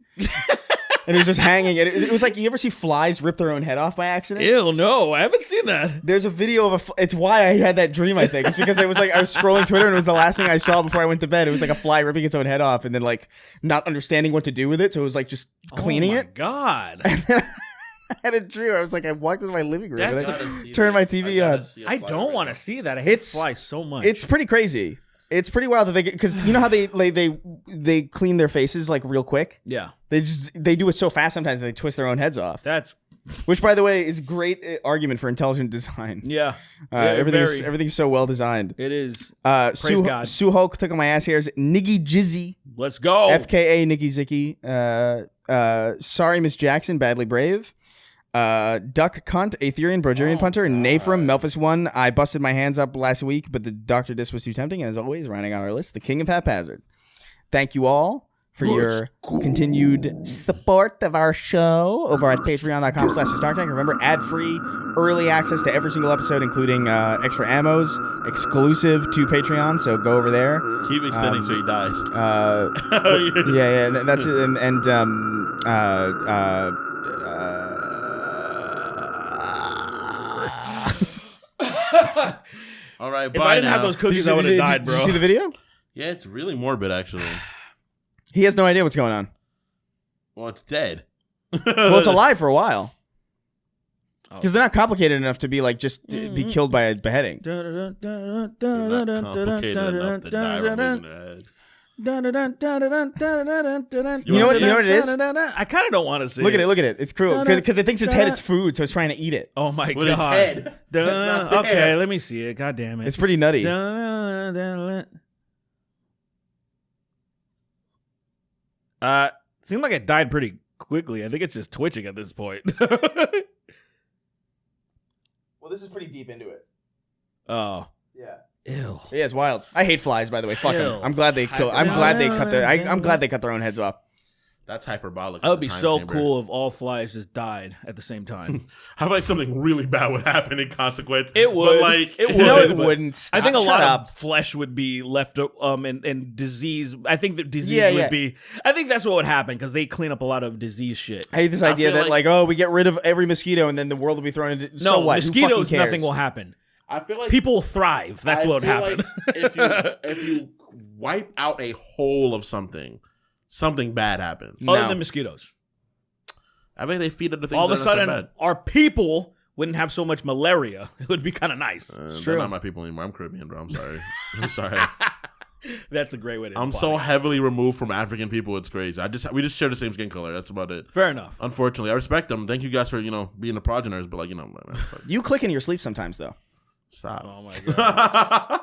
Speaker 4: And it was just hanging. And it was like, you ever see flies rip their own head off by accident?
Speaker 2: Ew, no, I haven't seen that.
Speaker 4: There's a video of it's why I had that dream, I think. It's because it was like I was scrolling Twitter and it was the last thing I saw before I went to bed. It was like a fly ripping its own head off and then like not understanding what to do with it. So it was like just cleaning
Speaker 2: oh my
Speaker 4: it.
Speaker 2: God.
Speaker 4: I had a dream. I was like, I walked into my living room and
Speaker 2: That's
Speaker 4: I turned my TV on.
Speaker 2: I don't want to see that. I hate flies so much.
Speaker 4: It's pretty crazy. It's pretty wild that they get, because you know how they clean their faces like real quick.
Speaker 2: yeah.
Speaker 4: They do it so fast sometimes they twist their own heads off.
Speaker 2: That's
Speaker 4: Which, by the way, is a great argument for intelligent design.
Speaker 2: yeah.
Speaker 4: Everything's so well designed.
Speaker 2: It is.
Speaker 4: Sue,
Speaker 2: God.
Speaker 4: Sue Hulk took on my ass hairs. Niggy Jizzy,
Speaker 2: Let's go.
Speaker 4: FKA Nicky Zicky. Sorry, Miss Jackson, badly brave. Duck Cunt, Aetherian, Brogerian Punter, Nafram, Melphis 1. I busted my hands up last week, but the Dr. Dis was too tempting. And as always, rounding out our list, the King of Haphazard. Thank you all for your continued support of our show over at patreon.com/StarTech. Remember, ad-free, early access to every single episode, including extra ammos, exclusive to Patreon. So go over there.
Speaker 3: Keep extending so he dies.
Speaker 4: Yeah, and that's it.
Speaker 3: All right,
Speaker 2: If
Speaker 3: bye
Speaker 2: I didn't
Speaker 3: now.
Speaker 2: have those cookies, I would have died,
Speaker 4: Did
Speaker 2: bro.
Speaker 4: you see the video?
Speaker 3: Yeah, it's really morbid, actually.
Speaker 4: He has no idea what's going on.
Speaker 3: Well, it's dead.
Speaker 4: Well, it's alive for a while.
Speaker 2: Oh.
Speaker 4: Because they're not complicated enough to be like just be killed by a beheading.
Speaker 3: They're not complicated enough to die from losing their head.
Speaker 4: You know what it is?
Speaker 2: I kind of don't want to see.
Speaker 4: Look at it. It's cruel because it thinks its head is food, so it's trying to eat it.
Speaker 2: Oh my
Speaker 3: With its
Speaker 2: God.
Speaker 3: head. That's not fair.
Speaker 2: Okay, let me see it. God damn it.
Speaker 4: It's pretty nutty.
Speaker 2: Seemed like it died pretty quickly. I think it's just twitching at this point.
Speaker 4: Well, this is pretty deep into it.
Speaker 2: Oh.
Speaker 4: Yeah.
Speaker 2: Ew.
Speaker 4: Yeah, it's wild. I hate flies, by the way. Fuck
Speaker 2: Ew.
Speaker 4: them. I'm glad they kill. I'm glad they cut their. I'm glad they cut their own heads off.
Speaker 3: That's hyperbolic.
Speaker 2: That would be
Speaker 3: Time
Speaker 2: so
Speaker 3: chamber.
Speaker 2: cool if all flies just died at the same time.
Speaker 3: How about something really bad would happen in consequence?
Speaker 2: It would.
Speaker 3: But like,
Speaker 2: It would.
Speaker 4: No, it
Speaker 2: but
Speaker 4: wouldn't.
Speaker 2: I think a
Speaker 4: Shut
Speaker 2: lot
Speaker 4: up.
Speaker 2: of flesh would be left and disease. I think that disease
Speaker 4: Yeah, yeah.
Speaker 2: would be. I think that's what would happen because they clean up a lot of disease shit.
Speaker 4: I hate this idea
Speaker 3: feel
Speaker 4: that
Speaker 3: like-
Speaker 4: oh, we get rid of every mosquito and then the world will be thrown into. So
Speaker 2: No,
Speaker 4: what? Who
Speaker 2: mosquitoes,
Speaker 4: fucking cares?
Speaker 2: nothing will happen.
Speaker 3: I feel like
Speaker 2: People will thrive. That's
Speaker 3: I
Speaker 2: what would
Speaker 3: feel
Speaker 2: happen.
Speaker 3: Like if you wipe out a whole of something bad happens.
Speaker 4: No.
Speaker 2: Other than mosquitoes.
Speaker 3: I think they feed other things.
Speaker 2: All of a
Speaker 3: that are not
Speaker 2: sudden,
Speaker 3: that
Speaker 2: our people wouldn't have so much malaria. It would be kind of nice.
Speaker 3: bad.
Speaker 4: It's
Speaker 3: They're
Speaker 4: true.
Speaker 3: not my people anymore. I'm Caribbean, bro. I'm sorry. I'm sorry.
Speaker 2: That's a great way to.
Speaker 3: I'm
Speaker 2: imply
Speaker 3: so
Speaker 2: it.
Speaker 3: heavily removed from African people. It's crazy. We just share the same skin color. That's about it.
Speaker 2: Fair enough.
Speaker 3: Unfortunately, I respect them. Thank you guys for being the progenitors. But like man, fuck.
Speaker 4: You click in your sleep sometimes though.
Speaker 3: Stop.
Speaker 2: Oh my god.